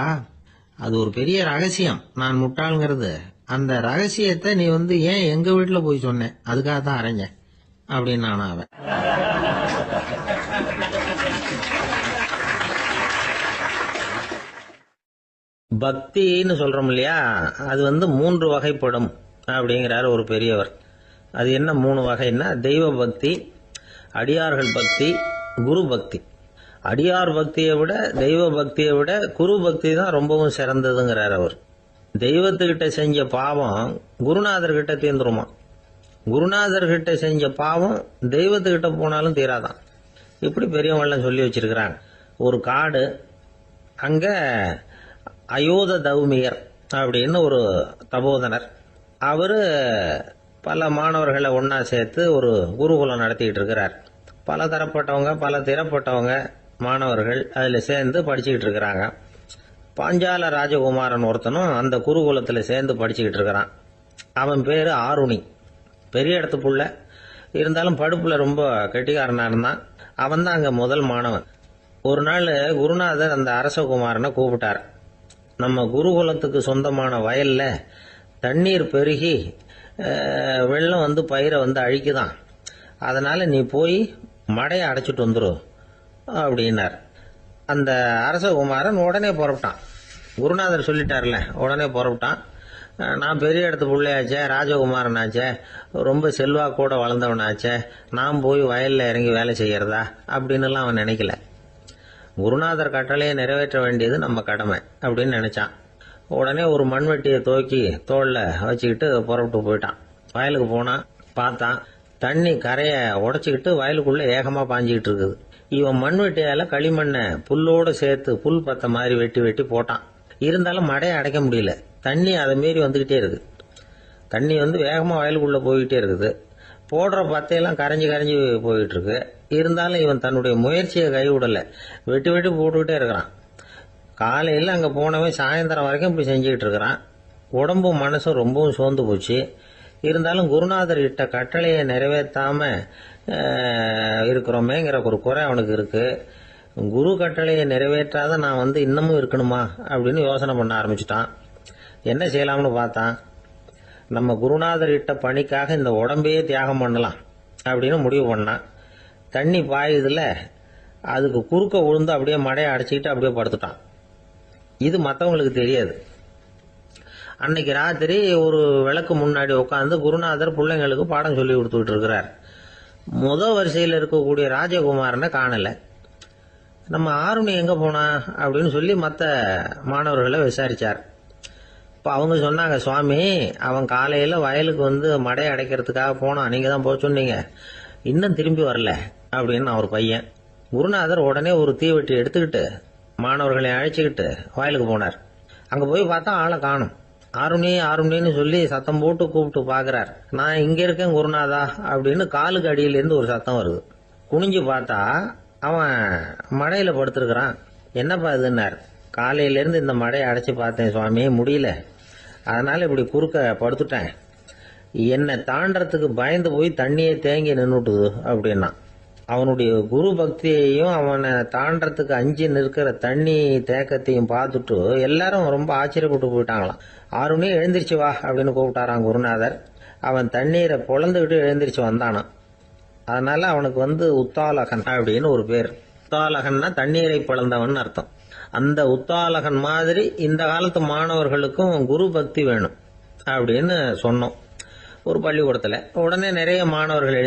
அது ஒரு பெரிய ரகசியம் நான் முட்டாளுங்கிறது. அந்த ரகசியத்தை நீ ஏன் எங்க வீட்டுல போய் சொன்ன, அதுக்காக தான் அரைஞ்ச அப்படின்னு நானும் அவன். பக்தின்னு சொல்றோம் இல்லையா, அது 3 வகைப்படும் அப்படிங்கிறாரு ஒரு பெரியவர். அது என்ன 3 வகைன்னா, தெய்வ பக்தி, அடியார்கள் பக்தி, குரு பக்தி. அடியார் பக்தியை விட தெய்வ பக்தியை விட குரு பக்தி தான் ரொம்பவும் சிறந்ததுங்கிறார் அவர். தெய்வத்துக்கிட்ட செஞ்ச பாவம் குருநாதர்கிட்ட தீர்ந்துருமா, குருநாதர்கிட்ட செஞ்ச பாவம் தெய்வத்துக்கிட்ட போனாலும் தீராதான். இப்படி பெரியவங்களாம் சொல்லி வச்சிருக்கிறாங்க. ஒரு காடு, அங்க அயோத தௌமியர் அப்படின்னு ஒரு தபோதனர். அவரு பல மாணவர்களை ஒன்னா சேர்த்து ஒரு குருகுலம் நடத்திட்டு இருக்கிறார். பல தரப்பட்டவங்க பல திறப்பட்டவங்க மாணவர்கள் அதுல சேர்ந்து படிச்சுக்கிட்டு இருக்கிறாங்க. பாஞ்சால ராஜகுமாரன் ஒருத்தனும் அந்த குருகுலத்துல சேர்ந்து படிச்சுக்கிட்டு இருக்கிறான். அவன் பேரு ஆருணி. பெரிய இடத்து புள்ள, இருந்தாலும் படுப்புல ரொம்ப கெட்டிக்காரனா இருந்தான். அவன் தான் அங்க முதல் மாணவன். ஒரு நாள் குருநாதர் அந்த அரசகுமாரனை கூப்பிட்டார். நம்ம குருகுலத்துக்கு சொந்தமான வயல்ல தண்ணீர் பெருகி வெள்ளம் பயிரை அழிக்குதான், அதனால நீ போய் மடையை அடைச்சிட்டு வந்துரு அப்படின்னார். அந்த அரசகுமாரன் உடனே புறப்பட்டான். குருநாதர் சொல்லிட்டார்ல, உடனே புறப்பட்டான். நான் பெரிய இடத்து பிள்ளையாச்சே, ராஜகுமாரன் ஆச்சே, ரொம்ப செல்வா கூட வளர்ந்தவனாச்சே, நான் போய் வயல்ல இறங்கி வேலை செய்யறதா அப்படின்னுலாம் அவன் நினைக்கல. குருநாதர் கட்டளையை நிறைவேற்ற வேண்டியது நம்ம கடமை அப்படின்னு நினைச்சான். உடனே ஒரு மண்வெட்டியை தூக்கி தோல்ல வச்சுக்கிட்டு புறப்பட்டு போயிட்டான். வயலுக்கு போனான். பார்த்தான், தண்ணி கரையை உடைச்சுக்கிட்டு வயலுக்குள்ள ஏகமா பாஞ்சிக்கிட்டு இருக்குது. இவன் மண்வெட்டியால களிமண்ணை புல்லோட சேர்த்து புல் பத்த மாதிரி வெட்டி வெட்டி போட்டான். இருந்தாலும் மடையை அடைக்க முடியல. தண்ணி அதை மீறி வந்துகிட்டே இருக்கு. தண்ணி வேகமா வயலுக்குள்ள போய்கிட்டே இருக்குது. போடுற பத்தையெல்லாம் கரைஞ்சி கரைஞ்சி போயிட்டு இருக்கு. இருந்தாலும் இவன் தன்னுடைய முயற்சியை கைவிடல. வெட்டி வெட்டி போட்டுக்கிட்டே இருக்கிறான். காலையில் அங்க போனவன் சாயந்தரம் வரைக்கும் இப்படி செஞ்சுக்கிட்டு இருக்கிறான். உடம்பும் மனசும் ரொம்பவும் சோர்ந்து போச்சு. இருந்தாலும் குருநாதர் இட்ட கட்டளையை நிறைவேற்றாம இருக்கிறோமேங்கிற ஒரு குறை அவனுக்கு இருக்கு. குரு கட்டளையை நிறைவேற்றாத நான் இன்னமும் இருக்கணுமா அப்படின்னு யோசனை பண்ண ஆரம்பிச்சுட்டான். என்ன செய்யலாம்னு பார்த்தான். நம்ம குருநாதர் இட்ட பணிக்காக இந்த உடம்பையே தியாகம் பண்ணலாம் அப்படின்னு முடிவு பண்ணான். தண்ணி பாயுதுல, அதுக்கு குறுக்க விழுந்து அப்படியே மடையை அடைச்சிக்கிட்டு அப்படியே படுத்துட்டான். இது மற்றவங்களுக்கு தெரியாது. அன்னைக்கு ராத்திரி ஒரு விளக்கு முன்னாடி உட்காந்து குருநாதர் பிள்ளைங்களுக்கு பாடம் சொல்லி கொடுத்துட்டு இருக்கிறார். வரிசையில் இருக்கக்கூடிய ராஜகுமாரனை காணல. நம்ம ஆருணி எங்க போனா அப்படின்னு சொல்லி மற்ற மாணவர்களை விசாரிச்சார். இப்ப அவங்க சொன்னாங்க, சுவாமி, அவன் காலையில வயலுக்கு மடையை அடைக்கிறதுக்காக போனான், நீங்க தான் போக சொன்னீங்க, இன்னும் திரும்பி வரல அப்படின்னு அவர் பையன். குருநாதர் உடனே ஒரு தீவெட்டி எடுத்துக்கிட்டு மாணவர்களை அழைச்சிக்கிட்டு வயலுக்கு போனார். அங்க போய் பார்த்தா ஆளை காணும். ஆருணி ஆருணின்னு சொல்லி சத்தம் போட்டு கூப்பிட்டு பாக்குறார். நான் இங்க இருக்கேன் குருநாதா அப்படின்னு காலுக்கு அடியிலிருந்து ஒரு சத்தம் வருது. குனிஞ்சு பார்த்தா அவன் மடையில் படுத்திருக்கிறான். என்னப்பா இதுன்னார். காலையிலேருந்து இந்த மடையை அடைச்சி பார்த்தேன் சுவாமி, முடியல, அதனால் இப்படி குறுக்க படுத்துட்டேன். என்னை தாண்டறதுக்கு பயந்து போய் தண்ணியே தேங்கி நின்றுட்டுது அப்படின்னா. அவனுடைய குரு பக்தியையும் அவனை தாண்டறதுக்கு அஞ்சு நிற்கிற தண்ணி தேக்கத்தையும் பார்த்துட்டு எல்லாரும் ரொம்ப ஆச்சரியப்பட்டு போயிட்டாங்களாம். 6 மணி எழுந்திரிச்சு வா அப்படின்னு கூப்பிட்டாராம் குருநாதர். அவன் தண்ணீரை பொழந்துக்கிட்டு எழுந்திரிச்சு வந்தானான். அதனால அவனுக்கு உத்தாலகன் அப்படின்னு ஒரு பேர். உத்தாலகன்னா தண்ணீரை பிளந்தவன் அர்த்தம். அந்த உத்தாலகன் மாதிரி இந்த காலத்து மாணவர்களுக்கும் குரு பக்தி வேணும் அப்படின்னு சொன்னோம் ஒரு பள்ளிக்கூடத்தில். உடனே நிறைய மாணவர்கள்